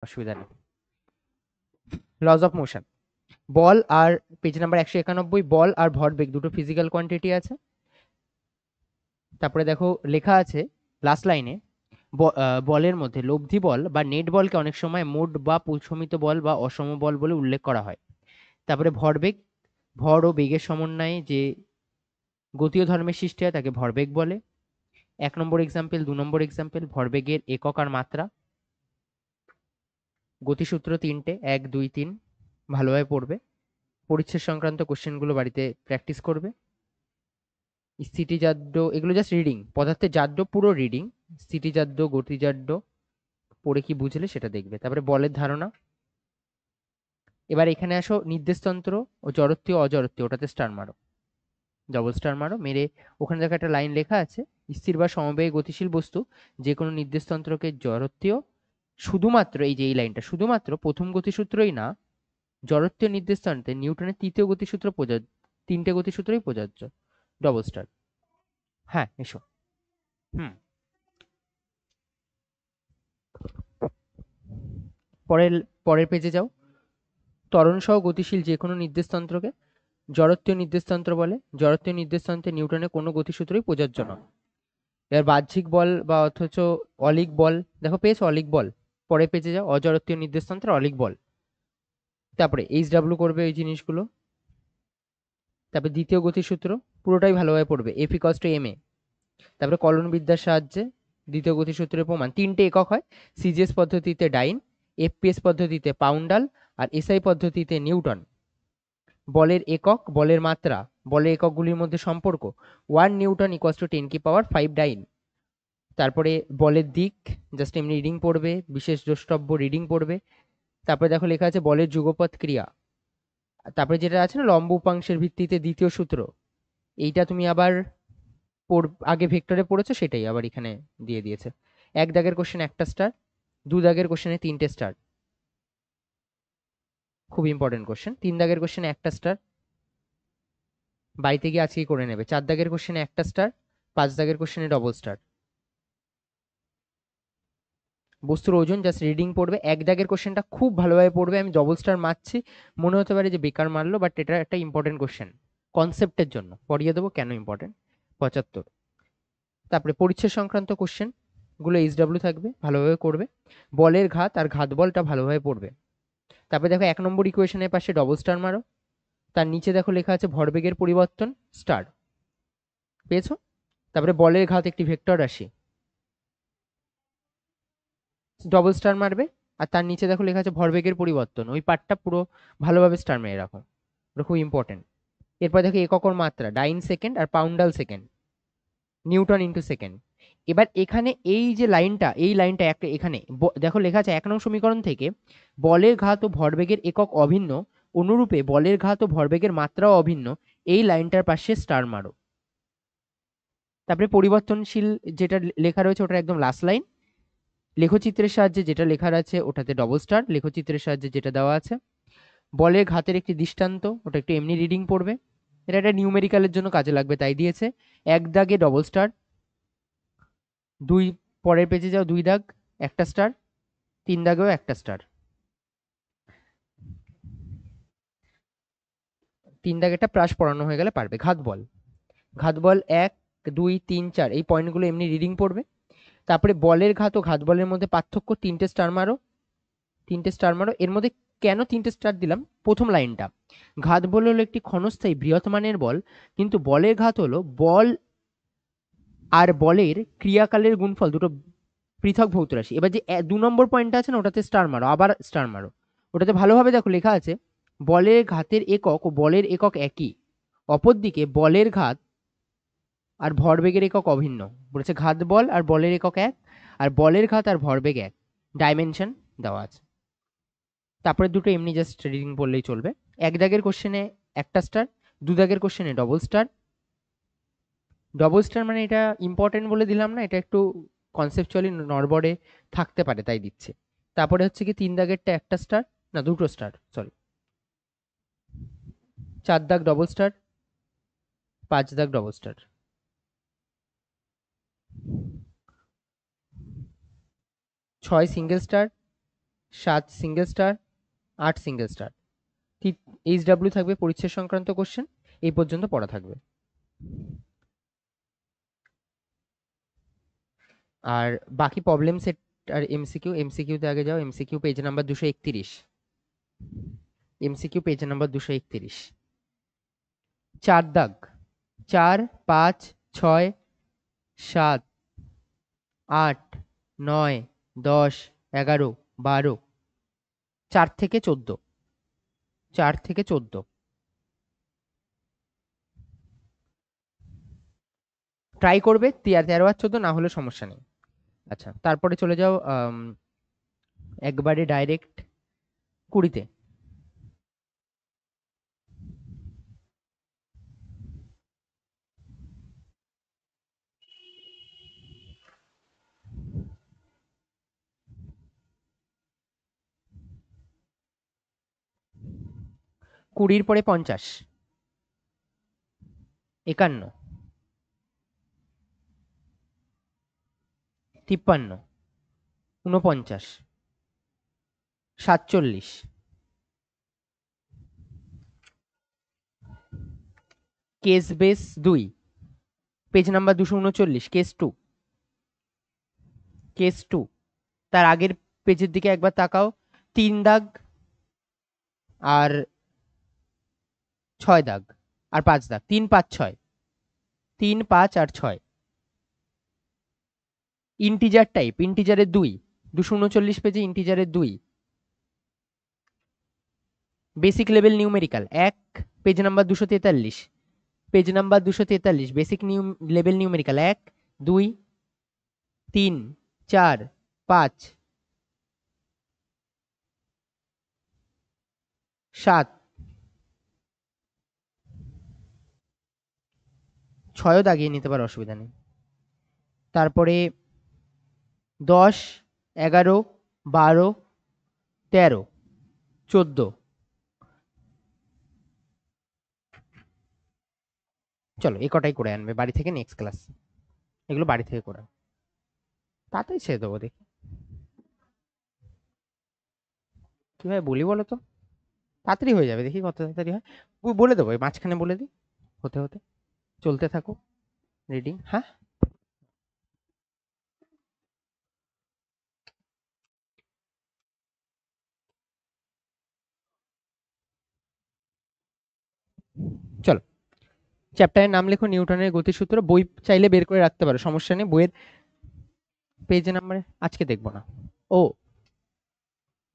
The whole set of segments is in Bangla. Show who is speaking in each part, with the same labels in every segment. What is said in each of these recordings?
Speaker 1: অসুবিধা নেই। লজ অফ মোশন, বল আর পেজ নাম্বার 191, বল আর ভরবেগ দুটো ফিজিক্যাল কোয়ান্টিটি আছে। তারপরে দেখো লেখা আছে লাস্ট লাইনে, বলের মধ্যে লব্ধি বল বা নেট বলকে অনেক সময় মোট বা পরিসমিত বল বা অসম বল বলে উল্লেখ করা হয়। তারপরে ভরবেগ, ভর ও বেগের সমন্বয়ে যে গতীয় ধর্মের সৃষ্টি হয় তাকে ভরবেগ বলে। 1 নম্বর এক্সাম্পল, 2 নম্বর এক্সাম্পল, ভরবেগের একক আর মাত্রা। গতিসূত্র 3টে, 1, 2, 3, ভালোভাবে পড়বে। পরিচ্ছেদ সংক্রান্ত কোশ্চেনগুলো বাড়িতে প্র্যাকটিস করবে। স্থিতিজাড্য এগুলো জাস্ট রিডিং, পদার্থের জাড্য পুরো রিডিং, স্থিতিজাড্য গতিজাড্য পড়ে কি বুঝলে সেটা দেখবে। তারপরে বলের ধারণা। এবার এখানে আসো নির্দেশতন্ত্র ও জড়ত্বীয় অজড়ত্বীয়, ওটাতে স্টার মারো, ডবল স্টার মারো, মেরে ওখানে দেখো একটা লাইন লেখা আছে, স্থির বা সমবেগে গতিশীল বস্তু যে কোনো নির্দেশতন্ত্রকে জড়ত্বীয়, শুধুমাত্র এই যে এই লাইনটা, শুধুমাত্র প্রথম গতিসূত্রই না, জড়ত্বীয় নির্দেশতন্ত্রে নিউটনের তৃতীয় গতিসূত্র প্রযোজ্য, 3টে গতিসূত্রই প্রযোজ্য। Double star. হ্যাঁ এসো। হুম, পরের পরের পেজে যাও। ত্বরণ সহ গতিশীল যে কোনো নির্দেশতন্ত্রকে জড়ত্বীয় নির্দেশতন্ত্র বলে। জড়ত্বীয় নির্দেশতন্ত্রে নিউটনের কোনো গতিসূত্রই প্রযোজ্য নয়। এর বাহ্যিক বল বা অথচ অলিক বল, দেখো পেয়েছো অলিক বল, পরের পেজে যাও, অজড়ত্বীয় নির্দেশতন্ত্রে অলিক বল। তারপরে এইচডাব্লিউ করবে এই জিনিসগুলো। তারপরে দ্বিতীয় গতিসূত্র পুরোটাই ভালোভাবে পড়বে, F equals to M A. তারপরে কলনবিদ্যার সাহায্যে দ্বিতীয় গতিসূত্রের প্রমাণ। 3টে একক হয়, সিজিএস পদ্ধতিতে ডাইন, এফপিএস পদ্ধতিতে পাউন্ডাল, আর এসআই পদ্ধতিতে নিউটন। বলের একক, বলের মাত্রা, বলের এককগুলির মধ্যে সম্পর্ক, 1 নিউটন ইকুয়ালস টু 10⁵ ডাইন। তারপরে বলের দিক, জাস্ট এমনি রিডিং পড়বে, বিশেষ দ্রষ্টব্য রিডিং পড়বে। তারপরে দেখো লেখা আছে বলের যুগপৎ ক্রিয়া। তারপরে যেটা আছে না লম্ব উপাংশের ভিত্তিতে দ্বিতীয় সূত্র, এইটা তুমি আবার আগে ভেক্টরে পড়েছো সেটাই আবার এখানে দিয়ে দিয়েছে। 1 দাগের কোশ্চেন 1টা স্টার, 2 দাগের কোশ্চেনে 3টে স্টার, খুব ইম্পর্টেন্ট কোশ্চেন। 3 দাগের কোশ্চেনে 1টা স্টার, বাড়িতে গিয়ে আজকেই করে নেবে। 4 দাগের কোশ্চেনে 1টা স্টার, 5 দাগের কোশ্চেনে ডবল স্টার। বস্তুর ওজন জাস্ট রিডিং পড়বে। 1 দাগের কোশ্চেনটা খুব ভালোভাবে পড়বে, আমি ডবল স্টার মারছি, মনে হতে পারে যে বেকার মারলো, বাট এটা একটা ইম্পর্টেন্ট কোশ্চেন, কনসেপ্টের জন্য পড়িয়ে দেবো কেন ইম্পর্টেন্ট। 75। তারপরে পরিচ্ছেদ সংক্রান্ত কোশ্চেন গুলো এইচডাব্লিউ থাকবে, ভালোভাবে করবে। বলের ঘাত আর ঘাত বলটা ভালোভাবে পড়বে। তারপরে দেখো 1 নম্বর ইকুয়েশনের পাশে ডবল স্টার মারো, তার নিচে দেখো লেখা আছে ভরবেগের পরিবর্তন, স্টার পেয়েছো। তারপরে বলের ঘাত একটি ভেক্টর রাশি, ডবল স্টার মারবে। আর তার নিচে দেখো লেখা আছে ভরবেগের পরিবর্তন, ওই পার্টটা পুরো ভালোভাবে স্টার মেরে রাখো, ওটা খুব ইম্পর্টেন্ট। এরপর দেখো এককর মাত্রা, ডাইন সেকেন্ড আর poundal second, newton into second. এবার এখানে এই যে লাইনটা, এই লাইনটা এখানে দেখো লেখা আছে 1 নং সমীকরণ থেকে বলের ঘাত ও ভরবেগের একক অভিন্ন, অনুরূপে বলের ঘাত ও ভরবেগের মাত্রাও অভিন্ন, এই লাইনটার পাশে স্টার মারো। তারপরে পরিবর্তনশীল যেটা লেখা রয়েছে ওটা একদম লাস্ট লাইন। লেখচিত্রের সাহায্যে যেটা লেখার আছে ওটাতে ডবল স্টার, লেখচিত্রের সাহায্যে যেটা দেওয়া আছে বলের ঘাতের একটি দৃষ্টান্ত, ওটা একটু এমনি রিডিং পড়বে, এটা একটা নিউমেরিক্যালের জন্য কাজে লাগবে তাই দিয়েছে। 1 দাগে ডবল স্টার, 2 পরের পেজে যাও, 2 দাগ 1টা স্টার, 3 দাগেও 1টা স্টার। 3 দাগেরটা প্রাস পড়ানো হয়ে গেলে পারবে। ঘাত বল, ঘাত বল 1, 2, 3, 4 এই পয়েন্টগুলো এমনি রিডিং পড়বে। তারপরে বলের ঘাত ও ঘাত বলের মধ্যে পার্থক্য, 3টে স্টার মারো, 3টে স্টার মারো। এর মধ্যে কেন 3টে স্টার দিলাম, প্রথম লাইনটা, ঘাত বল হলো একটি ক্ষণস্থায়ী বৃহৎ মানের বল, কিন্তু বলের ঘাত হলো বল আর বলের ক্রিয়াকালের গুণফল, দুটো পৃথক ভৌত রাশি। এবার যে 2 নম্বর পয়েন্টটা আছে না ওটাতে স্টার মারো, আবার স্টার মারো, ওটাতে ভালোভাবে দেখো লেখা আছে বলের ঘাতের একক ও বলের একক একই, অপরদিকে বলের ঘাত আর ভরবেগের একক অভিন্ন। বলেছে ঘাত বল আর বলের একক এক, আর বলের ঘাত আর ভরবেগ এক, ডাইমেনশন দেওয়া আছে। তারপরে দুটো এমনি জাস্ট রিডিং বললেই চলবে। 1 দাগের কোশ্চেনে 1টা স্টার, 2 দাগের কোশ্চেনে ডবল স্টার। ডবল স্টার মানে এটা ইম্পর্টেন্ট বলে দিলাম না, এটা একটু কনসেপচুয়ালি নড়বড়ে থাকতে পারে তাই দিচ্ছে। তারপরে হচ্ছে কি 3 দাগেরটা 1টা স্টার, না 2টো স্টার সরি, 4 দাগ ডবল স্টার, 5 দাগ double star, 6 single star, 7 single star, 8 single star. HW থাকবে পরিচ্ছেদ সংক্রান্ত কোশ্চেন, এই পর্যন্ত পড়া থাকবে। আর বাকি প্রবলেম সেট আর এমসিকিউ, এমসিকিউতে আগে যাও। MCQ page number 231, MCQ page number 231। 4 দাগ, 4, 5, 6, 7, 8, 9, 10, 11, 12, 4 থেকে 14, 4 থেকে 14 ট্রাই করবে। 13 আর 14 না হলে সমস্যা নেই। আচ্ছা, তারপরে চলে যাও একবারে ডাইরেক্ট 20-তে। কুড়ির পরে 50, 51, 53, 49, 47, case base 2 page number 239, case 2, case 2। তার আগের পেজের দিকে একবার তাকাও। 3 দাগ আর 6 দাগ আর 5 দাগ, 3, 5, 6, 3, 5 আর 6। ইন্টিজার টাইপ, ইন্টিজারের 2, 239 পেজে ইন্টিজারের 2। Basic level numerical 1 page number 243, page number 243 basic level numerical 1, 2, 3, 4, 5, 7, 6ও দাগিয়ে নিতে পারো, অসুবিধা নেই। তারপরে 10, 11, 12, 13, 14। চলো এই কটাই করে আনবে বাড়ি থেকে নেক্সট ক্লাস, এগুলো বাড়ি থেকে করে তাড়াতাড়ি ছেড়ে দেবো। দেখি কিভাবে বলি বলো তো, তাড়াতাড়ি হয়ে যাবে, দেখি কত তাড়াতাড়ি হয়। বলে দেবো, এই মাঝখানে বলে দিই, হতে হতে চলতে থাকো রিডিং। হ্যাঁ, চলো চ্যাপ্টারের নাম লেখো নিউটনের গতিসূত্র। বই চাইলে বের করে রাখতে পারো, সমস্যা নেই। বইয়ের পেজ নাম্বারে আজকে দেখবো না। ও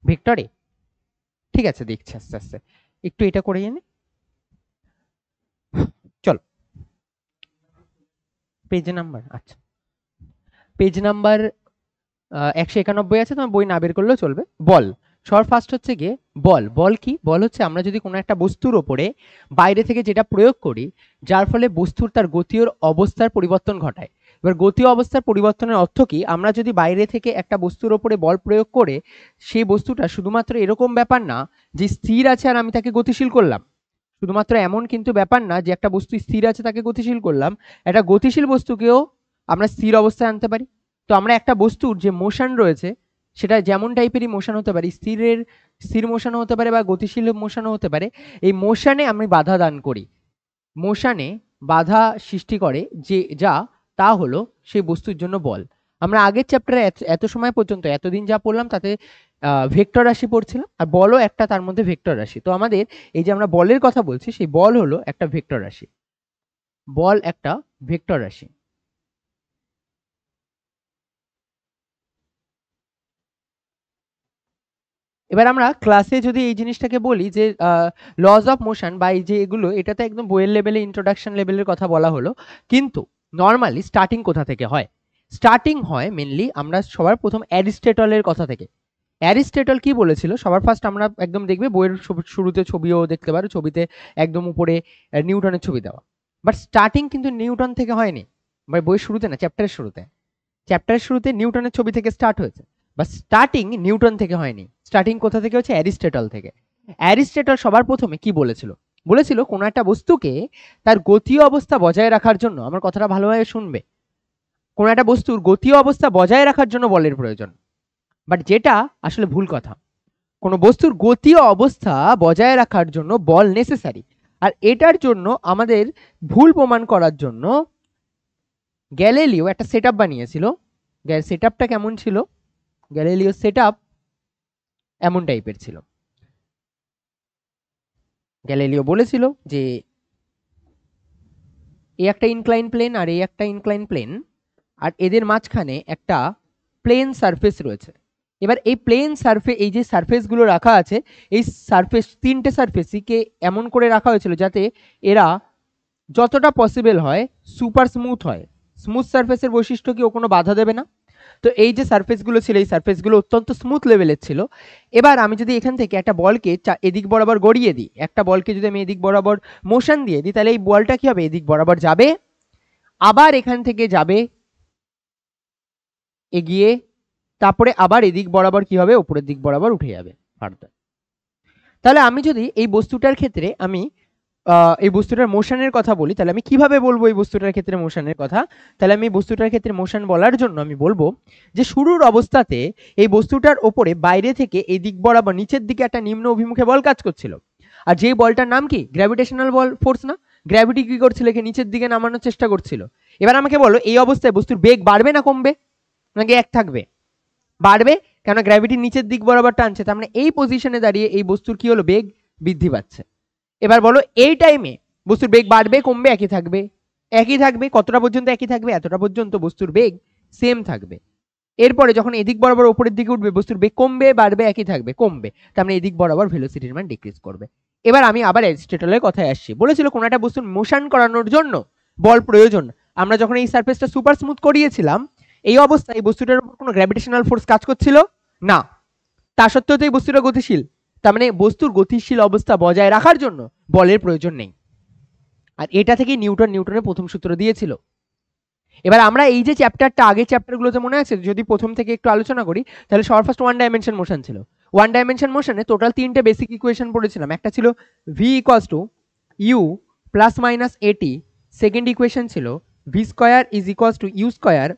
Speaker 1: ভিক্টরে, ঠিক আছে দেখছি আস্তে আস্তে, একটু এটা করে এনে। চলো পেজ নাম্বার, আচ্ছা পেজ নাম্বার 191 আছে, তোমার বই না বের করলেও চলবে। বল, সবার ফার্স্ট হচ্ছে গিয়ে বল। বল কি? বল হচ্ছে আমরা যদি কোনো একটা বস্তুর ওপরে বাইরে থেকে যেটা প্রয়োগ করি, যার ফলে বস্তুর তার গতীয় অবস্থার পরিবর্তন ঘটায়। এবার গতীয় অবস্থার পরিবর্তনের অর্থ কি? আমরা যদি বাইরে থেকে একটা বস্তুর ওপরে বল প্রয়োগ করে সেই বস্তুটা শুধুমাত্র এরকম ব্যাপার না যে স্থির আছে আর আমি তাকে গতিশীল করলাম, শুধুমাত্র এমন কিন্তু ব্যাপার না যে একটা বস্তু স্থির আছে তাকে গতিশীল করলাম, একটা গতিশীল বস্তুকেও আমরা স্থির অবস্থায় আনতে পারি। তো আমরা একটা বস্তুর যে মোশন রয়েছে সেটা যেমন টাইপেরই মোশন হতে পারে, স্থির মোশনও হতে পারে বা গতিশীল মোশনও হতে পারে। এই মোশনে আমি বাধা দান করি, মোশনে বাধা সৃষ্টি করে যে যা তা হলো সেই বস্তুর জন্য বল। আমরা আগের চ্যাপ্টারে এত সময় পর্যন্ত এতদিন যা পড়লাম তাতে ভেক্টর রাশি পড়ছিলাম, আর বলও একটা তার মধ্যে ভেক্টর রাশি। তো আমাদের এই যে আমরা বলের কথা বলছি, সেই বল হলো একটা ভেক্টর রাশি, বল একটা ভেক্টর রাশি। এবার আমরা ক্লাসে যদি এই জিনিসটাকে বলি যে লজ অফ মোশন বা এই যে এগুলো, এটা তো একদম বইয়ের লেভেলে ইন্ট্রোডাকশন লেভেলের কথা বলা হলো, কিন্তু নর্মালি স্টার্টিং কোথা থেকে হয়? স্টার্টিং হয় মেনলি আমরা সবার প্রথম অ্যারিস্টটলের কথা থেকে। অ্যারিস্টটল কি বলেছিল? সবার ফার্স্ট আমরা একদম দেখবে বইয়ের শুরুতে ছবিও দেখতে পারো, ছবিতে একদম উপরে নিউটনের ছবি দেওয়া। বাট স্টার্টিং কিন্তু নিউটন থেকে হয়নি, বা বইয়ের শুরুতে না, চ্যাপ্টারের শুরুতে। চ্যাপ্টারের শুরুতে নিউটনের ছবি থেকে স্টার্ট হয়েছে, বা স্টার্টিং নিউটন থেকে হয়নি। স্টার্টিং কোথা থেকে হচ্ছে? অ্যারিস্টটল থেকে। অ্যারিস্টটল সবার প্রথমে কি বলেছিল? বলেছিল কোনো একটা বস্তুকে তার গতীয় অবস্থা বজায় রাখার জন্য, আমার কথাটা ভালোভাবে শুনবে, কোনো একটা বস্তুর গতীয় অবস্থা বজায় রাখার জন্য বলের প্রয়োজন। বাট যেটা আসলে ভুল কথা। কোনো বস্তুর গতীয় অবস্থা বজায় রাখার জন্য বল নেসেসারি। আর এটার জন্য আমাদের ভুল প্রমাণ করার জন্য গ্যালিলিও একটা সেটআপ বানিয়েছিল। সেটআপটা কেমন ছিল? গ্যালিলিও সেটআপ এমন টাইপের ছিল। গ্যালিলিও বলেছিল যে এই একটা ইনক্লাইন প্লেন আর এই একটা ইনক্লাইন প্লেন, আর এদের মাঝখানে একটা প্লেন সারফেস রয়েছে। এবার এই প্লেন সারফেস, এই যে সারফেসগুলো রাখা আছে, এই সারফেস, তিনটে সারফেসকে এমন করে রাখা হয়েছিল যাতে এরা যতটা পসিবল হয় সুপার স্মুথ হয়। স্মুথ সারফেসের বৈশিষ্ট্য কি ও কোনো বাধা দেবে না। তো এই যে সারফেসগুলো ছিল, এই সারফেসগুলো অত্যন্ত স্মুথ লেভেলের ছিল। এবার আমি যদি এখান থেকে একটা বলকে এদিক বরাবর গড়িয়ে দিই, একটা বলকে যদি আমি এদিক বরাবর মোশন দিয়ে দিই, তাহলে এই বলটা কি হবে? এদিক বরাবর যাবে, আবার এখান থেকে যাবে এগিয়ে, তারপরে আবার এদিক বরাবর কি হবে? উপরের দিক বরাবর উঠে যাবে ফার্দার। তাহলে আমি যদি এই বস্তুটার ক্ষেত্রে আমি এই বস্তুটার মোশনের কথা বলি, তাহলে আমি কিভাবে বলবো এই বস্তুটার ক্ষেত্রে মোশনের কথা? তাহলে আমি বস্তুটার ক্ষেত্রে মোশন বলার জন্য আমি বলবো যে শুরুর অবস্থাতে এই বস্তুটার ওপরে বাইরে থেকে এই দিক বরাবর নিচের দিকে একটা নিম্ন অভিমুখে বল কাজ করছিল। আর যেই বলটার নাম কি? গ্র্যাভিটেশনাল বল ফোর্স না? গ্র্যাভিটি কি করছিল? একে নিচের দিকে নামানোর চেষ্টা করছিল। এবার আমাকে বলো এই অবস্থায় বস্তুর বেগ বাড়বে না কমবে, নাকি এক থাকবে? বাড়বে, কেন গ্র্যাভিটি নিচের দিক বরাবর টানছে। তার মানে এই পজিশনে দাঁড়িয়ে এই বস্তুর কি হলো? বেগ বৃদ্ধি পাচ্ছে। এবার বলো এই টাইমে বস্তুর বেগ বাড়বে কমবে একই থাকবে? একই থাকবে। কতটা পর্যন্ত একই থাকবে? এতটা পর্যন্ত বস্তুর বেগ সেম থাকবে। এরপরে যখন এদিক বরাবর উপরের দিকে উঠবে বস্তুর বেগ কমবে বাড়বে একই থাকবে? কমবে। তার মানে এদিক বরাবর ভেলোসিটির মান ডিক্রিজ করবে। এবার আমি আবার অ্যারিস্টটলের কথায় আসছি। বলেছিল কোনো একটা বস্তুর মোশন করানোর জন্য বল প্রয়োজন। আমরা যখন এই সারফেসটা সুপার স্মুথ করিয়েছিলাম, এই অবস্থায় এই বস্তুটার উপর কোনো গ্র্যাভিটেশনাল ফোর্স কাজ করছিল না। তা সত্ত্বেও তো এই বস্তুটা গতিশীল। তার মানে বস্তুর গতিশীল অবস্থা বজায় রাখার জন্য বলের প্রয়োজন নেই। আর এটা থেকে নিউটনের প্রথম সূত্র দিয়েছিল। এবার আমরা এই যে চ্যাপ্টারটা, আগের চ্যাপ্টারগুলোতে মনে আছে যদি প্রথম থেকে একটু আলোচনা করি, তাহলে সবার ফার্স্ট ওয়ান ডাইমেনশন মোশন ছিল। ওয়ান ডাইমেনশন মোশনে টোটাল তিনটে বেসিক ইকুয়েশন পড়েছিলাম। একটা ছিল v equals to u plus minus at, second equation ছিল v square is equals to u square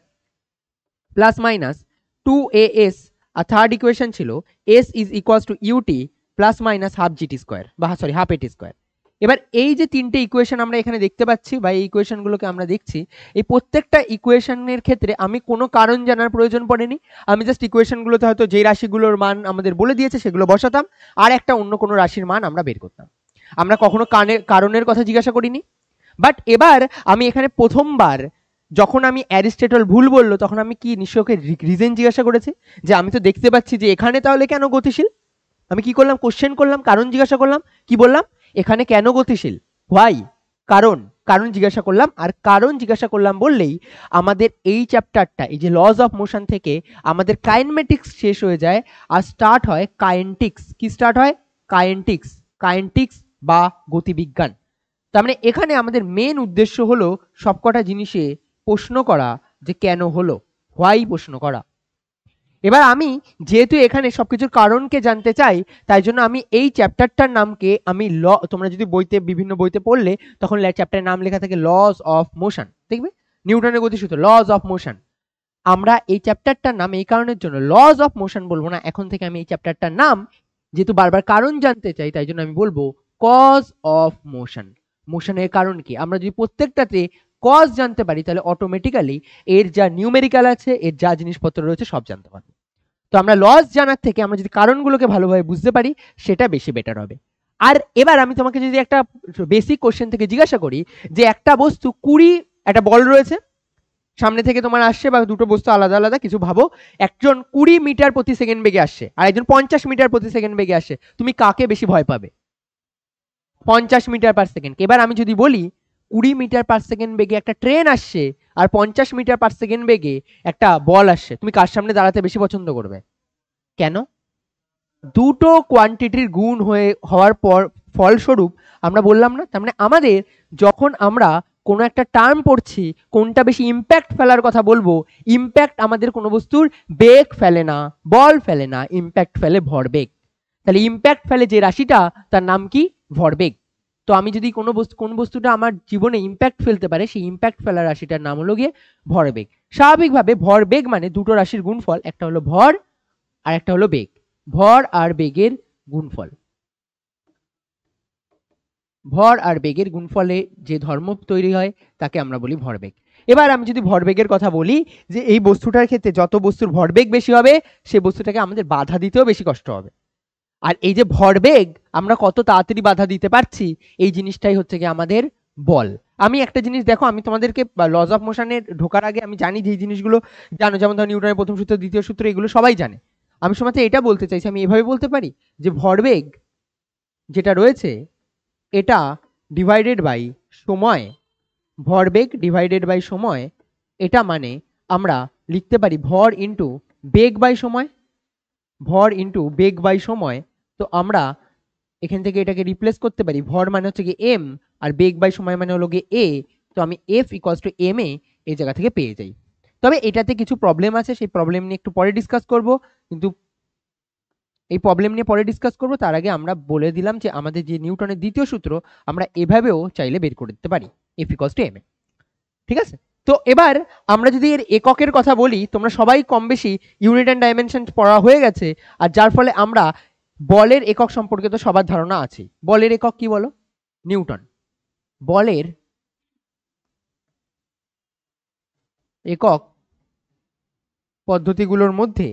Speaker 1: plus minus 2as, আর থার্ড ইকুয়েশন ছিল s is equals to ut plus minus half gt square, বা সরি হাফ এটি স্কোয়ার। এবার এই যে তিনটে ইকুয়েশন আমরা এখানে দেখতে পাচ্ছি বা এই ইকুয়েশনগুলোকে আমরা দেখছি, এই প্রত্যেকটা ইকুয়েশনের ক্ষেত্রে আমি কোনো কারণ জানার প্রয়োজন পড়েনি। আমি জাস্ট ইকুয়েশনগুলোতে হয়তো যে রাশিগুলোর মান আমাদের বলে দিয়েছে সেগুলো বসাতাম, আর একটা অন্য কোনো রাশির মান আমরা বের করতাম। আমরা কখনো কারণের কথা জিজ্ঞাসা করিনি। বাট এবার আমি এখানে প্রথমবার যখন আমি অ্যারিস্টটল ভুল বললো, তখন আমি কি নিশ্চয়কে রিজন জিজ্ঞাসা করেছি যে আমি তো দেখতে পাচ্ছি যে এখানে তাহলে কেন গতিশীল। আমি কি করলাম? কোশ্চেন করলাম, কারণ জিজ্ঞাসা করলাম। কি বললাম? এখানে কেন গতিশীল, হোয়াই, কারণ, কারণ জিজ্ঞাসা করলাম। আর কারণ জিজ্ঞাসা করলাম বললেই আমাদের এই চ্যাপ্টারটা, এই যে লজ অফ মোশন থেকে আমাদের কাইনেমেটিক্স শেষ হয়ে যায় আর স্টার্ট হয় কাইনেটিক্স। কি স্টার্ট হয়? কাইনেটিক্স। কাইনেটিক্স বা গতিবিজ্ঞান। তার মানে এখানে আমাদের মেন উদ্দেশ্য হলো সবকটা জিনিসে প্রশ্ন করা যে কেন হলো, হোয়াই প্রশ্ন করা। এবার আমি যেহেতু এখানে সবকিছুর কারণকে জানতে চাই, তাই জন্য আমি এই চ্যাপ্টারটার নামকে আমি তোমরা যদি বইতে, বিভিন্ন বইতে পড়লে তখন চ্যাপ্টারের নাম লেখা থাকে লজ অফ মোশন, দেখবে নিউটনের গতিসূত্র, লজ অফ মোশন। আমরা এই চ্যাপ্টারটার নাম এই কারণের জন্য লজ অফ মোশন বলবো না, এখন থেকে আমি এই চ্যাপ্টারটার নাম, যেহেতু বারবার কারণ জানতে চাই তাই জন্য আমি বলবো কজ অফ মোশন। মোশনের কারণ কি? আমরা যদি প্রত্যেকটাতে কজ জানতে পারি তাহলে অটোমেটিক্যালি এর যা নিউমেরিক্যাল আছে, এর যা জিনিসপত্র রয়েছে সব জানতে পারবো। তো আমরা লজ জানার থেকে আমরা যদি কারণগুলোকে ভালোভাবে বুঝতে পারি সেটা বেশি বেটার হবে। আর এবার আমি তোমাকে যদি একটা বেসিক কোশ্চেন থেকে জিজ্ঞাসা করি যে একটা বস্তু 20, একটা বল রয়েছে সামনে থেকে তোমার আসছে, বা দুটো বস্তু আলাদা আলাদা কিছু ভাবো, একজন 20 মিটার প্রতি সেকেন্ড বেগে আসছে আর একজন 50 মিটার প্রতি সেকেন্ড বেগে আসছে, তুমি কাকে বেশি ভয় পাবে? 50 মিটার পার সেকেন্ড। এবার আমি যদি বলি 20 মিটার পার সেকেন্ড বেগে একটা ট্রেন আসছে আর 50 মিটার পার সেকেন্ড বেগে একটা বল আসছে, তুমি কার সামনে দাঁড়াতে বেশি পছন্দ করবে? কেন? দুটো কোয়ান্টিটির গুণ হওয়ার পর ফলস্বরূপ আমরা বললাম না, তার মানে আমাদের যখন আমরা কোনো একটা টার্ম পড়ছি কোনটা বেশি ইম্প্যাক্ট ফেলার কথা বলবো, ইম্প্যাক্ট আমাদের কোনো বস্তুর বেগ ফেলে না, বল ফেলে না, ইম্প্যাক্ট ফেলে ভরবেগ। তাহলে ইম্প্যাক্ট ফেলে যে রাশিটা তার নাম কি? ভরবেগ। তো আমি যদি কোন বস্তুটা আমার জীবনে ইম্প্যাক্ট ফেলতে পারে সেই ইম্প্যাক্ট ফেলার রাশিটার নাম হলো গিয়ে ভরবেগ। স্বাভাবিকভাবে ভরবেগ মানে দুটো রাশির গুণফল, একটা হলো ভর আর একটা হলো বেগ। ভর আর বেগের গুণফল। ভর আর বেগের গুণফলে যে ধর্ম তৈরি হয় তাকে আমরা বলি ভরবেগ। এবার আমি যদি ভরবেগের কথা বলি, যে এই বস্তুটার ক্ষেত্রে যত বস্তুর ভরবেগ বেশি হবে সেই বস্তুটাকে আমাদের বাধা দিতেও বেশি কষ্ট হবে। আর এই যে ভরবেগ আমরা কত তাড়াতাড়ি বাধা দিতে পারছি, এই জিনিসটাই হচ্ছে কি আমাদের বল। আমি একটা জিনিস দেখো, আমি তোমাদেরকে লজ অফ মোশনে ঢোকার আগে আমি জানি যে এই জিনিসগুলো জানো, যেমন ধর নিউটনের প্রথম সূত্র দ্বিতীয় সূত্র এগুলো সবাই জানে। আমি সময় এটা বলতে চাইছি, আমি এভাবে বলতে পারি যে ভরবেগ যেটা রয়েছে এটা ডিভাইডেড বাই সময়, ভরবেগ ডিভাইডেড বাই সময়, এটা মানে আমরা লিখতে পারি ভর ইন্টু বেগ বাই সময়, ভর ইন্টু বেগ বাই সময়। তো আমরা এখান থেকে এটাকে রিপ্লেস করতে পারি, ভর মানে হচ্ছে কি এম আর বেগ বাই সময় মানে হলো গিয়ে এ। তো আমি F equals to M A এই জায়গা থেকে পেয়ে যাই। তবে এটাতে কিছু প্রবলেম আছে, সেই প্রবলেম নিয়ে একটু পরে ডিসকাস করব। কিন্তু এই প্রবলেম নিয়ে পরে ডিসকাস করব, তার আগে আমরা বলে দিলাম যে আমাদের যে নিউটনের দ্বিতীয় সূত্র আমরা এভাবেও চাইলে বের করে দিতে পারি, F equals to M A. ঠিক আছে? তো এবার আমরা যদি এর এককের কথা বলি, তোমরা সবাই কম বেশি ইউনিট অ্যান্ড ডাইমেনশন পড়া হয়ে গেছে, আর যার ফলে আমরা বলের একক সম্পর্কে তো সবার ধারণা আছে। বলের একক কি বলো? নিউটন। বলের একক পদ্ধতিগুলোর মধ্যে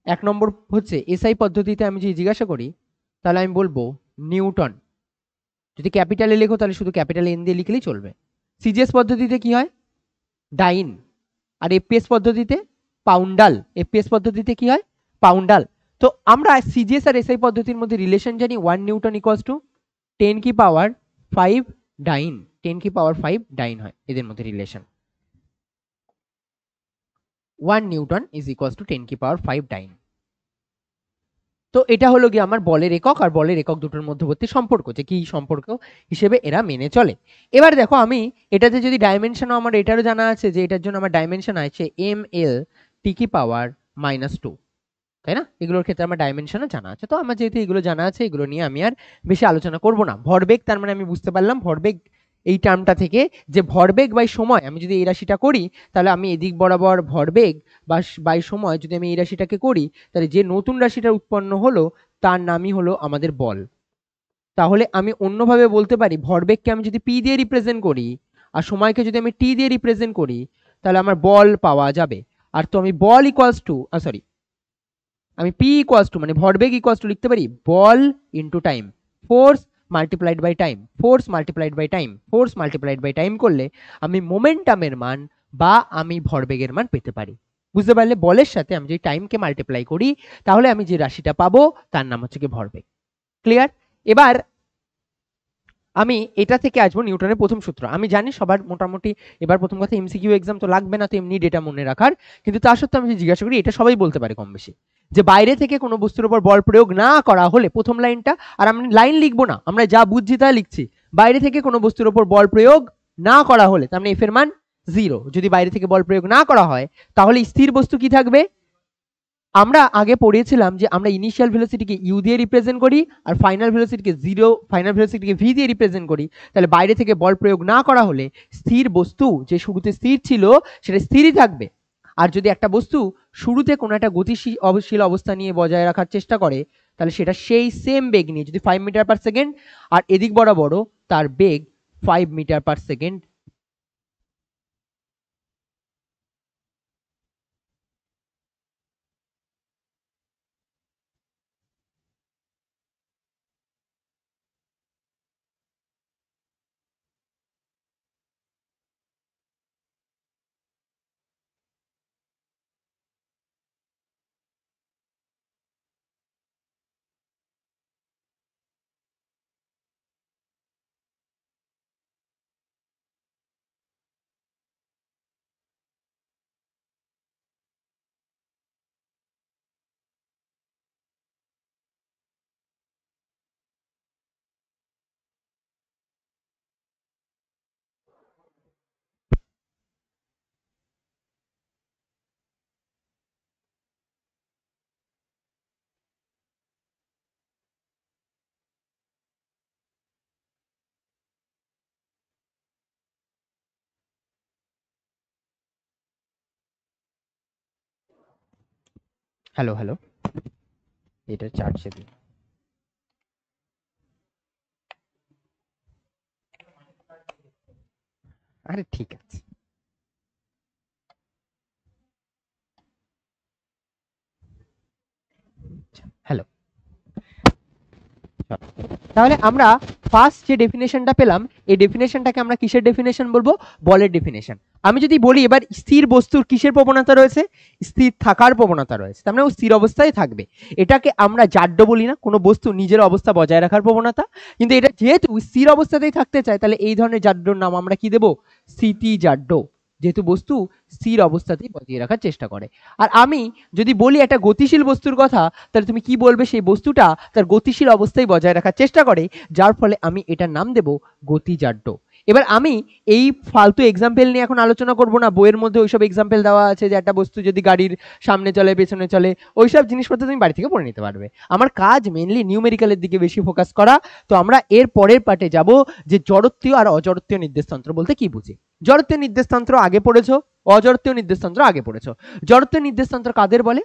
Speaker 1: 1 নম্বর হচ্ছে এসআই পদ্ধতিতে আমি যদি জিজ্ঞাসা করি তাহলে আমি বলবো নিউটন। যদি ক্যাপিটালে লেখো তাহলে শুধু ক্যাপিটাল এন দিয়ে লিখলেই চলবে। সিজিএস পদ্ধতিতে কি হয়? ডাইন। আর এফপিএস পদ্ধতিতে পাউন্ডাল। এফপিএস পদ্ধতিতে কি হয়? পাউন্ডাল। তো আমরা সিজিএস আর এসআই পদ্ধতির মধ্যে রিলেশন জানি 1 নিউটন ইকুয়ালস টু 10⁵ ডাইন। 10⁵ ডাইন হয় এদের মধ্যে relation. 1 Newton is equals two 10⁵ ডাইন। তো এটা হলো গিয়ে আমার বলের একক আর বলের একক দুটোর মধ্যবর্তী সম্পর্ক, যে কি সম্পর্ক হিসেবে এরা মেনে চলে। এবার দেখো আমি এটাতে যদি ডাইমেনশনও আমার এটারও জানা আছে, যে এটার জন্য আমার ডাইমেনশন আছে ml (2), তাই না? এগুলোর ক্ষেত্রে আমার ডাইমেনশনও জানা আছে। তো আমার যেহেতু এগুলো জানা আছে, এগুলো নিয়ে আমি আর বেশি আলোচনা করব না। ভরবেগ, তার মানে আমি বুঝতে পারলাম ভরবেগ এই টার্মটা থেকে যে ভরবেগ বাই সময়, আমি যদি এই রাশিটা করি তাহলে আমি এদিক বরাবর ভরবেগ বাই সময় যদি আমি এই রাশিটাকে করি, তাহলে যে নতুন রাশিটা উৎপন্ন হলো তার নামই হলো আমাদের বল। তাহলে আমি অন্যভাবে বলতে পারি, ভরবেগকে আমি যদি পি দিয়ে রিপ্রেজেন্ট করি আর সময়কে যদি আমি টি দিয়ে রিপ্রেজেন্ট করি, তাহলে আমার বল পাওয়া যাবে। আর তো আমি বল ইকুয়ালস টু সরি আমি পি ইকুয়ালস টু মানে ভরবেগ ইকুয়ালস টু লিখতে পারি বল into time, force multiplied by time, force multiplied by time, force multiplied by time করলে আমি মোমেন্টামের মান বা আমি ভরবেগের মান পেতে পারি। বুঝতে পারলে? বলের সাথে আমি যদি টাইমকে মাল্টিপ্লাই করি তাহলে আমি যে রাশিটা পাবো তার নাম হচ্ছে কি ভরবেগ। ক্লিয়ার? এবার আমি এটা থেকে আসবো নিউটনের প্রথম সূত্র। আমি জানি সবার মোটামুটি এবার প্রথম কথা এমসিকিউ এক্সাম তো লাগবে না, তো এমনি ডেটা মনে রাখার, কিন্তু তার সত্ত্বেও আমি যদি জিজ্ঞাসা করি, এটা সবাই বলতে পারে কম বেশি, যে বাইরে থেকে কোনো বস্তুর উপর বল প্রয়োগ না করা হলে, প্রথম লাইনটা, আর আমি লাইন লিখবো না, আমরা যা বুঝছি তা লিখছি, বাইরে থেকে কোনো বস্তুর উপর বল প্রয়োগ না করা হলে তার মানে এফ এর মান 0। যদি বাইরে থেকে বল প্রয়োগ না করা হয় তাহলে স্থির বস্তু কি থাকবে? আমরা আগে পড়িয়েছিলাম যে আমরা ইনিশিয়াল ভেলোসিটিকে ইউ দিয়ে রিপ্রেজেন্ট করি আর ফাইনাল ভেলোসিটিকে ফাইনাল ভেলোসিটিকে ভি দিয়ে রিপ্রেজেন্ট করি। তাহলে বাইরে থেকে বল প্রয়োগ না করা হলে স্থির বস্তু যে শুরুতে স্থির ছিল সেটা স্থিরই থাকবে। আর যদি একটা বস্তু শুরুতে কোনো একটা গতিশীল অবস্থা নিয়ে বজায় রাখার চেষ্টা করে, তাহলে সেটা সেই সেম বেগ নিয়ে, যদি 5 মিটার/সেকেন্ড আর এদিক বরাবরও তার বেগ 5 মিটার/সেকেন্ড। Hello hello. এটা চার্জে দিই। আরে ঠিক আছে, হ্যালো। তাহলে আমরা ফার্স্ট যে ডেফিনেশনটা পেলাম, এই ডেফিনেশনটাকে আমরা কিসের ডেফিনেশন বলবো? বলের ডেফিনেশন। আমি যদি বলি এবার স্থির বস্তুর কিসের প্রবণতা রয়েছে? স্থির থাকার প্রবণতা রয়েছে, তার মানে ও স্থির অবস্থায় থাকবে। এটাকে আমরা জাড্য বলি না, কোনো বস্তু নিজের অবস্থা বজায় রাখার প্রবণতা, কিন্তু এটা যেহেতু স্থির অবস্থাতেই থাকতে চায়, তাহলে এই ধরনের জাড্যর নাম আমরা কি দেবো? স্থিতিজাড্য, যেহেতু বস্তু স্থির অবস্থাতেই বজায় রাখার চেষ্টা করে। আর আমি যদি বলি একটা গতিশীল বস্তুর কথা, তাহলে তুমি কি বলবে? সেই বস্তুটা তার গতিশীল অবস্থায় বজায় রাখার চেষ্টা করে, যার ফলে আমি এটার নাম দেব গতিজাড্য। এবার আমি এই ফালতু এক্সাম্পল নিয়ে এখন আলোচনা করব না, বইয়ের মধ্যে ওইসব এক্সাম্পল দেওয়া আছে যে একটা বস্তু যদি গাড়ির সামনে চলে পেছনে চলে, ওইসব জিনিসপত্র তুমি বাড়ি থেকে পড়ে নিতে পারবে। আমার কাজ মেনলি নিউমেরিক্যালের দিকে বেশি ফোকাস করা। তো আমরা এর পরের পার্টে যাব যে জড়ত্বীয় আর অজড়ত্বীয় নির্দেশতন্ত্র বলতে কি বুঝি। জড়ত্বীয় নির্দেশতন্ত্র আগে পড়েছো, অজড়ত্বীয় নির্দেশতন্ত্র আগে পড়েছো। জড়ত্বীয় নির্দেশতন্ত্র কাদের বলে?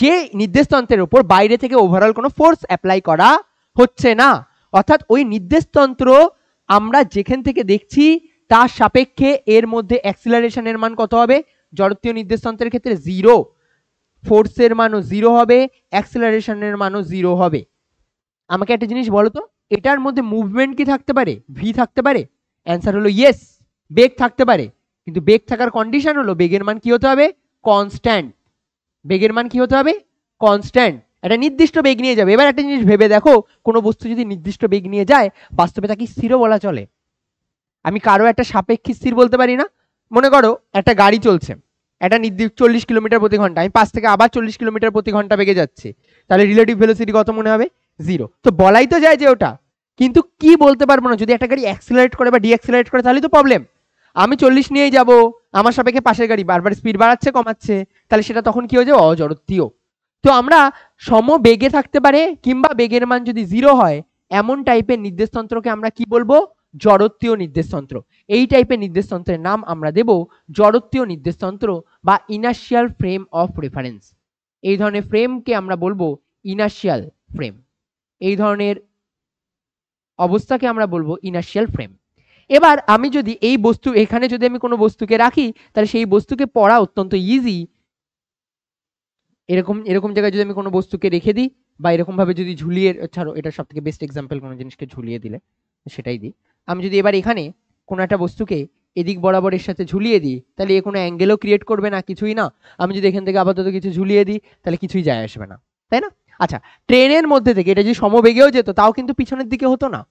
Speaker 1: যে নির্দেশতন্ত্রের উপর বাইরে থেকে ওভারঅল কোনো ফোর্স অ্যাপ্লাই করা হচ্ছে না, অর্থাৎ ওই নির্দেশতন্ত্র আমরা যেখান থেকে দেখছি তার সাপেক্ষে এর মধ্যে অ্যাক্সিলারেশনের মান কত হবে? জড়ত্বীয় নির্দেশতন্ত্রের ক্ষেত্রে 0, ফোর্সের মানও 0 হবে, অ্যাক্সিলারেশনের মানও 0 হবে। আমাকে একটা জিনিস বলো তো, এটার মধ্যে মুভমেন্ট কি থাকতে পারে? ভি থাকতে পারে? অ্যান্সার হলো ইয়েস। বেগ থাকতে পারে, কিন্তু বেগ থাকার কন্ডিশন হলো বেগের মান কি হতে হবে? কনস্ট্যান্ট। বেগের মান কি হতে হবে? কনস্ট্যান্ট। একটা নির্দিষ্ট বেগ নিয়ে যাবে। এবার একটা জিনিস ভেবে দেখো, কোনো বস্তু যদি নির্দিষ্ট বেগ নিয়ে যায়, বাস্তবে তাকে স্থিরও বলা চলে। আমি কারো একটা সাপেক্ষে স্থির বলতে পারি না। মনে করো একটা গাড়ি চলছে, একটা নির্দিষ্ট 40 কিলোমিটার প্রতি ঘন্টা, আমি পাশ থেকে আবার 40 কিলোমিটার প্রতি ঘন্টা বেগে যাচ্ছি, তাহলে রিলেটিভ ভেলোসিটি কত মনে হবে? 0। তো বলাই তো যায় যে ওটা, কিন্তু কি বলতে পারবো না। যদি একটা গাড়ি অ্যাক্সিলারেট করে বা ডিঅ্যাক্সিলারেট করে, তাহলে তো প্রবলেম। আমি 40 নিয়েই যাব, আমার সাপেক্ষে পাশের গাড়ি বারবার স্পিড বাড়াচ্ছে কমাচ্ছে, তাহলে সেটা তখন কি হয়ে যাবে? অজড়ত্বীয়। তো আমরা সম বেগে থাকতে পারে কিংবা বেগের মান যদি 0 হয়, এমন টাইপের নির্দেশতন্ত্রকে আমরা কি বলবো? জড়ত্বীয় নির্দেশতন্ত্র। এই টাইপের নির্দেশতন্ত্রের নাম আমরা দেব জড়ত্বীয় নির্দেশতন্ত্র বা ইনার্শিয়াল ফ্রেম অফ রেফারেন্স। এই ধরনের ফ্রেমকে আমরা বলবো ইনার্শিয়াল ফ্রেম। এই ধরনের অবস্থাকে আমরা বলবো ইনার্শিয়াল ফ্রেম। এবার আমি যদি এই বস্তু, এখানে যদি আমি কোনো বস্তুকে রাখি, তাহলে সেই বস্তুকে পড়া অত্যন্ত ইজি। এরকম এরকম জায়গায় যদি আমি কোনো বস্তুকে রেখে দিই বা এরকম ভাবে যদি ঝুলিয়ে, ছাড়ো এটা সব থেকে বেস্ট এক্সাম্পল, কোনো জিনিসকে ঝুলিয়ে দিলে সেটাই দিই। আমি যদি এবার এখানে কোনো একটা বস্তুকে এদিক বরাবরের সাথে ঝুলিয়ে দিই, তাহলে এ কোনো অ্যাঙ্গেলও ক্রিয়েট করবে না, কিছুই না। আমি যদি এখান থেকে আপাতত কিছু ঝুলিয়ে দিই, তাহলে কিছুই যায় আসবে না, তাই না? আচ্ছা, ট্রেনের মধ্যে থেকে এটা যদি সমবেগেও যেত, তাও কিন্তু পিছনের দিকে হতো না।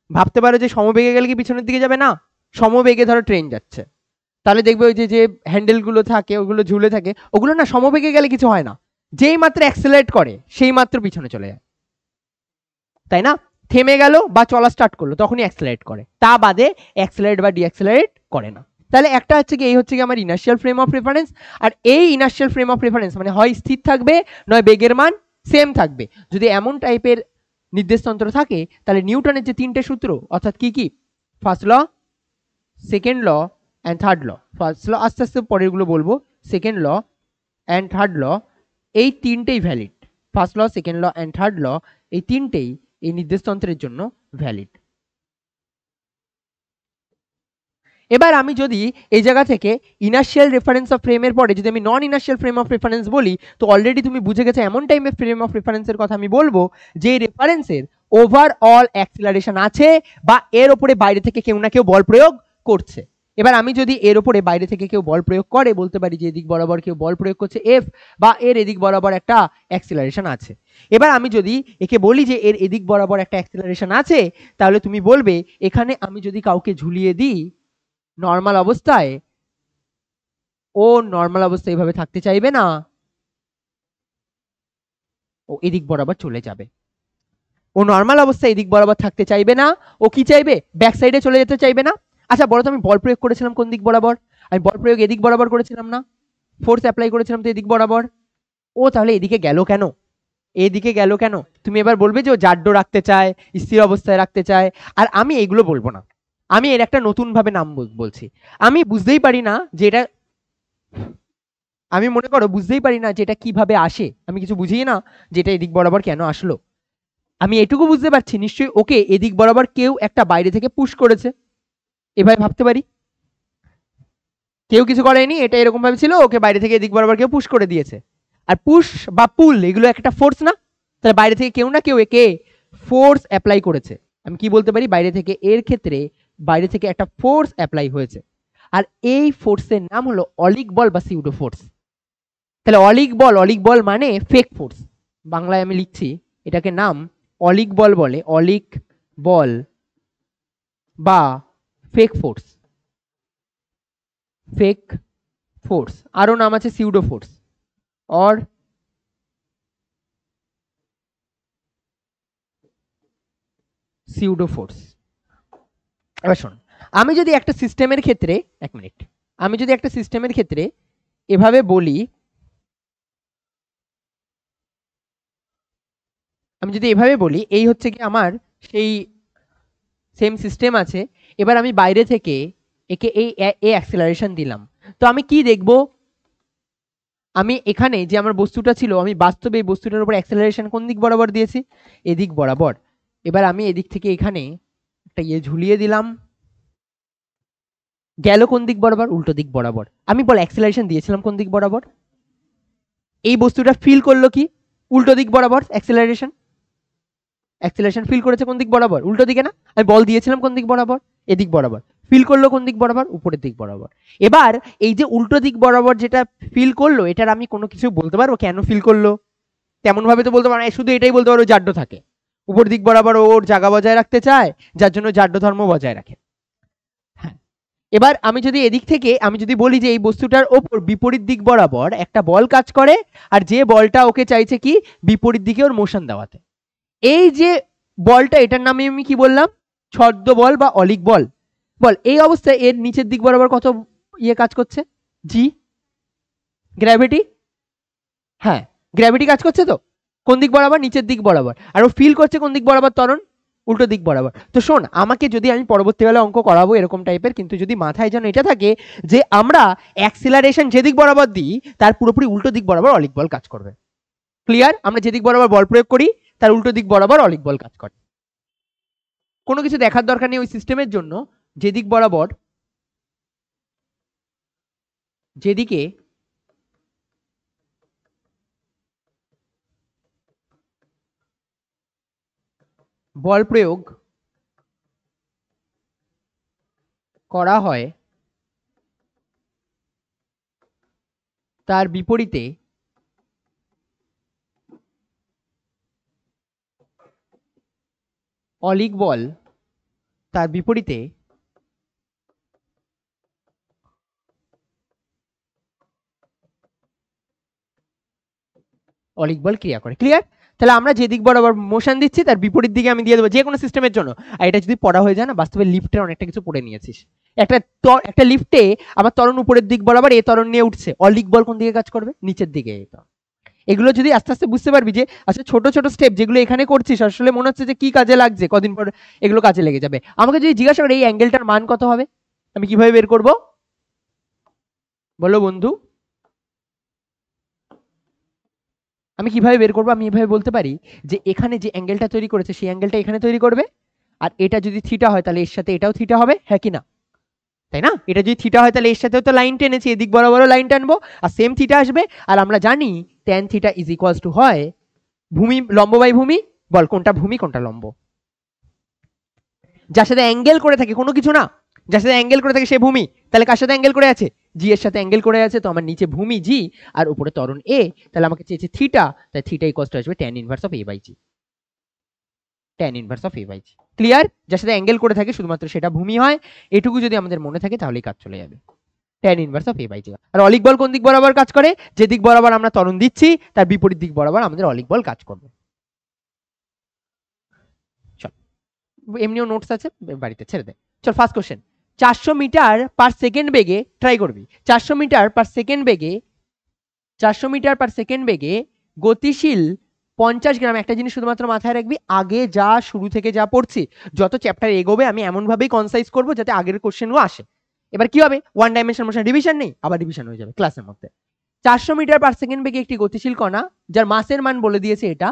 Speaker 1: ভাবতে পারো যে সমবেগে গেলে কি পিছনের দিকে যাবে? না, সমবেগে ধরো ট্রেন যাচ্ছে, তাহলে দেখবে ওই যে হ্যান্ডেলগুলো থাকে, ওগুলো ঝুলে থাকে, ওগুলো না সমবেগে গেলে কিছু হয় না। যেই মাত্র অ্যাক্সেলারেট করে সেই মাত্র পিছনে চলে যায়, তাই না? থেমে গেল বা চলা স্টার্ট করলো তখনই অ্যাক্সেলারেট করে, তা বাদে অ্যাক্সেলারেট বা ডিঅ্যাক্সেলারেট করে না। তাহলে একটা হচ্ছে কি, এই হচ্ছে কি আমার ইনার্শিয়াল ফ্রেম অফ রেফারেন্স। আর এই ইনার্শিয়াল ফ্রেম অফ রেফারেন্স মানে হয় স্থির থাকবে, নয় বেগের মান সেম থাকবে। যদি এমন টাইপের নির্দেশতন্ত্র থাকে, তাহলে নিউটনের যে 3টে সূত্র, অর্থাৎ কি কি? First law, second law and third law. First law আস্তে আস্তে পরেরগুলো বলবো, second law and third law, এই 3টেই valid. First law, second law and third law, এই 3টেই এই নির্দেশতন্ত্রের জন্য ভ্যালিড। এবার আমি যদি এই জায়গা থেকে ইনার্শিয়াল রেফারেন্স অফ ফ্রেমের পরে যদি আমি নন ইনার্শিয়াল ফ্রেম অফ রেফারেন্স বলি, তো অলরেডি তুমি বুঝে গেছো এমন টাইপের ফ্রেম অফ রেফারেন্সের কথা আমি বলবো যে রেফারেন্সের ওভারঅল অ্যাক্সিলারেশন আছে বা এর উপরে বাইরে থেকে কেউ না কেউ বল প্রয়োগ করছে। এবার আমি যদি এর উপরে বাইরে থেকে কেউ বল প্রয়োগ করে, বলতে পারি যে এদিক বরাবর কেউ বল প্রয়োগ করছে এফ, বা এর এদিক বরাবর একটা অ্যাক্সিলারেশন আছে। এবার আমি যদি একে বলি যে এর এদিক বরাবর একটা অ্যাক্সিলারেশন আছে, তাহলে তুমি বলবে এখানে আমি যদি কাউকে ঝুলিয়ে দিই নর্মাল অবস্থায়, ও নর্মাল অবস্থায় এইভাবে থাকতে চাইবে না, ও এদিক বরাবর চলে যাবে। ও নর্মাল অবস্থায় এদিক বরাবর থাকতে চাইবে না, ও কি চাইবে? ব্যাক সাইডে চলে যেতে চাইবে না। আচ্ছা বলো তো, আমি বল প্রয়োগ করেছিলাম কোন দিক বরাবর? আমি বল প্রয়োগ এদিক বরাবর করেছিলাম না? ফোর্স অ্যাপ্লাই করেছিলাম তো এদিক বরাবর। ও তাহলে এদিকে গেল কেন? এদিকে গেল কেন? তুমি এবার বলবে যে ও জাড্য রাখতে চায়, স্থির অবস্থায় রাখতে চায়। আর আমি এগুলো বলবো না, আমি এর একটা নতুন ভাবে নাম বলছি। আমি বুঝতেই পারি না যে এটা, আমি মনে করো বুঝতেই পারি না যে এটা কিভাবে আসে, আমি কিছু বুঝি না যে এটা এদিক বরাবর কেন আসলো। আমি এটুকু বুঝতে পারছি নিশ্চয়ই ওকে এদিক বরাবর কেউ একটা বাইরে থেকে পুশ করেছে, এভাবে ভাবতে পারি। কেউ কিছু করেনি, এটা এরকম ভাবে ছিল, ওকে বাইরে থেকে এদিক বরাবর কেউ পুশ করে দিয়েছে। আর পুশ বা পুল এগুলো একটা ফোর্স না, তাহলে বাইরে থেকে কেউ না কেউ একে ফোর্স অ্যাপ্লাই করেছে। আমি কি বলতে পারি, বাইরে থেকে এর ক্ষেত্রে বাইরে থেকে একটা ফোর্স অ্যাপ্লাই হয়েছে, আর এই ফোর্সের নাম হলো অলিক বল বা সিউডো ফোর্স। তাহলে অলিক বল মানে ফেক ফোর্স, বাংলায় আমি লিখছি এটাকে নাম অলিক বল বলে, অলিক বল বা ফেক ফোর্স, ফেক ফোর্স। আরো নাম আছে pseudo force or pseudo force. এবার শোন, আমি যদি একটা সিস্টেমের ক্ষেত্রে, এক মিনিট, আমি যদি একটা সিস্টেমের ক্ষেত্রে এভাবে বলি, আমি যদি এভাবে বলি এই হচ্ছে কি আমার সেই সেম সিস্টেম আছে, এবার আমি বাইরে থেকে একে এই অ্যাক্সেলারেশন দিলাম, তো আমি কি দেখব, আমি এখানে যে আমার বস্তুটা ছিল, আমি বাস্তবে এই বস্তুটার উপর অ্যাক্সেলারেশন কোন দিক বরাবর দিয়েছি, এদিক বরাবর। এবার আমি এদিক থেকে এখানে একটা ঝুলিয়ে দিলাম, গেল কোন দিক বরাবর, উল্টো দিক বরাবর। আমি বল অ্যাক্সেলারেশন দিয়েছিলাম কোন দিক বরাবর, এই বস্তুটা ফিল করলো কি উল্টো দিক বরাবর, অ্যাক্সেলারেশন ফিল করেছে কোন দিক বরাবর, উল্টো দিকে না। আমি বল দিয়েছিলাম কোন দিক বরাবর, এদিক বরাবর। ফিল করলো কোন দিক বরাবর, উপরের দিক বরাবর। এবার এই যে উল্টো দিক বরাবর যেটা ফিল করলো, এটার আমি কোনো কিছু বলতে পারবো কেন ফিল করলো, তেমন ভাবে তো বলতে পারবো না, শুধু এটাই বলতে পারবো জাড্য থাকে, উপর দিক বরাবর ওর জায়গা বজায় রাখতে চায়, যার জন্য জাড্য ধর্ম বজায় রাখে। হ্যাঁ, এবার আমি যদি এদিক থেকে আমি যদি বলি যে এই বস্তুটার ওপর বিপরীত দিক বরাবর একটা বল কাজ করে, আর যে বলটা ওকে চাইছে কি বিপরীত দিকে ওর মোশন দেওয়াতে, এই যে বলটা, এটার নামে আমি কি বললাম, ছদ্ম বল বা অলিক বল। বল এই অবস্থায় এর নিচের দিক বরাবর কত কাজ করছে, জি, গ্র্যাভিটি। হ্যাঁ, গ্র্যাভিটি কাজ করছে তো কোন দিক বরাবর, নিচের দিক বরাবর, আর ও ফিল করছে কোন দিক বরাবর, ত্বরণ উল্টো দিক বরাবর। তো শোন, আমাকে যদি আমি পরবর্তীকালে অঙ্ক করাবো এরকম টাইপের, কিন্তু যদি মাথায় যেন এটা থাকে যে আমরা অ্যাক্সিলারেশন যেদিক বরাবর দিই তার পুরোপুরি উল্টো দিক বরাবর অলিক বল কাজ করবে। ক্লিয়ার? আমরা যেদিক বরাবর বল প্রয়োগ করি তার উল্টো দিক বরাবর অলিক বল কাজ করে। কোনো কিছু দেখার দরকার নেই, ওই সিস্টেমের জন্য যেদিক বরাবর, যেদিকে বল প্রয়োগ করা হয় তার বিপরীতে অলিক বল, তার বিপরীতে অলিক বল ক্রিয়া করে। ক্লিয়ার? তাহলে আমরা যে দিক বরাবর মোশন দিচ্ছি তার বিপরীত দিকে আমি দিয়ে দেবো যে কোনো সিস্টেমের জন্য। আর এটা যদি পড়া হয়ে যায় না, বাস্তবে লিফটের অনেকটা কিছু পড়ে নিয়েছিস। একটা লিফটে আমার ত্বরণ উপরের দিক বরাবর এ ত্বরণ নিয়ে উঠছে, অলিক বল কোন দিকে কাজ করবে, নিচের দিকে। এগুলো যদি আস্তে আস্তে বুঝতে পারবি যে আচ্ছা ছোট ছোট স্টেপ যেগুলো এখানে করছিস আসলে মনে হচ্ছে যে কি কাজে লাগছে, কদিন পর এগুলো কাজে লেগে যাবে। আমাকে যদি জিজ্ঞাসা করে এই অ্যাঙ্গেলটার মান কত হবে, আমি কিভাবে বের করব, বলো বন্ধু? আমি কিভাবে বের করবো? আমি এভাবে বলতে পারি যে এখানে যে অ্যাঙ্গেলটা তৈরি করেছে সেই অ্যাঙ্গেলটা এখানে তৈরি করবে, আর এটা যদি থিটা হয় তাহলে এর সাথে এটাও থিটা হবে, হ্যাঁ কি না, তাই না? এটা যদি থিটা হয় তাহলে এর সাথেও তো লাইন টেনেছি, এদিক বরাবরও লাইন টানবো আর সেম থিটা আসবে। আর আমরা জানি tan theta is equals two হয় ভূমি লম্ব বাই ভূমি। বল কোনটা ভূমি কোনটা লম্ব? যার সাথে অ্যাঙ্গেল করে থাকে কোনো কিছু না, যার সাথে অ্যাঙ্গেল করে থাকে সে ভূমি। তাহলে কার সাথে অ্যাঙ্গেল করে আছে? জি এর সাথে অ্যাঙ্গেল করে আছে, তো আমার নিচে ভূমি জি আর উপরে ত্বরণ এ, তাহলে আমাকে চেয়েছে থিটা, তাই থিটা ইকুয়ালস টু আসবে tan inverse of A by g, tan inverse of A by g. Clear? যার সাথে অ্যাঙ্গেল করে থাকে শুধুমাত্র সেটা ভূমি হয়, এটুকু যদি আমাদের মনে থাকে তাহলেই কাজ চলে যাবে, tan inverse of A by G. আর অলিক বল কোন দিক বরাবর কাজ করে, যে দিক বরাবর আমরা ত্বরণ দিচ্ছি তার বিপরীত দিক বরাবর আমাদের অলিক বল কাজ করবে। চল, এমনিও নোটস আছে বাড়িতে ছেড়ে দে। চল first question, 400 metre per second বেগে ট্রাই করবি, 400 মিটার পার সেকেন্ড বেগে, 400 মিটার পার সেকেন্ড বেগে গতিশীল 50 গ্রাম। একটা জিনিস শুধুমাত্র মাথায় রাখবি, আগে যা শুরু থেকে যা পড়ছি যত চ্যাপ্টার এগোবে আমি এমন ভাবেই কনসাইজ করব যাতে আগের কোশ্চেনও আসে। এবার কি হবে, ওয়ান ডাইমেনশন মোশন ডিভিশন নেই, আবার ডিভিশন হয়ে যাবে ক্লাসের মধ্যে। 400 মিটার পার সেকেন্ড বেগে একটি গতিশীল কণা, যার মাসের মান বলে দিয়েছে এটা,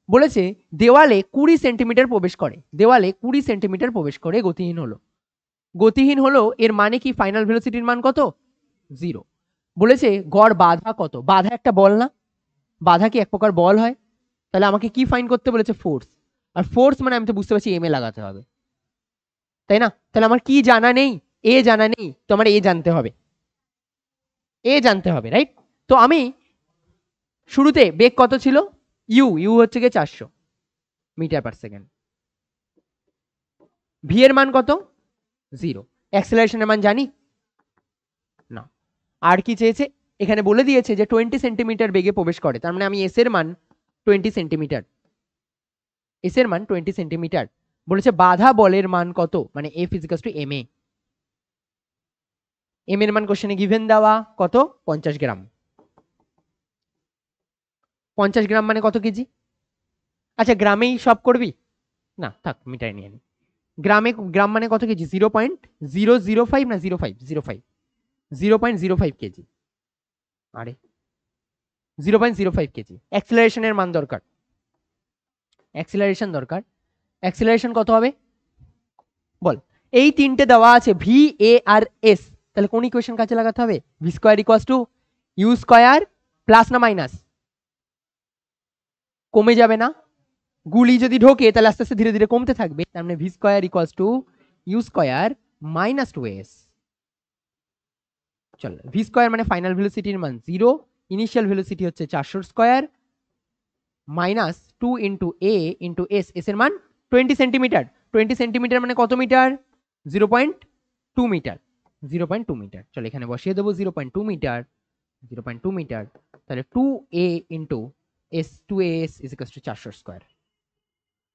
Speaker 1: বলেছে দেওয়ালে 20 সেন্টিমিটার প্রবেশ করে, দেওয়ালে 20 সেন্টিমিটার প্রবেশ করে গতিহীন হলো। গতিহীন হলো এর মানে কি? ফাইনাল ভেলোসিটির মান কত? 0। বলেছে গড় বাধা কত? বাধা একটা বল না? বাধা কি এক প্রকার বল হয়? তাহলে আমাকে কি ফাইন্ড করতে বলেছে? ফোর্স। আর ফোর্স মানে আমি তো বুঝতে পারছি এম এ লাগাতে হবে, তাই না? তাহলে আমার কি জানা নেই? এ জানা নেই, তো আমার এ জানতে হবে, এ জানতে হবে, রাইট? তো আমি শুরুতে বেগ কত ছিল? ইউ, ইউ হচ্ছে গিয়ে 400 মিটার পার সেকেন্ড। ভি এর মান কত? 0। অ্যাক্সেলারেশনের মান জানি না। আর কি চেয়েছে? এখানে বলে দিয়েছে যে 20 সেন্টিমিটার বেগে প্রবেশ করে, তার মানে আমি এস এর মান 20 সেন্টিমিটার, এস এর মান 20 সেন্টিমিটার। বলেছে বাধা বলের মান কত? মানে F equals to M A. M এর মান কোশ্চেনে গিভেন দেওয়া কত? 50 গ্রাম। 50 গ্রাম মানে কত কেজি? আচ্ছা গ্রামেই সব করবি না, থাক মিটাই নিয়ে নি। গ্রামে, গ্রাম মানে কত কেজি? 0.005 না 05? 05, 0.05 কেজি। আরে 0.05 কেজি। অ্যাক্সিলারেশনের মান দরকার, অ্যাক্সিলারেশন দরকার। অ্যাক্সিলারেশন কত হবে বল? এই তিনটে দেওয়া আছে, ভি, এ আর এস। তাহলে কোন ইকুয়েশন কাজে লাগাতে হবে? V square equals to you square, plus না মাইনাস? কমে যাবে না? গুলি যদি ঢোকে তাহলে আস্তে আস্তে ধীরে ধীরে কমতে থাকবে, তার মানে v square equals to you square minus 2s। চল, ভি স্কয়ার মানে ফাইনাল ভেলোসিটির মান 0, ইনিশিয়াল ভেলোসিটি হচ্ছে 400 square, minus 2 into a into s, s এর মান 20 সেন্টিমিটার। 20 সেন্টিমিটার মানে কত মিটার? 0.2 metre, 0.2 metre. চলো এখানে বসিয়ে দেবো 0.2 মিটার, 0.2 মিটার। তাহলে 2a into s, 2as is equals to 400 square.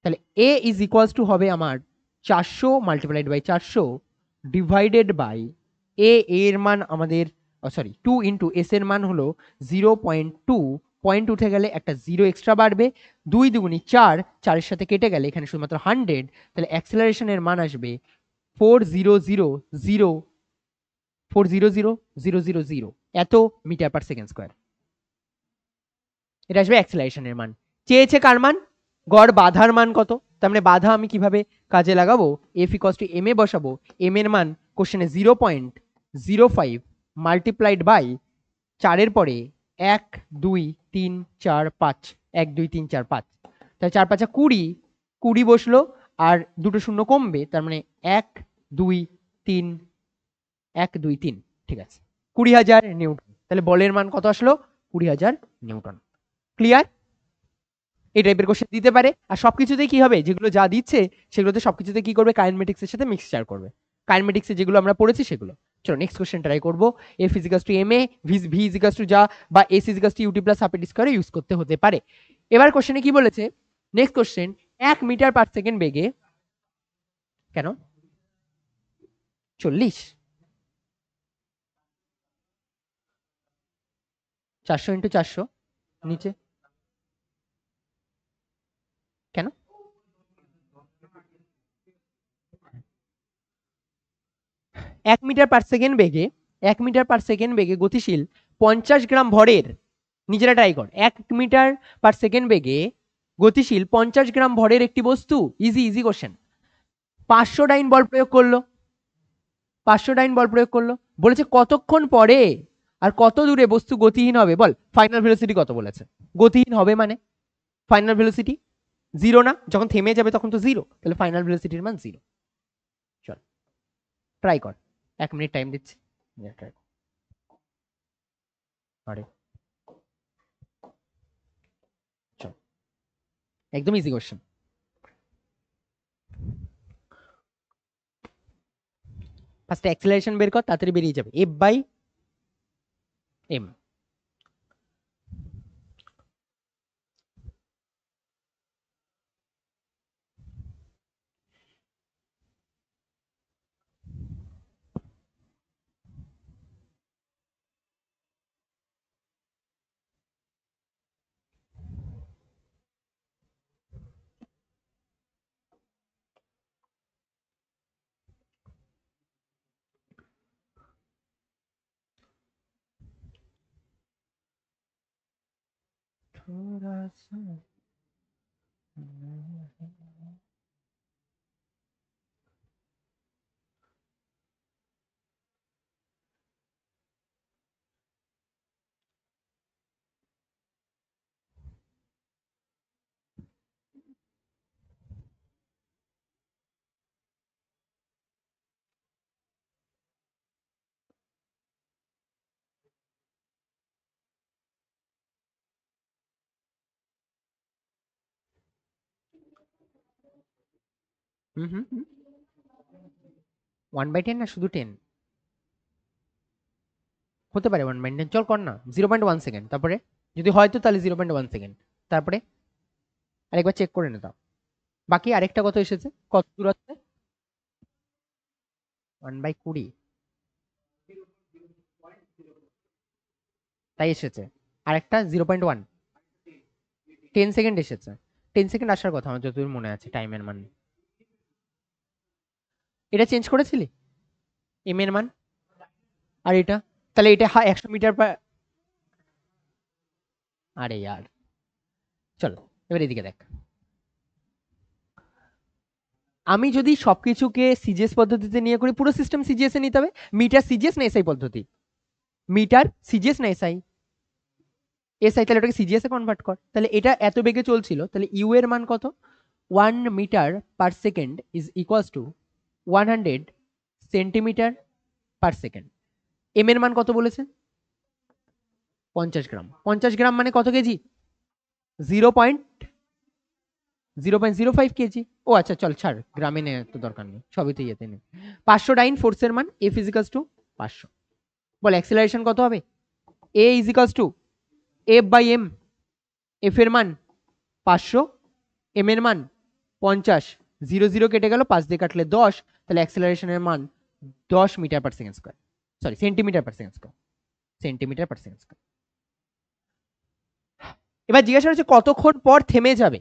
Speaker 1: তাহলে a ইজ ইকুয়ালস টু হবে আমার 400 multiplied by 400 divided by a এর মান আমাদের, সরি 2 ইন্টু এস এর মান হলো 0.2, পয়েন্ট উঠে গেলে একটা জিরো এক্সট্রা বাড়বে, 2 দুগুনি 4, 4-এর সাথে কেটে গেলে এখানে শুধুমাত্র 100। তাহলে অ্যাক্সেলারেশনের মান আসবে 400,000, 400,000 এত মিটার পার সেকেন্ড স্কয়ার। এটা আসবে অ্যাক্সেলারেশনের মান। চেয়েছে কার মান? গড় বাধার মান কত? তার মানে বাধা আমি কিভাবে কাজে লাগাবো? F equals to M A বসাবো। এম এর মান কোশ্চেনে 0.05 মাল্টিপ্লাইড বাই 4-এর পরে 1 2 3 4 5, 1 2 3 4 5, তাহলে 4 5 20, 20 বসলো, আর দুটো শূন্য কমবে, তার মানে 1 2 3, 1 2 3, ঠিক আছে, 20,000 নিউটন। তাহলে বলের মান কত আসলো? 20,000 নিউটন। ক্লিয়ার? এই টাইপের কোশ্চেন দিতে পারে। আর সবকিছুতেই কি হবে? যেগুলো যা দিচ্ছে সেগুলোতে সবকিছুতে কি করবে? কাইনেমেটিক্স এর সাথে মিক্সচার করবে। কাইনেমেটিক্স এ যেগুলো আমরা পড়েছি সেগুলো। চলো নেক্সট কোশ্চেন ট্রাই করব। F equals to M a, v equals to যা, বা s equals to ut plus half at square use করতে হতে পারে। এবার কোশ্চেনে কি বলেছে? Next question, 1 metre per second বেগে, কেন 40, 400 ইন্টু 400 নিচে, কেন? 1 মিটার পার সেকেন্ড বেগে, 1 মিটার পার সেকেন্ড বেগে গতিশীল 50 গ্রাম ভরের, নিজেরা ট্রাই কর, 1 মিটার পার সেকেন্ড বেগে গতিশীল 50 গ্রাম ভরের একটি বস্তু, ইজি ইজি কোশ্চেন, 500 ডাইন বল প্রয়োগ করলো, 500 ডাইন বল প্রয়োগ করলো, বলেছে কতক্ষণ পরে আর কত দূরে বস্তু গতিহীন হবে? বল, ফাইনাল ভেলোসিটি কত বলেছে? গতিহীন হবে মানে ফাইনাল ভেলোসিটি 0 না? যখন থেমে যাবে তখন তো 0, তাহলে ফাইনাল ভেলোসিটির মান 0। চল ট্রাই কর, 1 মিনিট টাইম দিচ্ছি, ট্রাই কর। আরে চল, একদম ইজি কোশ্চেন। ফার্স্ট অ্যাক্সেলারেশন বের কর, তাড়াতাড়ি বেরিয়ে যাবে। F by M. 1/10 না শুধু 10 হতে পারে 1/10 চল কর না 0.1 সেকেন্ড তারপরে যদি হয় তো তাহলে 0.1 সেকেন্ড তারপরে আরেকবার চেক করে নে দাও বাকি আরেকটা কত এসেছে কত দূরত্বে 1/20 তাই এসেছে আরেকটা 0.1 10 সেকেন্ড এসেছে 10 সেকেন্ড আসার কথা আমার যতদূর মনে আছে টাইমের মান এটা চেঞ্জ করেছিলি এম এর মান আর এটা তাহলে এটা 100 মিটার পার আরে यार চলো এবার এদিকে দেখ আমি যদি সবকিছুকে সিজিএস পদ্ধতিতে নিয়ে করি পুরো সিস্টেম সিজিএস এ নিতে হবে মিটার সিজিএস না এসআই পদ্ধতি মিটার সিজিএস না এসআই এসআই তাহলে এটাকে সিজিএস এ কনভার্ট কর তাহলে এটা এত বেগে চলছিল তাহলে ইউ এর মান কত 1 metre per second is equals to 100 centimetre per second m এর মান কত বলেছে 50 গ্রাম 50 গ্রাম মানে কত কেজি 0.05 কেজি ও আচ্ছা চল ছাড় গ্রামে নে তো দরকার নেই সবই তো ইয়েতে নে 500 ডাইন ফোর্সের মান এফ ইজিক্যালস টু 500 বল অ্যাক্সিলারেশন কত হবে A equals to F by M F এর মান 500 এম এর মান 50 0 0 কেটে গেল 5 দিয়ে কাটলে 10 তাহলে অ্যাক্সিলারেশনের মান 10 metre per second square sorry centimetre per second square centimetre per second square এবার জিজ্ঞাসা হচ্ছে কতক্ষণ পর থেমে যাবে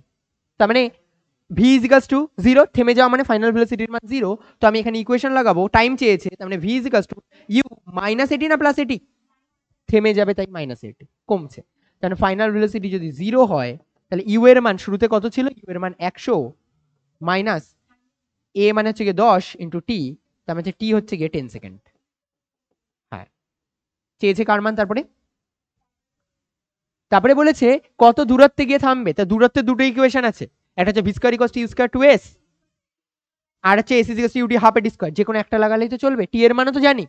Speaker 1: তার মানে ভি ইজিক্যালস টু 0 থেমে যাওয়া মানে ফাইনাল ভেলোসিটির মান 0 তো আমি এখানে ইকুয়েশন লাগাবো টাইম চেয়েছে তার মানে v equals to u minus 80 না প্লাস 80 থেমে যাবে তাই মাইনাস 80 কমছে তাহলে ফাইনাল ভেলোসিটি যদি 0 হয় তাহলে ইউ এর মান শুরুতে কত ছিল ইউ এর মান 100 মাইনাস এ মানে হচ্ছে গিয়ে 10 ইন্টু টি তার মানে টি হচ্ছে গিয়ে 10 সেকেন্ড হ্যাঁ চেয়েছে কার মান তারপরে বলেছে কত দূরত্বে গিয়ে থামবে তা দূরত্বের দুটো ইকুয়েশন আছে একটা হচ্ছে V square equals to you square two S আর হচ্ছে S equals to U D half A D square যে কোনো একটা লাগালেই তো চলবে টি এর মানও তো জানি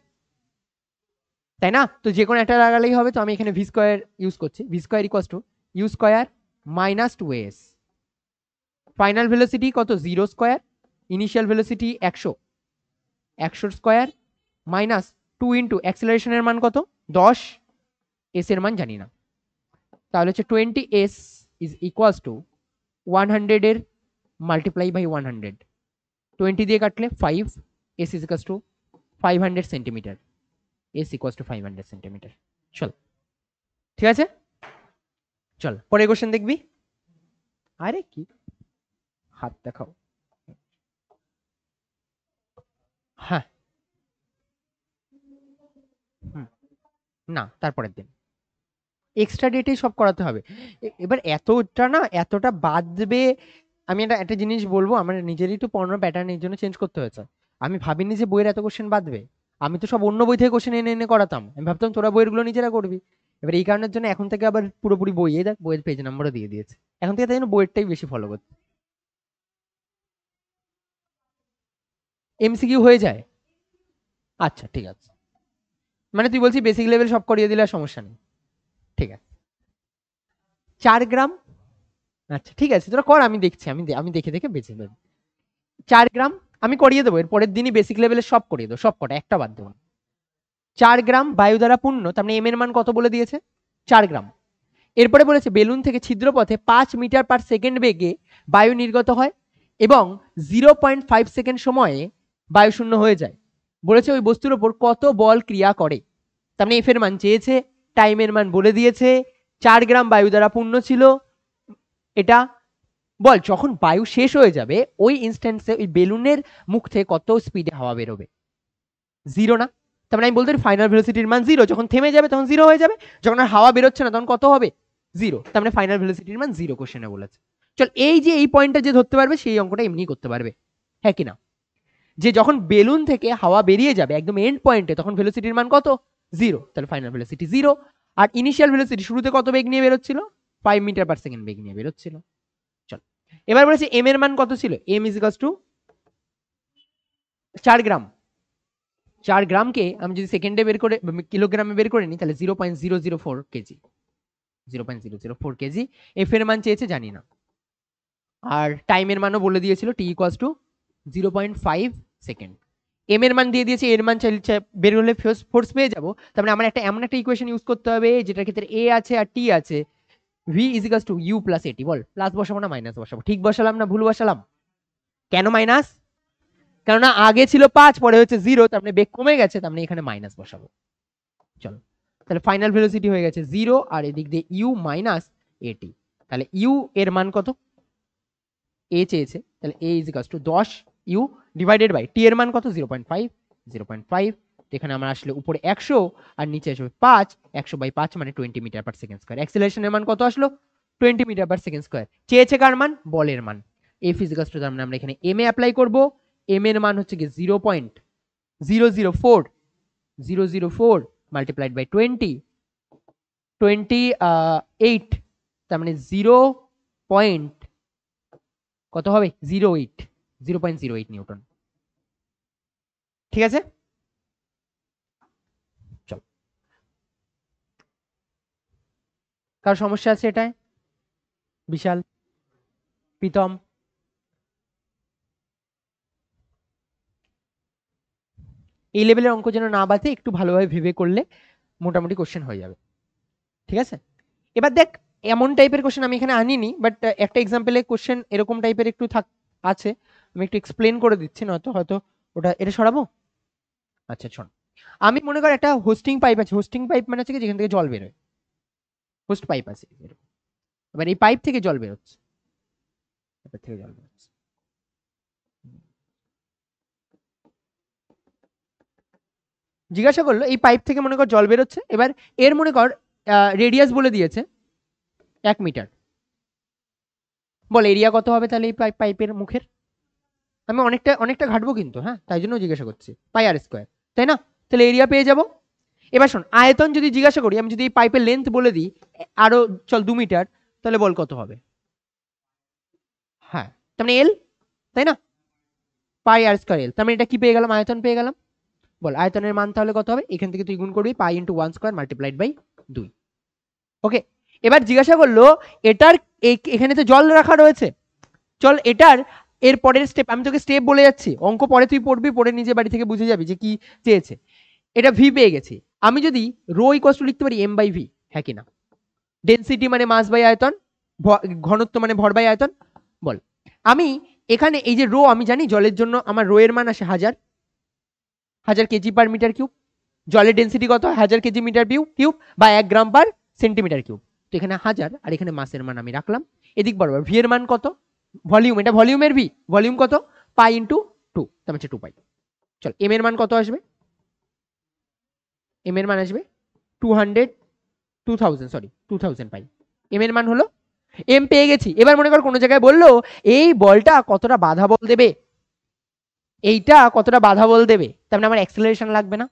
Speaker 1: তাই না তো যে কোনো একটা লাগালেই হবে তো আমি এখানে ভি স্কয়ার ইউজ করছি V square equals to you square minus 2s final velocity কত 0 square initial velocity 100 square minus 2 into অ্যাক্সিলারেশনের মান কত 10 এস এর মান জানি না তাহলে হচ্ছে 20s ইজ ইকুয়ালস টু 100 এর মাল্টিপ্লাই বাই 100 20 দিয়ে কাটলে 5 s is equals two 500 centimetre s equals to 500 centimetre চল ঠিক আছে চল পরের কোশ্চেন দেখবি আরে কি হাত দেখাও হ্যাঁ না তারপরের দিন এক্সট্রা ডেটেই সব করাতে হবে এবার এতটা বাদ দেবে আমি একটা জিনিস বলবো আমার নিজেরই তো পড়ানোর প্যাটার্ন এর জন্য চেঞ্জ করতে হয়েছে আমি ভাবিনি যে বইয়ের এত কোশ্চেন বাদবে আমি তো সব অন্য বই থেকে কোশ্চেন এনে এনে করাতাম আমি ভাবতাম তোরা বইয়েরগুলো নিজেরা করবি এবার এই কারণের জন্য এখন থেকে আবার পুরোপুরি বই দেখ বইয়ের পেজ নাম্বারও দিয়ে দিয়েছে এখন থেকে তাই জন্য বইয়েরটাই বেশি ফলো করতে এমসিকিউ হয়ে যায় আচ্ছা ঠিক আছে মানে তুই বলছিস বেসিক লেভেল সব করিয়ে দিলে আর সমস্যা নেই ঠিক আছে 4 গ্রাম আচ্ছা ঠিক আছে তোরা কর আমি দেখছি আমি দেখে দেখে বেঁচে দেবো 4 গ্রাম আমি করিয়ে দেবো এর পরের দিনই বেসিক লেভেলে সব করিয়ে দেবো সব কটা একটা বাদ দেবো 4 গ্রাম বায়ু দ্বারা পূর্ণ তার মানে এম এর মান কত বলে দিয়েছে 4 গ্রাম এরপরে বলেছে বেলুন থেকে ছিদ্রপথে 5 মিটার পার সেকেন্ড বেগে বায়ু নির্গত হয় এবং 0.5 সেকেন্ড সময়ে বায়ু শূন্য হয়ে যায় বলেছে ওই বস্তুর উপর কত বল ক্রিয়া করে তার মানে এফ এর মান চেয়েছে টাইমের মান বলে দিয়েছে 4 গ্রাম বায়ু দ্বারা পূর্ণ ছিল এটা বল যখন বায়ু শেষ হয়ে যাবে ওই ইনস্ট্যান্সে ওই বেলুনের মুখ থেকে কত স্পিডে হাওয়া বেরোবে 0 না তার মানে আমি বলতে ফাইনাল ভেলোসিটির মান 0 যখন থেমে যাবে তখন 0 হয়ে যাবে যখন আর হাওয়া বেরোচ্ছে না তখন কত হবে জিরো, তার মানে ফাইনাল ভেলোসিটির মান জিরো কোশ্চেনে বলেছে। চল এই যে এই পয়েন্টটা যে ধরতে পারবে সেই অঙ্কটা এমনি করতে পারবে, হ্যাঁ কিনা? যে যখন বেলুন থেকে হাওয়া বেরিয়ে যাবে একদম এন্ড পয়েন্টে তখন ভেলোসিটির মান কত? জিরো, তাহলে ফাইনাল ভেলোসিটি জিরো। আর ইনিশিয়াল ভেলোসিটি শুরুতে কত বেগ নিয়ে বেরোচ্ছিল? 5 মিটার পার সেকেন্ড বেগ নিয়ে বেরোচ্ছিল। চল এবার বলেছে এম এর মান কত ছিল? এম ইজ ইকুয়ালস টু 4 গ্রাম। 4 গ্রামকে আমি যদি সেকেন্ডে বের করে কিলোগ্রামে বের করে নিই তাহলে 0.004 কেজি, 0.004 কেজি। এফ এর মান চেয়েছে জানি না, আর টাইমের মানও বলে দিয়েছিল টি ইকুয়ালস টু 0.5 সেকেন্ড। এম এর মান দিয়ে দিয়েছে, এর মান বের হলে ফোর্স পেয়ে যাবো। তার মানে আমার একটা এমন একটা ইকুয়েশন ইউজ করতে হবে যেটার ক্ষেত্রে এ আছে আর টি আছে, v is equals to u plus at. বল প্লাস বসাবো না মাইনাস বসাবো? ঠিক বসালাম না ভুল বসালাম? কেন মাইনাস? কেননা আগে ছিল 5 পরে হচ্ছে 0, তার মানে বেগ কমে গেছে, তার মানে এখানে মাইনাস বসাবো। চলো তাহলে ফাইনাল ভেলোসিটি হয়ে গেছে 0 আর এদিক দিয়ে ইউ মাইনাস এটি। তাহলে ইউ এর মান কত? এ চেয়েছে, তাহলে A is equals to 10 U divided by T এর মান কত? 0.5, 0.5। এখানে আমার আসলে উপরে 100 আর নিচে আসবে 5, 100 বাই 5 মানে 20 মিটার পার সেকেন্ড স্কয়ার। অ্যাক্সিলারেশনের মান কত আসলো? 20 মিটার পার সেকেন্ড স্কয়ার। চেয়েছে কার মান? বলের মান। এফ ইজ ইকুয়ালস টু, তার মানে আমরা এখানে এম এ অ্যাপ্লাই করব। এম এর মান হচ্ছে কি 0.004 মাল্টিপ্লাইড বাই 28, তার মানে 0. কত হবে? 0.08 নিউটন। ঠিক আছে, চল কার সমস্যা আছে এটায়? বিশাল, প্রীতম, এই লেভেলের অঙ্ক যেন না বাঁচে, একটু ভালোভাবে ভেবে করলে মোটামুটি কোশ্চেন হয়ে যাবে। ঠিক আছে, এবার দেখ এমন টাইপের কোশ্চেন আমি এখানে আনিনি, বাট একটা এক্সাম্পলে কোশ্চেন এরকম টাইপের একটু আছে, আমি একটু এক্সপ্লেন করে দিচ্ছি, নয়তো হয়তো ওটা এটা সরাবো। আচ্ছা শোন, আমি মনে কর একটা হোস্টিং পাইপ আছে। হোস্টিং পাইপ মানে হচ্ছে যেখান থেকে জল বেরোয়, হোস্ট পাইপ আছে এরকম। এবার এই পাইপ থেকে জল বেরোচ্ছে, জিজ্ঞাসা করলো এই পাইপ থেকে মনে কর জল বেরোচ্ছে, এবার এর মনে কর রেডিয়াস বলে দিয়েছে 1 মিটার। বল এরিয়া কত হবে তাহলে এই পাইপের মুখের? আমি অনেকটা ঘাটবো কিন্তু, হ্যাঁ তাই জন্য জিজ্ঞাসা করছি, পাই আর স্কোয়ার, তাই না? তাহলে এরিয়া পেয়ে যাব। এবার শোন, আয়তন যদি জিজ্ঞাসা করি, আমি যদি এই পাইপের লেন্থ বলে দিই আরো চল 2 মিটার, তাহলে বল কত হবে? হ্যাঁ, তার মানে এল, তাই না? পাই আর স্কোয়ার এল, তার মানে এটা কি পেয়ে গেলাম? আয়তন পেয়ে গেলাম। বল আয়তনের মান তাহলে কত হবে? এখান থেকে তুই গুণ করবি pi into 1 square multiplied by 2। Okay, এবার জিজ্ঞাসা করলো এটার এখানে তো জল রাখা রয়েছে, চল এটার এর পরের স্টেপ, আমি তোকে স্টেপ বলে যাচ্ছি, অঙ্ক পরে তুই পড়বি, পড়ে নিজে বাড়ি থেকে বুঝে যাবি যে কি চেয়েছে। এটা ভি পেয়ে গেছি, আমি যদি রো ইকুয়ালস টু লিখতে পারি এম বাই ভি, হ্যাঁ কিনা? ডেনসিটি মানে মাস বাই আয়তন, ঘনত্ব মানে ভর বাই আয়তন। বল আমি এখানে এই যে রো, আমি জানি জলের জন্য আমার রো এর মান আসে 1000 কেজি পার মিটার কিউব। জলের ডেনসিটি কত? 1000 কেজি মিটার কিউব বা 1 গ্রাম পার সেন্টিমিটার কিউব। তো এখানে 1000 আর এখানে মাসের মান আমি রাখলাম। এদিক বরাবর ভি এর মান কত? ভলিউম, এটা ভলিউমের ভি, ভলিউম কত? পাই ইন্টু 2, তার মানে 2 পাই। চল এম এর মান কত আসবে? এম এর মান আসবে 2000 পাই। এম এর মান হলো, এম পেয়ে গেছি। এবার মনে কর কোনো জায়গায় বললো এই বলটা কতটা বাধা বল দেবে, এইটা কতটা বাধা বল দেবে, তার মানে আমার অ্যাক্সেলারেশন লাগবে না।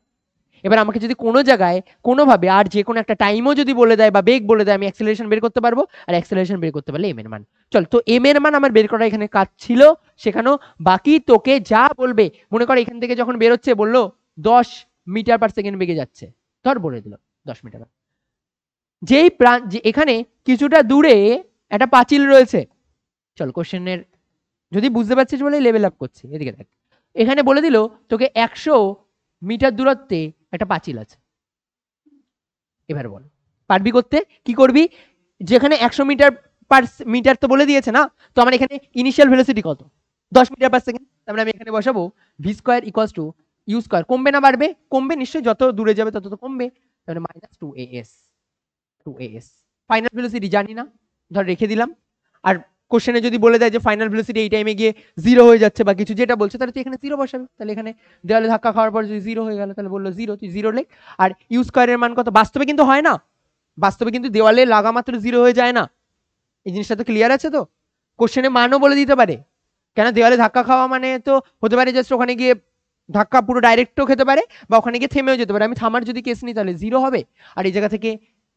Speaker 1: এবার আমাকে যদি কোনো জায়গায় কোনোভাবে আর যে কোনো একটা টাইমও যদি বলে দেয় বা বেগ বলে দেয়, আমি অ্যাক্সেলারেশন বের করতে পারবো, আর অ্যাক্সেলারেশন বের করতে পারলে এম এর মান। চল তো এম এর মান আমার বের করা এখানে কাজ ছিল, সেখানেও বাকি তোকে যা বলবে, মনে কর এখান থেকে যখন বেরোচ্ছে বললো 10 মিটার পার সেকেন্ড বেগে যাচ্ছে, ধর বলে দিল 10 মিটার, যেই যে এখানে কিছুটা দূরে একটা পাঁচিল রয়েছে। চল কোশ্চেনের যদি বুঝতে পারছিস বলে লেভেল আপ করছি, এদিকে দেখ, এখানে বলে দিল তোকে 100 মিটার দূরত্বে একটা পাঁচিল আছে। এবার বল পারবি করতে? কি করবি? যেখানে 100 মিটার পার মিটার তো বলে দিয়েছে না, তো আমার এখানে ইনিশিয়াল ভেলোসিটি কত? 10 মিটার পার সেকেন্ড, তার মানে আমি এখানে বসাবো v square equals to you square. কমবে না বাড়বে? কমবে নিশ্চয়ই, যত দূরে যাবে তত তো কমবে, তার মানে মাইনাস 2as। ফাইনাল ভেলোসিটি জানি না, ধর রেখে দিলাম। আর কোশ্চেনে যদি বলে দেয় যে ফাইনাল ভেলোসিটি এই টাইমে গিয়ে 0 হয়ে যাচ্ছে বা কিছু যেটা বলছে, তাহলে তুই এখানে 0 বসাবি। তাহলে এখানে দেওয়ালে ধাক্কা খাওয়ার পর যদি 0 হয়ে গেল, তাহলে বললো 0, তুই 0 লেখ। আর ইউ স্কয়ারের মান কত? বাস্তবে কিন্তু হয় না, বাস্তবে কিন্তু দেওয়ালে লাগা মাত্র 0 হয়ে যায় না। এই জিনিসটা তো ক্লিয়ার আছে তো? কোশ্চেনে মানও বলে দিতে পারে, কেন দেওয়ালে ধাক্কা খাওয়া মানে তো হতে পারে জাস্ট ওখানে গিয়ে ধাক্কা পুরো ডাইরেক্টও খেতে পারে, বা ওখানে গিয়ে থেমেও যেতে পারে। আমি থামার যদি কেস নিই তাহলে 0 হবে, আর এই জায়গা থেকে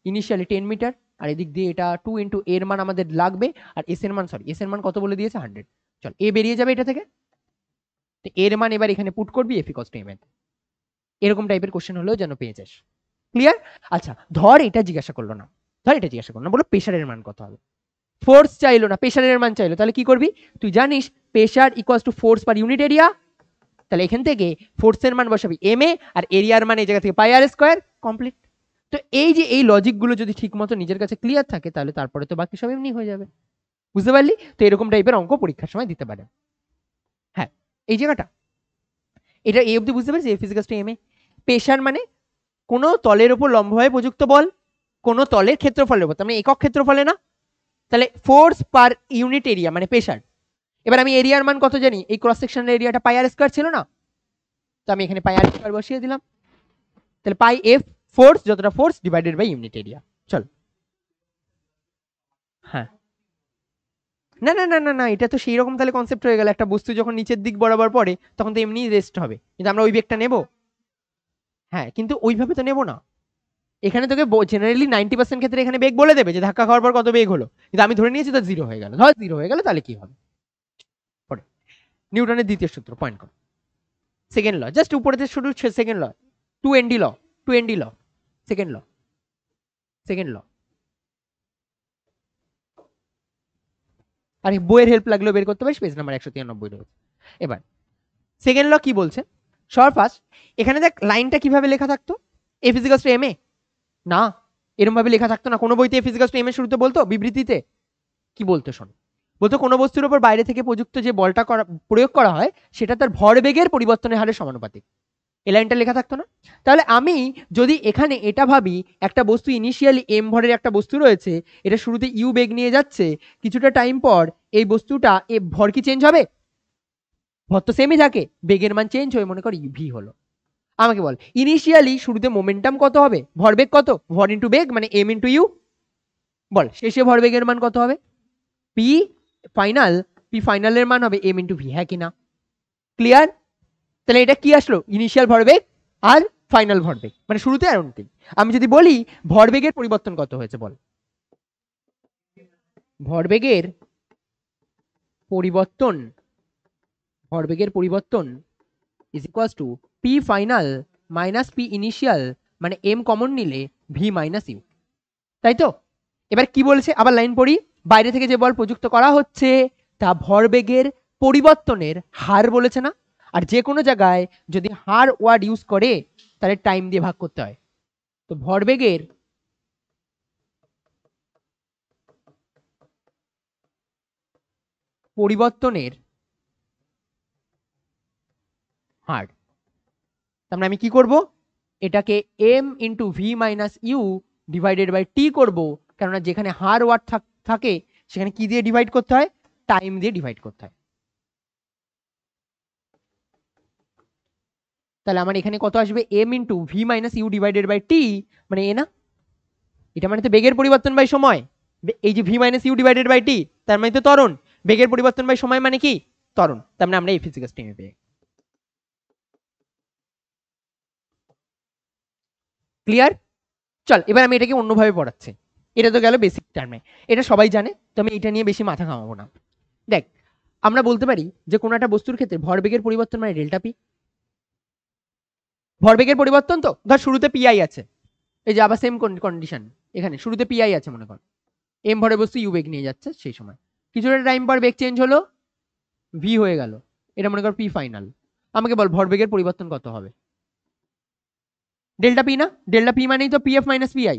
Speaker 1: ইনিশিয়ালি 10 মিটার, আর এদিক দিয়ে এটা 2 ইন্টু এর মান আমাদের লাগবে, আর এস এর মান এস এর মান কত বলে দিয়েছে 100। চল এ বেরিয়ে যাবে এটা থেকে, তো এর মান এবার এখানে পুট করবি f equals to m n. এরকম টাইপের কোশ্চেন হলেও যেন পেয়ে যাস। ক্লিয়ার? আচ্ছা ধর এটা জিজ্ঞাসা করলো না, ধর এটা জিজ্ঞাসা করলো না, বলো প্রেশারের মান কত হবে। ফোর্স চাইলো না, প্রেশারের মান চাইলো, তাহলে কি করবি? তুই জানিস pressure equals to force per unit area, তাহলে এখান থেকে ফোর্সের মান বসাবি এম এ, আর এরিয়ার মান এই জায়গা থেকে পাই আর স্কয়ার, কমপ্লিট। তো এই যে এই লজিক গুলো যদি ঠিক মতো নিজের কাছে ক্লিয়ার থাকে, তাহলে তারপরে তো বাকি সব এমনি হয়ে যাবে। বুঝতে পারলি? তো এরকম টাইপের অঙ্ক পরীক্ষার সময় দিতে পারে। হ্যাঁ এই জায়গাটা, এটা এই অবধি বুঝতে পারছি, physical two M A. Pressure মানে কোনো তলের উপর লম্বভাবে প্রযুক্ত বল, কোনো তলের ক্ষেত্রফলের উপর, তার মানে একক ক্ষেত্রফলে না, তাহলে ফোর্স পার ইউনিট এরিয়া মানে প্রেশার। এবার আমি এরিয়ার মান কত জানি, এই ক্রস সেকশনের এরিয়াটা পাই আর স্কয়ার ছিল না, তো আমি এখানে পাই আর স্কয়ার বসিয়ে দিলাম, তাহলে পাই এফ ফোর্স, যতটা force divided by unit area. চল হ্যাঁ, না না না না না, এটা তো সেই রকম তাহলে কনসেপ্ট হয়ে গেল, একটা বস্তু যখন নিচের দিক বরাবর পড়ে তখন তো এমনি রেস্ট হবে, কিন্তু আমরা ওই বেগটা নেব। হ্যাঁ কিন্তু ওইভাবে তো নেব না, এখানে তোকে জেনারেলি 90% ক্ষেত্রে এখানে বেগ বলে দেবে যে ধাক্কা খাওয়ার পর কত বেগ হলো, কিন্তু আমি ধরে নিয়েছি তো 0 হয়ে গেল, ধর 0 হয়ে গেল, তাহলে কি হবে? নিউটনের দ্বিতীয় সূত্র পয়েন্ট কর, সেকেন্ড ল, জাস্ট উপরে শুরু সেকেন্ড ল, 2ND ল, 2ND ল, সেকেন্ড ল, সেকেন্ড ল। আর বইয়ের হেল্প লাগলেও বের করতে পারিস, পেজ নাম্বার 193 রয়েছে। এবার সেকেন্ড ল কি বলছে, সর ফার্স্ট এখানে দেখ লাইনটা কিভাবে লেখা থাকতো, এ ফিজিক্যালস টু এম এ, না এরকম ভাবে লেখা থাকতো না, কোনো বইতে এ ফিজিক্যালস টু এম এ শুরুতে বলতো, বিবৃতিতে কি বলতো শোন, বলতো কোনো বস্তুর উপর বাইরে থেকে প্রযুক্ত যে বলটা প্রয়োগ করা হয় সেটা তার ভরবেগের পরিবর্তনের হারের সমানুপাতিক। এই লাইনটা লেখা থাকতো না? তাহলে আমি যদি এখানে এটা ভাবি, একটা বস্তু ইনিশিয়ালি এম ভরের একটা বস্তু রয়েছে, এটা শুরুতে ইউ বেগ নিয়ে যাচ্ছে, কিছুটা টাইম পর এই বস্তুটা এ ভর কি চেঞ্জ হবে? ভর তো সেমই থাকে, বেগের মান চেঞ্জ হয়ে মনে কর ভি হলো। আমাকে বল ইনিশিয়ালি শুরুতে মোমেন্টাম কত হবে, ভরবেগ কত, ভর ইন্টু বেগ মানে এম ইন্টু ইউ, বল শেষে ভরবেগের মান কত হবে? পি ফাইনাল, পি ফাইনালের মান হবে এম ইন্টু ভি, হ্যাঁ কি না? ক্লিয়ার? তাহলে এটা কি আসলো, ইনিশিয়াল ভরবেগ আর ফাইনাল ভরবেগ, মানে শুরুতে আর অন্তিম। আমি যদি বলি ভরবেগের পরিবর্তন কত হয়েছে, বল ভরবেগের পরিবর্তন, ভরবেগের পরিবর্তন is equals two P final minus P initial, মানে এম কমন নিলে ভি মাইনাস ইউ, তাই তো? এবার কি বলছে, আবার লাইন পড়ি, বাইরে থেকে যে বল প্রযুক্ত করা হচ্ছে তা ভরবেগের পরিবর্তনের হার বলেছে না, আর যে কোনো জায়গায় যদি হার ওয়ার্ড ইউজ করে তাহলে টাইম দিয়ে ভাগ করতে হয়। তো ভরবেগের পরিবর্তনের হার, তার মানে আমি কি করব, এটাকে M into V minus U divided by T করবো, কেননা যেখানে হার ওয়াট থাকে সেখানে কি দিয়ে ডিভাইড করতে হয়, টাইম দিয়ে ডিভাইড করতে হয়। তাহলে আমার এখানে কত আসবে, M into V minus U divided by T, মানে এ না, এটা মানে তো বেগের পরিবর্তন বাই সময়, এই যে V minus U divided by T তার মানে তো ত্বরণ, বেগের পরিবর্তন বাই সময় মানে কি, ত্বরণ, তার মানে আমরা এই ফিজিক্যাল টেমে পেয়ে। ক্লিয়ার? চল এবার আমি এটাকে অন্যভাবে পড়াচ্ছি, এটা তো গেল বেসিক টার্মে, এটা সবাই জানে, তো আমি এটা নিয়ে বেশি মাথা ঘামাবো না। দেখ আমরা বলতে পারি যে কোনো একটা বস্তুর ক্ষেত্রে ভরবেগের পরিবর্তন মানে ডেল্টা পি, ভরবেগের পরিবর্তন, তো ধর শুরুতে পিআই আছে, এই যে আবার সেম কন্ডিশন, এখানে শুরুতে পিআই আছে মনে কর, এম ভরে বস্তু ইউ বেগ নিয়ে যাচ্ছে, সেই সময় কিছুটা টাইম পর বেগ চেঞ্জ হলো, ভি হয়ে গেল, এটা মনে কর পি ফাইনাল। আমাকে বল ভরবেগের পরিবর্তন কত হবে, ডেল্টা পি না, ডেল্টা পি মানেই তো পিএফ মাইনাস পিআই,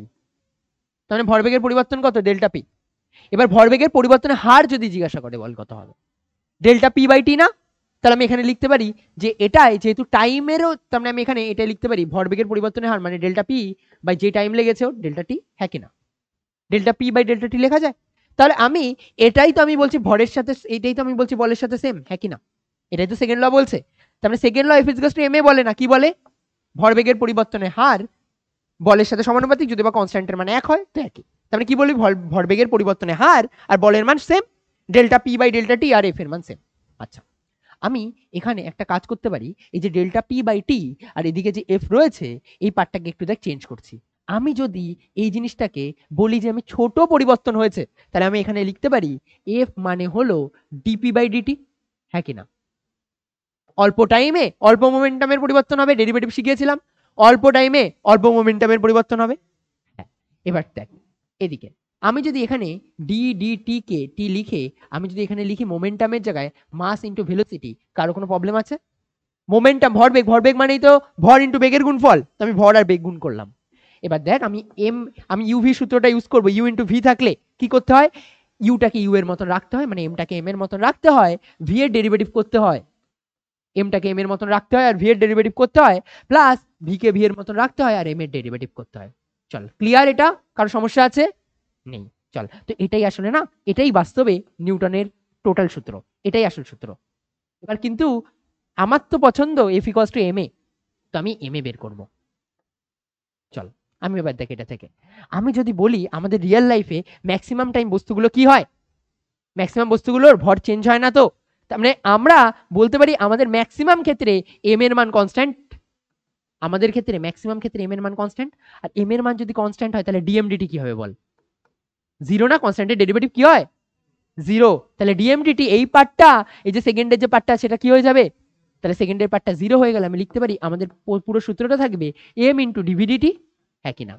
Speaker 1: তাহলে ভরবেগের পরিবর্তন কত, ডেল্টা পি। এবার ভরবেগের পরিবর্তনের হার যদি জিজ্ঞাসা করে বল কত হবে, ডেল্টা পি বাই টি না, তাহলে আমি এখানে লিখতে পারি যে এটাই যেহেতু টাইমেরও, তার মানে আমি এখানে এটাই লিখতে পারি ভরবেগের পরিবর্তনের হার মানে ডেল্টা পি বাই যে টাইম লেগেছে ডেল্টা টি, হ্যাঁ কিনা? ডেল্টা পি বাই ডেল্টা টি লেখা যায়, তাহলে আমি এটাই তো আমি বলছি ভরের সাথে, এটাই তো আমি বলছি বলের সাথে সেম, হ্যাঁ কিনা? এটাই তো সেকেন্ড ল বলছে, তার মানে second law F is equals to M A বলে না, কি বলে, ভরবেগের পরিবর্তনের হার
Speaker 2: বলের সাথে সমানুপাতিক, যদি বা কনস্ট্যান্টের মান এক হয় তো একই। তার মানে কি বলি, ভরবেগের পরিবর্তনের হার আর বলের মান same, delta p by delta t আর এফ এর মান সেম। আচ্ছা, আমি এখানে একটা কাজ করতে পারি, এই যে ডেল্টা পি বাই টি আর এদিকে যে এফ রয়েছে এই পার্টটাকে একটু দেখ চেঞ্জ করছি। আমি যদি এই জিনিসটাকে বলি যে আমি ছোট পরিবর্তন হয়েছে, তাহলে আমি এখানে লিখতে পারি এফ মানে হলো ডিপি বাই ডিটি, হ্যাঁ কিনা? অল্প টাইমে অল্প মোমেন্টামের পরিবর্তন হবে, ডেরিভেটিভ শিখিয়েছিলাম, অল্প টাইমে অল্প মোমেন্টামের পরিবর্তন হবে। হ্যাঁ, এবার দেখ এদিকে আমি যদি এখানে ডি ডি টি কে টি লিখে আমি যদি এখানে লিখি মোমেন্টামের জায়গায় মাস ইন্টু ভেলোসিটি, কারো কোনো প্রবলেম আছে? মোমেন্টাম ভরবেগ, ভরবেগ মানেই তো ভর ইন্টু বেগের গুণফল, তো আমি ভর আর বেগ গুণ করলাম। এবার দেখ আমি ইউভি সূত্রটা ইউজ করবো, ইউ ইন্টু ভি থাকলে কি করতে হয়, ইউটাকে ইউ এর মতন রাখতে হয়, মানে এমটাকে এম এর মতন রাখতে হয়, ভি এর ডেরিভেটিভ করতে হয়, এমটাকে এম এর মতন রাখতে হয় আর ভি এর ডেরিভেটিভ করতে হয়, প্লাস ভি কে ভি এর মতন রাখতে হয় আর এম এর ডেরিভেটিভ করতে হয়। চল ক্লিয়ার? এটা কারো সমস্যা আছে? নেই। চল, তো এটাই আসলে না, এটাই বাস্তবে নিউটনের টোটাল সূত্র, এটাই আসল সূত্র। এবার কিন্তু আমার তো পছন্দ F equals to M A, তো আমি এম এ বের করব। চল আমি এবার দেখ এটা থেকে আমি যদি বলি আমাদের রিয়েল লাইফে ম্যাক্সিমাম টাইম বস্তুগুলো কি হয়, ম্যাক্সিমাম বস্তুগুলোর ভর চেঞ্জ হয় না, তো তার মানে আমরা বলতে পারি আমাদের ম্যাক্সিমাম ক্ষেত্রে এম এর মান কনস্ট্যান্ট, আমাদের ক্ষেত্রে ম্যাক্সিমাম ক্ষেত্রে এম এর মান কনস্ট্যান্ট। আর এম এর মান যদি কনস্ট্যান্ট হয় তাহলে ডিএমডিটি কি হবে বল? জিরো না? কনস্ট্যান্টের ডেরিভেটিভ কি হয়? জিরো। তাহলে ডিএমডিটি এই পার্টটা, এই যে সেকেন্ডের যে পার্টটা সেটা কি হয়ে যাবে? তাহলে সেকেন্ডের পার্টটা জিরো হয়ে গেলে আমি লিখতে পারি আমাদের পুরো সূত্রটা থাকবে এম ইন্টু ডিভিডিটি, হ্যাঁ কিনা?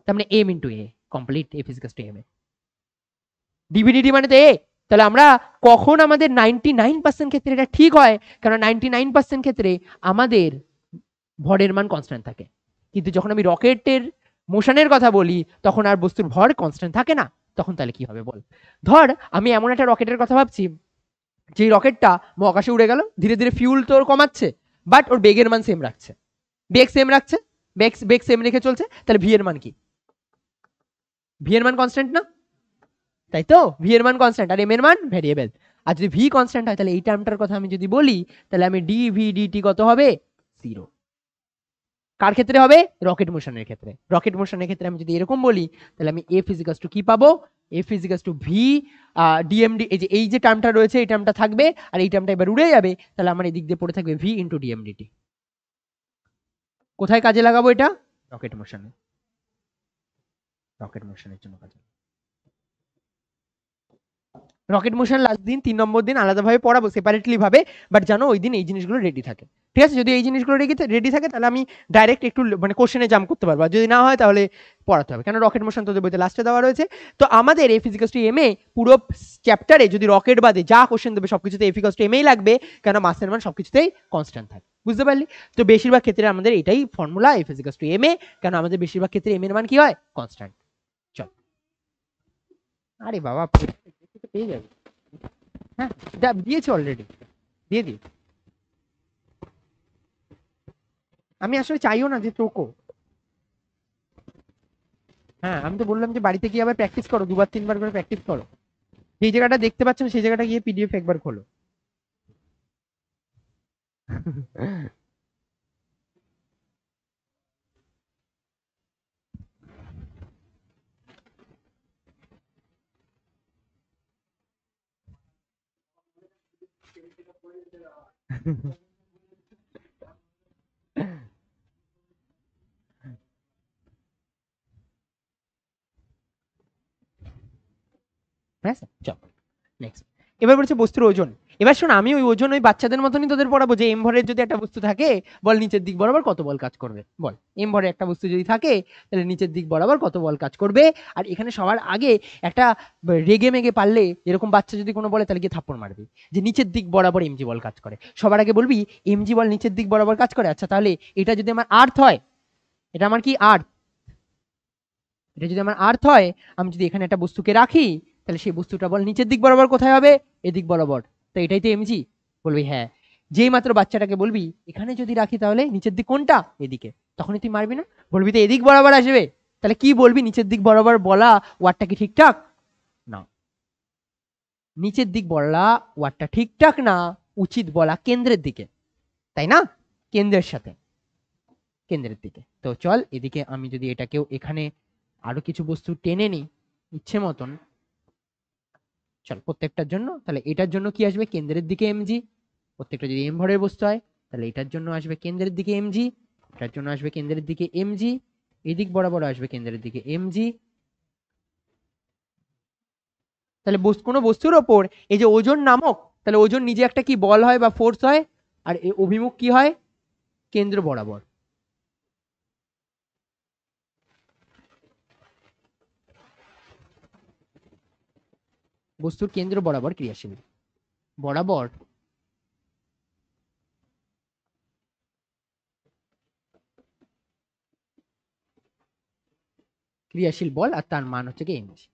Speaker 2: তার মানে M into A, complete F is to M A. ডিভিডিটি মানে তো এ, তাহলে আমরা কখন আমাদের 99% ক্ষেত্রে এটা ঠিক হয়, কারণ 99% ক্ষেত্রে আমাদের ভরের মান কনস্ট্যান্ট থাকে। কিন্তু যখন আমি রকেটের মোশনের কথা বলি তখন আর বস্তুর ভর কনস্ট্যান্ট থাকে না, তখন তাহলে কি হবে বল? ধর আমি এমন একটা রকেটের কথা ভাবছি, যে রকেটটা মহাকাশে উড়ে গেল, ধীরে ধীরে ফিউল তোর কমাচ্ছে, বাট ওর বেগের মান সেম রাখছে, বেগ সেম রাখছে, বেগ সেম রেখে চলছে, তাহলে ভি এর মান কি? ভি এর মান কনস্ট্যান্ট না, তাই তো? ভি এর মান কনস্ট্যান্ট আর এম এর মান ভ্যারিয়েবল। আর যদি ভি কনস্ট্যান্ট হয় তাহলে এই টার্মটার কথা আমি যদি বলি তাহলে আমি ডি ভি ডিটি কত হবে? জিরো। কার ক্ষেত্রে হবে? রকেট মোশনের ক্ষেত্রে। রকেট মোশনের ক্ষেত্রে আমি যদি এরকম বলি তাহলে আমি এফ ইজিকালস টু কি পাবো? এফ ইজিকালস টু ভি ডিএমডি, এই যে টার্মটা রয়েছে এই টার্মটা থাকবে আর এই টার্মটা এবার উড়ে যাবে, তাহলে আমার এদিক দিয়ে পড়ে থাকবে ভি ইন্টু ডিএমডিটি। কোথায় কাজে লাগাবো এটা? রকেট মোশনে, রকেট মোশনের জন্য কাজে। রকেট মোশন লাস্ট দিন 3 নম্বর দিন আলাদাভাবে পড়াবো সেপারেটলি ভাবে, বাট জানো ওই দিন এই জিনিসগুলো রেডি থাকে, ঠিক আছে? যদি এই জিনিসগুলো রেডি থাকে তাহলে আমি ডাইরেক্ট একটু মানে কোশ্চেনে জাম্প করতে পারবো, যদি না হয় তাহলে পড়াতে হবে, কেন রকেট মোশন তোদের বইতে লাস্টে দেওয়া রয়েছে। তো আমাদের F equals to M A পুরো চ্যাপ্টারে যদি রকেট বাদে যা কোশ্চেন দেবে সবকিছুতে এফ ইজিক্যালস টু এম এই লাগবে, কেন মাসের মান সবকিছুতেই কনস্ট্যান্ট থাকে, বুঝতে পারলি? তো বেশিরভাগ ক্ষেত্রে আমাদের এটাই formula, F equals to M A, কেন আমাদের বেশিরভাগ ক্ষেত্রে এম এর মান কি হয়? কনস্ট্যান্ট। চল, আরে বাবা পেয়ে যাবে, হ্যাঁ দিয়েছে অলরেডি, দিয়ে দিই। আমি আসলে চাইও না যে তোকো, হ্যাঁ আমি তো বললাম যে বাড়িতে গিয়ে আবার প্র্যাকটিস করো, 2-3 বার করে প্র্যাকটিস করো, যে জায়গাটা দেখতে পাচ্ছ না সেই জায়গাটা গিয়ে পিডিএফ একবার খোলো। হ্যাঁ স্যার, চল নেক্সট। এবার বলছে বস্তুর ওজন। এবার শোন, আমি ওই ওজন ওই বাচ্চাদের মতনই তোদের পড়াবো, যে এম ভরের যদি একটা বস্তু থাকে বল নিচের দিক বরাবর কত বল কাজ করবে, বল এম ভরের একটা বস্তু যদি থাকে তাহলে নিচের দিক বরাবর কত বল কাজ করবে। আর এখানে সবার আগে একটা রেগে মেগে পারলে এরকম বাচ্চা যদি কোনো বলে তাহলে গিয়ে থাপ্পড় মারবি, যে নিচের দিক বরাবর এমজি বল কাজ করে, সবার আগে বলবি এমজি বল নিচের দিক বরাবর কাজ করে। আচ্ছা তাহলে এটা যদি আমার আর্থ হয়, এটা আমার কি আর্থ, এটা যদি আমার আর্থ হয়, আমি যদি এখানে একটা বস্তুকে রাখি তাহলে সেই বস্তুটা বল নিচের দিক বরাবর কোথায় হবে? এদিক বরাবর, তো এটাই তো এমজি, বলবি হ্যাঁ। যেই মাত্র বাচ্চাটাকে বলবি এখানে যদি রাখি তাহলে নিচের দিক কোনটা? এদিকে, তখনই তুই মারবি না, বলবি তো এদিক বরাবর আসবে, তাহলে কি বলবি? নিচের দিক বরাবর বলা ওয়ার্ডটা কি ঠিকঠাক না? নিচের দিক বলা ওয়ার্ডটা ঠিকঠাক না, উচিত বলা কেন্দ্রের দিকে, তাই না? কেন্দ্রের সাথে। কেন্দ্রের দিকে। তো চল এদিকে আমি যদি এটাকেও এখানে আরো কিছু বস্তু টেনে নিই ইচ্ছে মতন, চল প্রত্যেকটার জন্য, তাহলে এটার জন্য কি আসবে কেন্দ্রের দিকে এমজি, প্রত্যেকটা যদি এম ভরের বস্তু হয় তাহলে এটার জন্য আসবে কেন্দ্রের দিকে এমজি, এটার জন্য আসবে কেন্দ্রের দিকে এমজি, এদিক বরাবর আসবে কেন্দ্রের দিকে এমজি। তাহলে কোনো বস্তুর ওপর এই যে ওজন নামক, তাহলে ওজন নিজে একটা কি বল হয় বা ফোর্স হয়, আর অভিমুখ কি হয় কেন্দ্র বরাবর। বস্তুর কেন্দ্র বরাবর ক্রিয়াশীল, বরাবর ক্রিয়াশীল বল, আর তার মান হচ্ছে কি এমজি।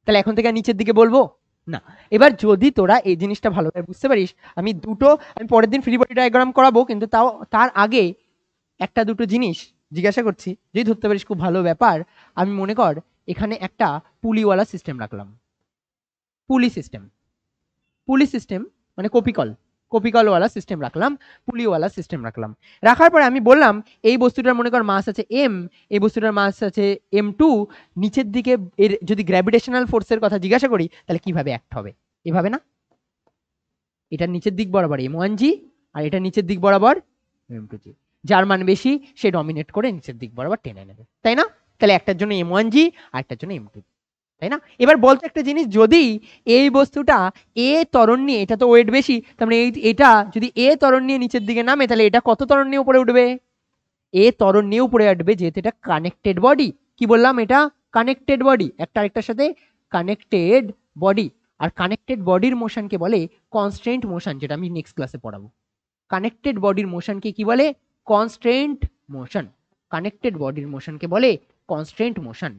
Speaker 2: তাহলে এখন থেকে নিচের দিকে বলবো না। এবার যদি তোরা এই জিনিসটা ভালোভাবে বুঝতে পারিস, আমি পরের দিন ফ্রি বডি ডায়াগ্রাম করাবো, কিন্তু তাও তার আগে একটা দুটো জিনিস জিজ্ঞাসা করছি, যদি ধরতে পারিস খুব ভালো ব্যাপার। আমি মনে কর এখানে একটা পুলিওয়ালা সিস্টেম রাখলাম, পুলি সিস্টেম, পুলি সিস্টেম মানে কপিকলওয়ালা সিস্টেম রাখলাম, পুলিওয়ালা সিস্টেম রাখলাম। রাখার পরে আমি বললাম এই বস্তুটার মনে কর মাস আছে এম, এই বস্তুটার মাস আছে m2, নিচের দিকে এর যদি গ্র্যাভিটেশনাল ফোর্সের কথা জিজ্ঞাসা করি তাহলে কিভাবে অ্যাক্ট হবে, এভাবে না, এটা নিচের দিক বরাবর m1g, আর এটা নিচের দিক বরাবর m2g, যার মান বেশি সে ডমিনেট করে নিচের দিক বরাবর টেনে নেবে, তাই না? তাহলে একটার জন্য m1g আর একটার জন্য m2, তাই না? এবার বলতো একটা জিনিস, যদি এই বস্তুটা এ ত্বরণ নিয়ে, এটা তো ওয়েট বেশি, তার মানে এটা যদি এ ত্বরণ নিয়ে নিচের দিকে নামে তাহলে এটা কত ত্বরণ নিয়ে উপরে উঠবে, এ ত্বরণ নিয়ে উপরে উঠবে, যেহেতু এটা কানেক্টেড বডি। কি বললাম, এটা কানেক্টেড বডি, একটা আরেকটার সাথে কানেক্টেড বডি। আর কানেক্টেড বডির মোশনকে বলে কনস্ট্রেন্ট মোশন, যেটা আমি নেক্সট ক্লাসে পড়াবো। কানেক্টেড বডির মোশনকে কি বলে, কনস্ট্রেন্ট মোশন। কানেক্টেড বডির মোশনকে বলে কনস্ট্রেন্ট মোশন।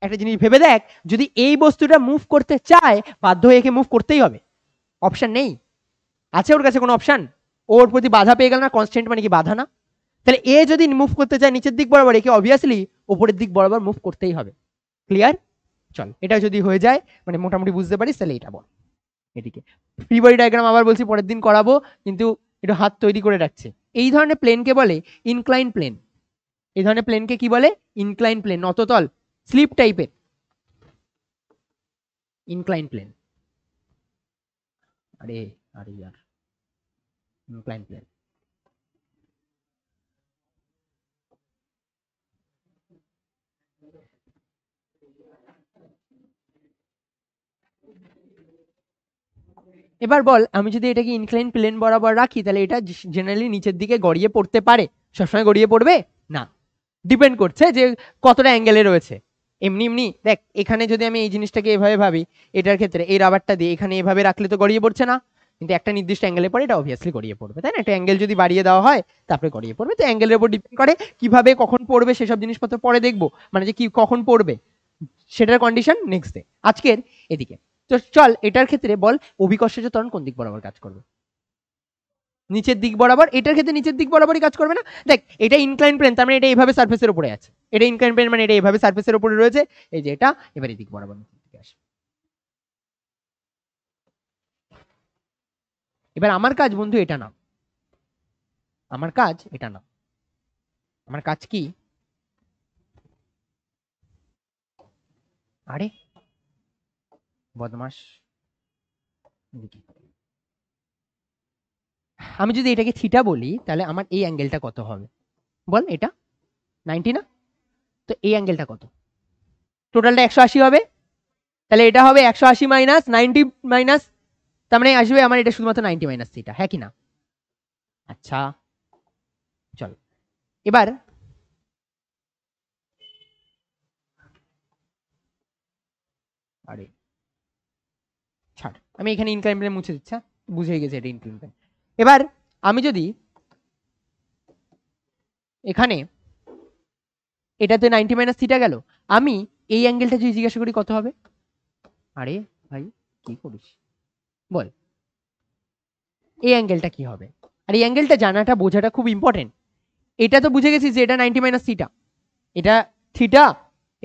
Speaker 2: একটা জিনিস ভেবে দেখ, যদি এই বস্তুটা মুভ করতে চায় বাধ্য হয়ে একে মুভ করতেই হবে, অপশন নেই। আছে ওর কাছে কোনো অপশন? ওর প্রতি বাধা পেয়ে গেল না, কনস্ট্যান্ট মানে কি বাধা না? তাহলে এ যদি মুভ করতে চায় নিচের দিক বরাবর, একে অবভিয়াসলি উপরের দিক বরাবর মুভ করতেই হবে। ক্লিয়ার? চল এটা যদি হয়ে যায়, মানে মোটামুটি বুঝতে পারিস, তাহলে এটা বল। এদিকে ফ্রি বডি ডায়াগ্রাম আবার বলছি পরের দিন করাবো, কিন্তু একটু হাত তৈরি করে রাখছে। এই ধরনের প্লেনকে বলে ইনক্লাইন প্লেন। এই ধরনের প্লেনকে কি বলে, ইনক্লাইন প্লেন, নততল স্লিপ টাইপের ইনক্লাইন প্লেন। আরে আরে यार, ইনক্লাইন প্লেন। এবার বল, আমি যদি এটাকে ইনক্লাইন প্লেন বরাবর রাখি তাহলে এটা জেনারেলি নিচের দিকে গড়িয়ে পড়তে পারে, সবসময় গড়িয়ে পড়বে না, ডিপেন্ড করছে যে কতটা অ্যাঙ্গেলে রয়েছে। এমনি এমনি দেখ, এখানে যদি আমি এই জিনিসটাকে এভাবে ভাবি, এটার ক্ষেত্রে এই রাবারটা দিয়ে এখানে এভাবে রাখলে তো গড়িয়ে পড়ছে না, কিন্তু একটা নির্দিষ্ট অ্যাঙ্গেলে পরে এটা অবভিয়াসলি গড়িয়ে পড়বে, তাই না? একটা অ্যাঙ্গেল যদি বাড়িয়ে দেওয়া হয় তারপরে গড়িয়ে পড়বে। তো অ্যাঙ্গেলের উপর ডিপেন্ড করে, কিভাবে কখন পড়বে সেসব জিনিসপত্র পরে দেখবো, মানে যে কি কখন পড়বে সেটার কন্ডিশন নেক্সট ডে। আজকের এদিকে তো চল, এটার ক্ষেত্রে বল অভিকর্ষজ ত্বরণ কোন দিক বরাবর কাজ করবে, নিচের দিক বরাবর। এটার ক্ষেত্রে নিচের দিক বরাবরই কাজ করবে না। দেখ এটা ইনক্লাইন প্লেন, তার মানে এটা এইভাবে সারফেসের উপরে আছে, এটা ইনক্লাইন প্লেন মানে এটা এইভাবে সারফেসের উপরে রয়েছে, এই যে এটা এবার এই দিক বরাবর নিচের দিকে আসে। এবার আমার কাজ বন্ধু এটা না, আমার কাজ এটা না, আমার কাজ কি, আরে বদমাস, আমি যদি এটাকে থিটা বলি তাহলে আমার এই অ্যাঙ্গেলটা কত হবে বল, এটা 90 না? তো এই অ্যাঙ্গেলটা কত, টোটালটা 180 হবে, তাহলে এটা হবে 180 মাইনাস 90 মাইনাস, তার মানে আসবে আমার এটা শুধুমাত্র 90 মাইনাস থিটা, হ্যাঁ কি না? আচ্ছা চল এবার আরে ছাড়, আমি এখানে ইনক্লাইন প্লেন মুছে দিচ্ছি, বুঝে গেছে এটা ইনক্লাইন প্লেন। এবার আমি যদি এখানে এটাতে 90 মাইনাস থিটা গেল, আমি এই অ্যাঙ্গেলটা যদি জিজ্ঞাসা করি কত হবে, আরে ভাই কি করিস বল, এই অ্যাঙ্গেলটা কি হবে? আর এই অ্যাঙ্গেলটা জানাটা বোঝাটা খুব ইম্পর্টেন্ট। এটা তো বুঝে গেছিস যে এটা 90 মাইনাস থিটা, এটা থিটা,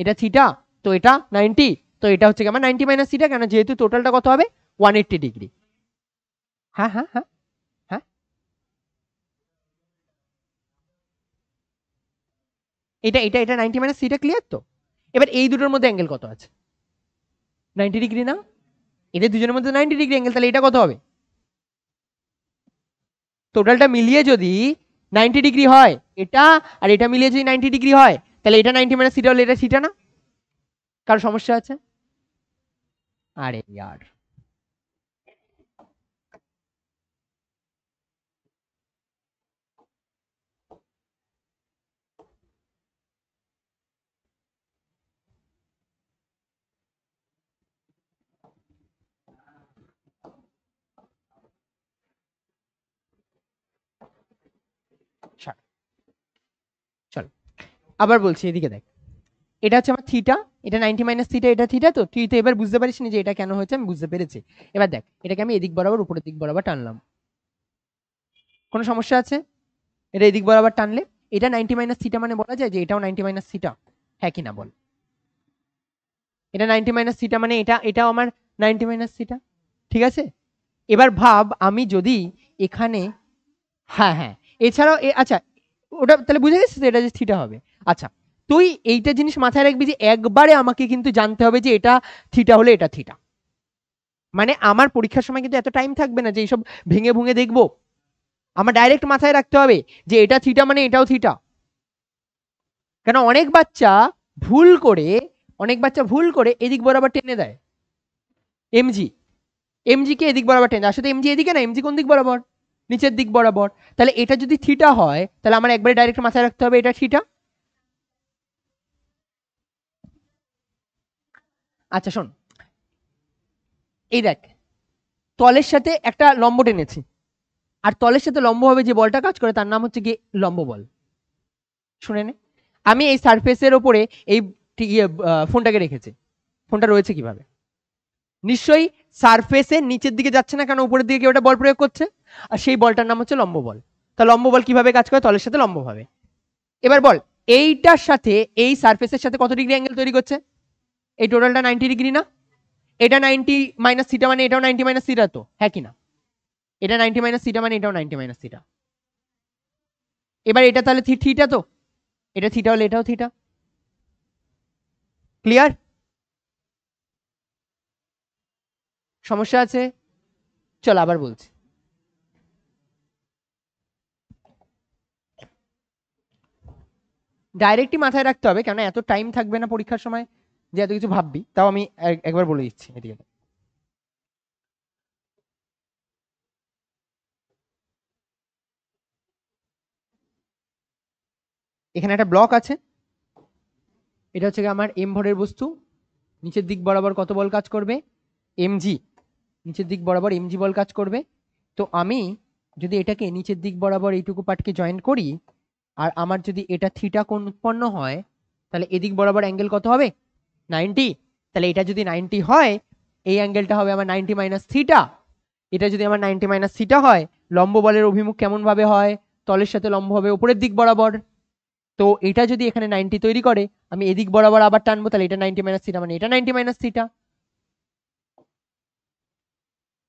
Speaker 2: এটা থিটা, তো এটা 90, তো এটা হচ্ছে আমার 90 মাইনাস থিটা, কেন যেহেতু টোটালটা কত হবে 180 ডিগ্রি। হ্যাঁ হ্যাঁ হ্যাঁ হ্যাঁ, এটা এটা এটা 90 মাইনাস থিটা, ক্লিয়ার তো? এবার এই দুটোর মধ্যে অ্যাঙ্গেল কত আছে? 90 ডিগ্রি না? এদের দুজনের মধ্যে 90 ডিগ্রি অ্যাঙ্গেল, তাহলে এটা কত হবে? টোটালটা মিলিয়ে যদি 90 ডিগ্রি হয় এটা আর এটা মিলিয়ে যদি 90 ডিগ্রি হয়, তাহলে এটা 90 মাইনাস থিটা হলে এটা থিটা না? কারো সমস্যা আছে? আরে यार, চলো আবার বলছি, এদিকে দেখ, এটা হচ্ছে আমার থিটা, এটা 90 মাইনাস থিটা, এটা থিটা। তো তুই তো এবার বুঝতে পারিস না যে এটা কেন হয়েছে, আমি বুঝতে পেরেছি। এবার দেখ, এটাকে আমি এদিক বরাবর উপরের দিক বরাবর টানলাম, কোনো সমস্যা আছে? এটা এদিক বরাবর টানলে এটা 90 মাইনাস থিটা, মানে বলা যায় যে এটাও 90 মাইনাস থিটা, হ্যাঁ কি না বল? এটা 90 মাইনাস থিটা মানে এটাও আমার 90 মাইনাস থিটা, ঠিক আছে? এবার ভাব, আমি যদি এখানে, হ্যাঁ হ্যাঁ, এছাড়াও আচ্ছা, ওটা তাহলে বুঝে গেছিস এটা যে থিটা হবে। আচ্ছা, তুই এইটা জিনিস মাথায় রাখবি যে একবারে আমাকে কিন্তু জানতে হবে যে এটা থিটা হলে এটা থিটা, মানে আমার পরীক্ষার সময় কিন্তু এত টাইম থাকবে না যে এইসব ভেঙে ভুঙে দেখবো। আমার ডাইরেক্ট মাথায় রাখতে হবে যে এটা থিটা মানে এটাও থিটা। কেন অনেক বাচ্চা ভুল করে এদিক বরাবর টেনে দেয়, এমজি এমজি কে এদিক বরাবর টেনে দেয়, আসলে এমজি এদিকে না, এমজি কোন দিক বরাবর? নিচের দিক বরাবর। তাহলে এটা যদি থিটা হয়, তাহলে আমার একবারে ডাইরেক্ট মাথায় রাখতে হবে এটা থিটা। আচ্ছা শোন, এই দেখ, তলের সাথে একটা লম্ব টেনেছি, আর তলের সাথে লম্ব হবে যে বলটা কাজ করে তার নাম হচ্ছে কি লম্ব বল। শুনে নে, আমি এই সারফেসের ওপরে এই ফোনটাকে রেখেছি, ফোনটা রয়েছে কিভাবে? নিশ্চয়ই সারফেসের নিচের দিকে যাচ্ছে না, কারণ উপরের দিকে ওটা বল প্রয়োগ করছে, আর সেই বলটার নাম হচ্ছে লম্ব বল। তা লম্ব বল কিভাবে কাজ করে? তলের সাথে লম্ব ভাবে। এবার বল, এইটার সাথে এই সারফেসের সাথে কত ডিগ্রি অ্যাঙ্গেল তৈরি করছে? এই টোটালটা 90 ডিগ্রি না? এটা 90 মাইনাস থিটা মানে এটাও 90 মাইনাস থিটা, তো হ্যাঁ কি না? এটা 90 মাইনাস থিটা মানে এটাও 90 মাইনাস থিটা। এবার এটা তাহলে থিটা, তো এটা থিটা হলে এটাও থিটা, ক্লিয়ার? সমস্যা আছে? চল আবার বলছি, ডাইরেক্টই মাথায় রাখতে হবে, কেন এত টাইম থাকবে না পরীক্ষার সময় যে এত কিছু ভাববি। তাও আমি একবার বলে দিচ্ছি, এদিকে এখানে একটা ব্লক আছে, এটা হচ্ছে আমার এম ভরের বস্তু, নিচের দিক বরাবর কত বল কাজ করবে? এমজি, নিচের দিক বরাবর এমজি বল কাজ করবে। তো আমি যদি এটাকে নিচের দিক বরাবর এইটুকু পার্টকে জয়েন করি, আর আমার যদি এটা থিটা কোণ উৎপন্ন হয়, তাহলে এদিক বরাবর অ্যাঙ্গেল কত হবে? 90। তাহলে এটা যদি 90 হয়, এই অ্যাঙ্গেলটা হবে আমার 90 মাইনাস থিটা। এটা যদি আমার 90 মাইনাস থিটা হয়, লম্ব বলের অভিমুখ কেমন ভাবে হয়? তলের সাথে লম্ব হবে উপরের দিক বরাবর। তো এটা যদি এখানে 90 তৈরি করে, আমি এদিক বরাবর আবার টানবো, তাহলে এটা 90 মাইনাস থিটা মানে এটা 90 মাইনাস থিটা।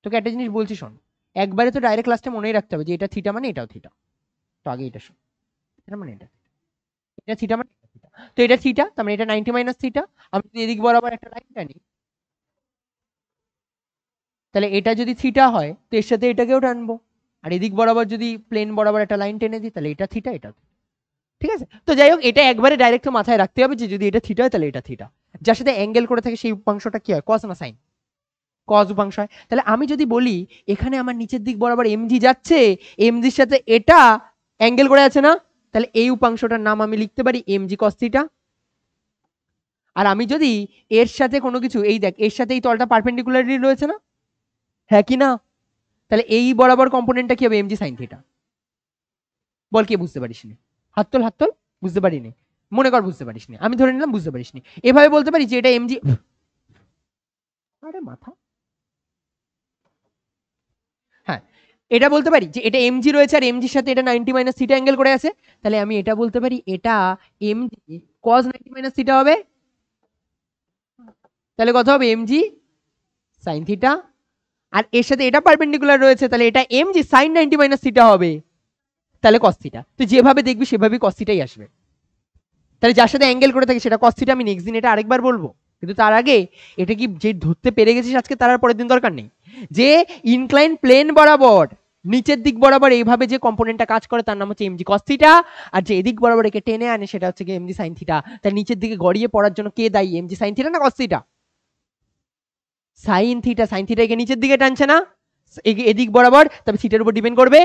Speaker 2: তোকে একটা জিনিস বলছি শোন, একবারে তো ডাইরেক্ট লাস্টে মনেই রাখতে হবে যে এটা থিটা মানে এটাও থিটা। তো আগে এটা শোন, এটা মানে এটা থিটা মানে এটা থিটা। তো এটা থিটা, তার মানে এটা 90 মাইনাস থিটা। আমি যদি এদিক বরাবর একটা লাইন টানি, তাহলে এটা যদি থিটা হয় তো এর সাথে এটাকেও টানবো, আর এদিক বরাবর যদি প্লেন বরাবর একটা লাইন টেনে দিই, তাহলে এটা থিটা, এটা, ঠিক আছে? তো যাই হোক, এটা একবারে ডাইরেক্ট মাথায় রাখতে হবে যে যদি এটা থিটা হয় তাহলে এটা থিটা। যার সাথে অ্যাঙ্গেল করে থাকে সেই উপাংশটা কি হয়? কস না সাইন? কস উপাংশ হয়। তাহলে আমি যদি বলি এখানে আমার নিচের দিক বরাবর এমজি যাচ্ছে, এমজির সাথে এটা অ্যাঙ্গেল করে আছে না, তাহলে এই উপাংশটার নাম আমি লিখতে পারি এমজি কস থিটা। আর আমি যদি এর সাথে কোনো কিছু, এই দেখ এর সাথে এই তলটা পারপেন্ডিকুলারলি রয়েছে না, হ্যাঁ কি না? তাহলে এই বরাবর কম্পোনেন্টটা কি হবে? MG sine theta. বল কে বুঝতে পারিস নি? হাত তোল, হাত তোল। বুঝতে পারিনি? মনে কর বুঝতে পারিস নি, আমি ধরে নিলাম বুঝতে পারিস নি। এভাবে বলতে পারি যে এটা এমজি, আরে মাথা, হ্যাঁ, এটা বলতে পারি যে এটা এমজি রয়েছে আর এমজির সাথে এটা 90 মাইনাস থিটা অ্যাঙ্গেল করে আছে। তাহলে আমি এটা বলতে পারি এটা এমজি কস 90 মাইনাস থিটা হবে। তাহলে কত হবে? MG sine theta. আর এর সাথে এটা পারপেন্ডিকুলার রয়েছে, তাহলে এটা এমজি সাইন 90 মাইনাস থিটা হবে। তাহলে কস থিটা। তুই যেভাবে দেখবি সেভাবেই কস থিটাই আসবে। তাহলে যার সাথে অ্যাঙ্গেল করে থাকি সেটা cos থিটা, আমি নেক্সট দিন এটা আরেকবার বলবো, কিন্তু তার আগে এটা কি যে ধরতে পেরে গেছিস আজকে তার আর পরের দিন দরকার নেই। যে ইনক্লাইন প্লেন বরাবর নিচের দিক বরাবর এইভাবে যে কম্পোনেন্টটা কাজ করে তার নাম হচ্ছে এমজি cos থিটা, আর যে এদিক বরাবর একে টেনে আনে সেটা হচ্ছে কি এমজি sin থিটা। তার নিচের দিকে গড়িয়ে পড়ার জন্য কে দায়ী, এমজি sin থিটা না cos theta? sin theta. sin theta একে নিচের দিকে টানছে না এদিক বরাবর, তবে থিটার উপর ডিপেন্ড করবে।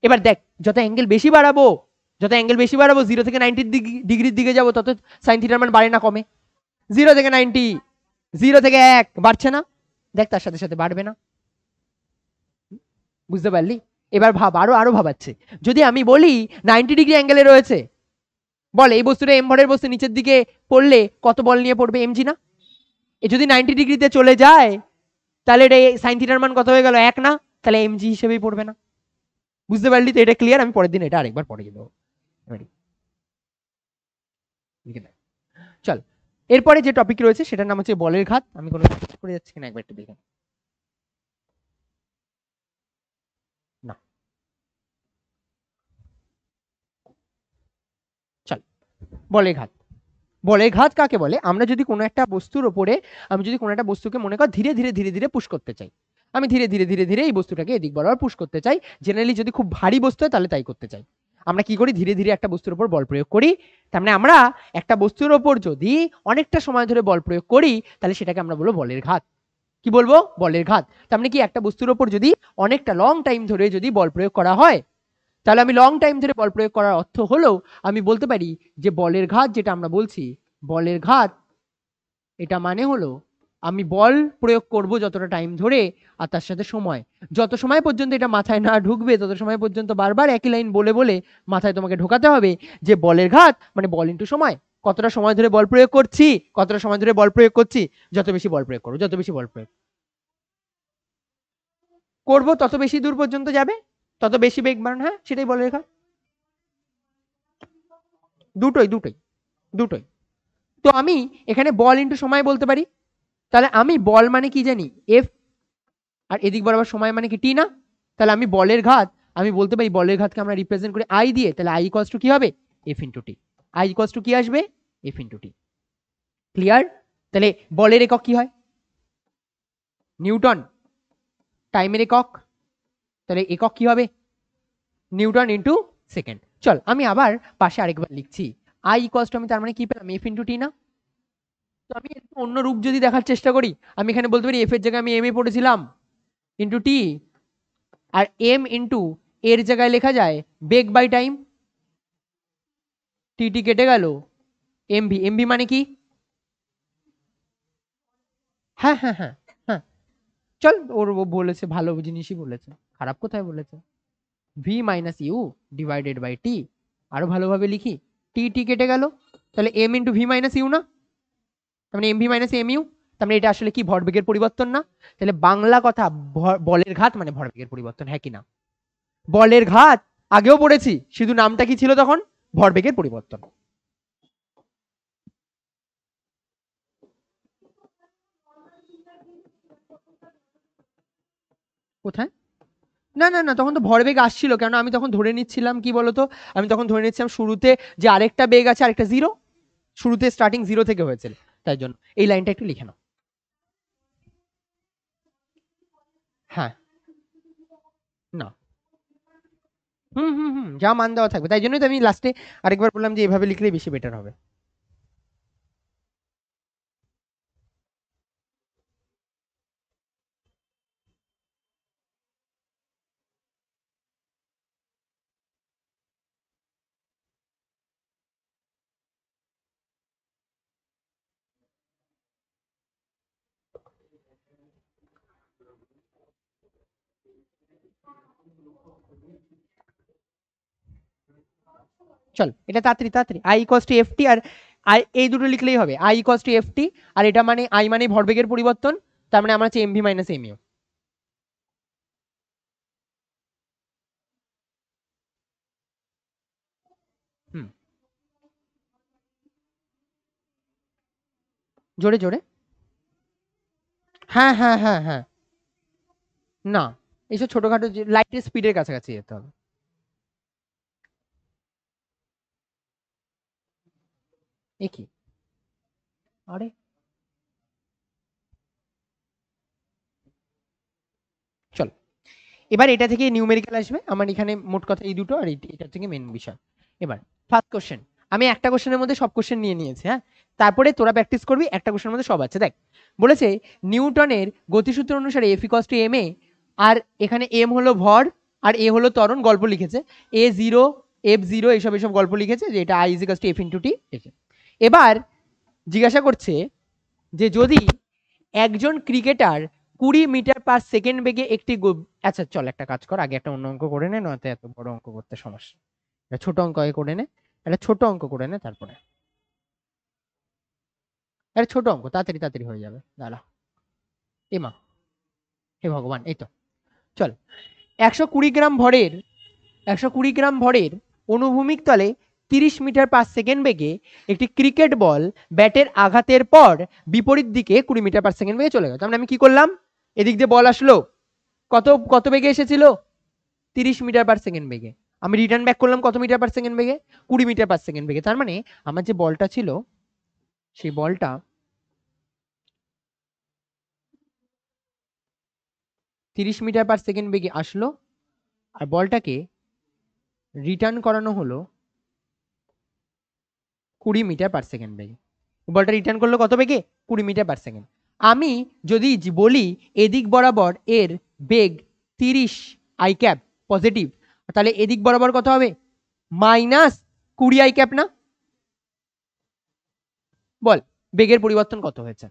Speaker 2: এবার দেখ যত অ্যাঙ্গেল বেশি বাড়াবো, যত অ্যাঙ্গেল বেশি বাড়াবো 0 থেকে 90 ডিগ্রির দিকে যাবো, তত sin থিটার মান বাড়ে না কমে? 0 থেকে 90, 0 থেকে 1 বাড়ছে না, দেখ তার সাথে সাথে বাড়বে না। বুঝতে পারলি? এবার ভাব, আরো ভাবাচ্ছে। যদি আমি বলি 90 ডিগ্রি অ্যাঙ্গেলে রয়েছে, বল এই বস্তুটা এম ভরের বস্তু নিচের দিকে পড়লে কত বল নিয়ে পড়বে, এমজি না? এ যদি 90 ডিগ্রিতে চলে যায় তাহলে এটা sin থিটার মান কত হয়ে গেল, 1 না? তাহলে এমজি হিসেবেই পড়বে না। বুঝতে পারলি তো? এটা ক্লিয়ার? আমি পরের দিন এটা আরেকবার পড়ে দেবো। চল এরপরে যে টপিক রয়েছে সেটার নাম হচ্ছে বলের ঘাত। আমি কোনো করে যাচ্ছি কিনা একবার একটু দেখে না। চল বলের ঘাত। বলের ঘাত কাকে বলে? আমরা যদি কোনো একটা বস্তুর ওপরে, আমি যদি কোনো একটা বস্তুকে মনে কর ধীরে ধীরে ধীরে ধীরে পুশ করতে চাই, আমি ধীরে ধীরে ধীরে ধীরে এই বস্তুটাকে এদিক বরাবর পুশ করতে চাই। জেনারেলি যদি খুব ভারী বস্তু হয় তাহলে তাই করতে চাই। আমরা কি করি? ধীরে ধীরে একটা বস্তুর উপর বল প্রয়োগ করি। তার মানে আমরা একটা বস্তুর ওপর যদি অনেকটা সময় ধরে বল প্রয়োগ করি তাহলে সেটাকে আমরা বলবো বলের ঘাত। কি বলবো? বলের ঘাত। তার মানে কি একটা বস্তুর ওপর যদি অনেকটা লং টাইম ধরে যদি বল প্রয়োগ করা হয়, তাহলে আমি লং টাইম ধরে বল প্রয়োগ করার অর্থ হলো আমি বলতে পারি যে বলের ঘাত যেটা আমরা বলছি, বলের ঘাত এটা মানে হলো আমি বল প্রয়োগ করব যতটা টাইম ধরে, আর তার সাথে সময়, যত সময় পর্যন্ত এটা মাথায় না ঢুকবে তত সময় পর্যন্ত বারবার একই লাইন বলে বলে মাথায় তোমাকে ঢোকাতে হবে যে বলের ঘাত মানে বল ইন্টু সময়। কতটা সময় ধরে বল প্রয়োগ করছি, কতটা সময় ধরে বল প্রয়োগ করছি, যত বেশি বল প্রয়োগ করো, যত বেশি বল প্রয়োগ করবো তত বেশি দূর পর্যন্ত যাবে, তত বেশি বেগ বাড়ানো। হ্যাঁ সেটাই বলের ঘাত। দুটোই দুটোই দুটোই। তো আমি এখানে বল ইন্টু সময় বলতে পারি। তাহলে আমি বল মানে কি জানি, এফ, আর এদিক বরাবর সময় মানে কি টি না? তাহলে আমি বলের ঘাত আমি বলতে পারি বলের ঘাতকে আমরা রিপ্রেজেন্ট করি আই দিয়ে, তাহলে আই ইকুয়ালস টু কি হবে, F into T. I equals to কি আসবে, এফ ইন্টু টি। ক্লিয়ার? তাহলে বলের একক কি হয়, নিউটন। টাইমের একক, তাহলে একক কি হবে, নিউটন ইন্টু সেকেন্ড। চল আমি আবার পাশে আরেকবার লিখছি, আই ইকুয়ালস টু আমি তার মানে কি পেলাম, এফ ইন্টু টি না? তো আমি অন্য রূপ যদি দেখার চেষ্টা করি, আমি এখানে বলতে পারি এফ এর জায়গায় আমি এম এ পড়েছিলাম ইন্টু টি, আর এম ইন্টু এর জায়গায় লেখা যায় বেগ বাই টাইম, টি টি কেটে গেল, এমভি। এমভি মানে কি? হ্যাঁ হ্যাঁ হ্যাঁ হ্যাঁ, চল ওর ও বলেছে ভালো জিনিসই বলেছে, খারাপ কোথায় বলেছে। V minus U divided by T. আরো ভালোভাবে লিখি, টি টি কেটে গেল, তাহলে M into V minus U না? তার মানে এমভি মাইনাস এম ইউ। তার মানে এটা আসলে কি, ভরবেগের পরিবর্তন না? তাহলে বাংলা কথা বলের ঘাত মানে ভরবেগের পরিবর্তন, হ্যাঁ কি না? বলের ঘাত আগেও পড়েছি, শুধু নামটা কি ছিল তখন, ভরবেগের পরিবর্তন। কোথায়? না না না, তখন তো ভরবেগ আসছিল, কেন আমি তখন ধরে নিচ্ছিলাম কি বলতো, আমি তখন ধরে নিচ্ছিলাম শুরুতে যে আরেকটা বেগ আছে, আরেকটা জিরো, শুরুতে স্টার্টিং জিরো থেকে হয়েছিল, তাই জন্য এই লাইনটা একটু লিখে নাও। হ্যাঁ না, হুম হুম হুম, যা মান দেওয়া থাকবে, তাই জন্যই তো আমি লাস্টে আরেকবার বললাম যে এভাবে লিখলেই বেশি বেটার হবে। চল এটা তাড়াতাড়ি তাড়াতাড়ি, I equals to F T, আর আই এই দুটো লিখলেই হবে, I equals to F T, আর এটা মানে আই মানে ভরবেগের পরিবর্তন, তার মানে আমরা হচ্ছে এমভি মাইনাস এম ইউ। হুম, জোরে জোরে, হ্যাঁ হ্যাঁ হ্যাঁ হ্যাঁ, না এইসব ছোটখাটো লাইটের স্পিডের কাছাকাছি যেতে হবে। এ কি, আরে চল এবার এটা থেকে নিউমেরিক্যাল আসবে আমার এখানে, মোট কথা এই দুটো, আর এটা থেকে মেন বিষয়। এবার ফার্স্ট কোশ্চেন, আমি একটা কোশ্চেনের মধ্যে সব কোশ্চেন নিয়ে নিয়েছি, হ্যাঁ, তারপরে তোরা প্র্যাকটিস করবি, একটা কোশ্চেনের মধ্যে সব আছে। দেখ বলেছে নিউটনের গতিসূত্র অনুসারে F equals to M A, আর এখানে এম হলো ভর আর এ হলো ত্বরণ, গল্প লিখেছে এ জিরো এফ জিরো এইসব এইসব গল্প লিখেছে, যে এটা আই ইজিকালস টু এফ ইন্টু টি। এবার জিজ্ঞাসা করছে যে যদি একজন ক্রিকেটার 20 মিটার/সেকেন্ড বেগে একটি আচ্ছা চল একটা কাজ কর, আগে একটা অন্য অঙ্ক করে নে, নয়তো এত বড় অঙ্ক করতে সমস্যা, একটা ছোট অঙ্ক আগে করে নে, একটা ছোট অঙ্ক করে নে, তারপরে একটা ছোট অঙ্ক তাড়াতাড়ি তাড়াতাড়ি হয়ে যাবে, দাঁড়া। এমা, হে ভগবান, এই তো চল। 120 গ্রাম ভরের অনুভূমিক তলে 30 মিটার/সেকেন্ড বেগে একটি ক্রিকেট বল ব্যাটের আঘাতের পর বিপরীত দিকে 20 মিটার/সেকেন্ড বেগে চলে গেল। তার মানে আমি কি করলাম, এদিক দিয়ে বল আসলো, কত কত বেগে এসেছিল, 30 মিটার/সেকেন্ড বেগে, আমি রিটার্ন ব্যাক করলাম কত মিটার/সেকেন্ড বেগে, 20 মিটার/সেকেন্ড বেগে। তার মানে আমার যে বলটা ছিল সেই বলটা 30 মিটার/সেকেন্ড বেগে আসলো, আর বলটাকে রিটার্ন করানো হলো 20 মিটার/সেকেন্ড বেগে। বলটা রিটার্ন করলো কত বেগে, 20 মিটার/সেকেন্ড। আমি যদি বলি এদিক বরাবর এর বেগ 30 আই ক্যাপ পজিটিভ, তাহলে এদিক বরাবর কত হবে, -20 আই ক্যাপ না? বল বেগের পরিবর্তন কত হয়েছে?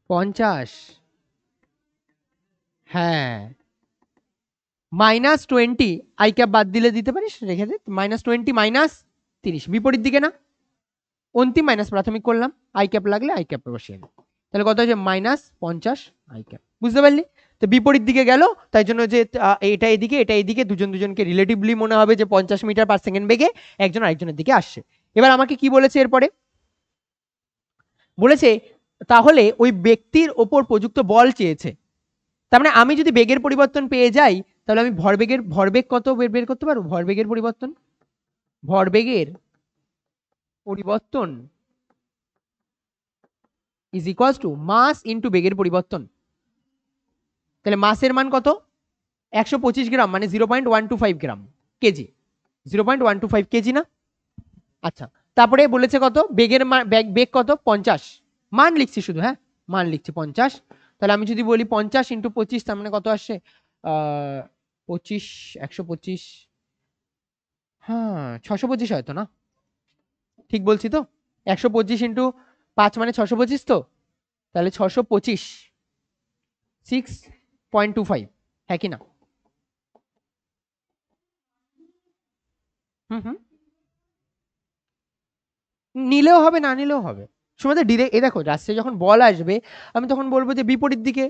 Speaker 2: 50, হ্যাঁ, -20 আই ক্যাপ বাদ দিলে দিতে পারিস, রেখে দে, -20 -30 বিপরীত দিকে না, অন্তিম মাইনাস প্রাথমিক করলাম, আই ক্যাপ লাগলে আই ক্যাপ বসিয়ে দিই, তাহলে কত হচ্ছে -50 আই ক্যাপ, বুঝতে পারলি? তো বিপরীত দিকে গেল, তাই জন্য যে এটা এদিকে এটা এদিকে, দুজন দুজনকে রিলেটিভলি মনে হবে যে 50 মিটার/সেকেন্ড বেগে একজন আরেকজনের দিকে আসছে। এবার আমাকে কি বলেছে এরপরে, বলেছে তাহলে ওই ব্যক্তির ওপর প্রযুক্ত বল চেয়েছে। তার মানে আমি যদি বেগের পরিবর্তন পেয়ে যাই, তাহলে আমি ভরবেগ কত বের করতে পারবো, ভরবেগের পরিবর্তন is equals to mass into বেগের পরিবর্তন। তাহলে মাসের মান কত, 125 গ্রাম, মানে 0.125 গ্রাম কেজি, 0.125 কেজি না? আচ্ছা, তারপরে বলেছে কত বেগের মান, বেগ কত 50, মান লিখছি শুধু, হ্যাঁ মান লিখছি 50। তাহলে আমি যদি বলি 50 ইন্টু 25, তার মানে কত আসছে, 25, 125, হ্যাঁ 625 হয়তো না, ঠিক বলছি তো? 125 ইন্টু 5 মানে 625 তো, তাহলে 625, 6.25, হ্যাঁ কি না? হুম হুম, নিলেও হবে না নিলেও হবে, সময় ডিরেক্ট, এই দেখো রাস্তায় যখন বল আসবে আমি তখন বলবো যে বিপরীত দিকে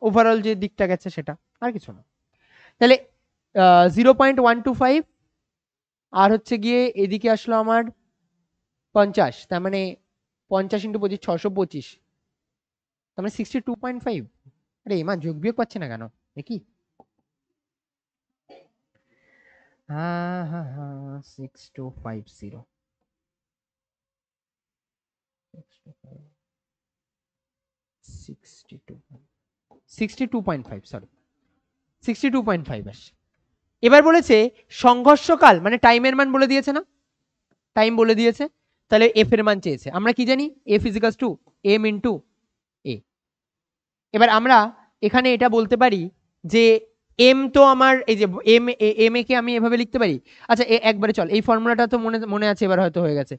Speaker 2: ওভারঅল যে দিকটা গেছে সেটা, আর কিছু না। তাহলে 0.125, আর হচ্ছে গিয়ে এদিকে আসলো আমার 50, তার মানে 50 ইন্টু 25, 625, তার মানে 62.5। আরে এমা যোগ বিয়োগ পাচ্ছে না কেন, কি, হ্যাঁ হ্যাঁ হ্যাঁ 6250, 62.5, সরি 62.5 আসছে। এবার বলেছে সংঘর্ষকাল, মানে টাইমের মান বলে দিয়েছে না, টাইম বলে দিয়েছে, তাহলে এফ এর মান চেয়েছে। আমরা কি জানি, F equals to M into A. এবার আমরা এখানে এটা বলতে পারি যে এম তো আমার, এই যে এম এ কে আমি এভাবে লিখতে পারি, আচ্ছা একবারে চল এই ফর্মুলাটা তো মনে মনে আছে, এবার হয়তো হয়ে গেছে,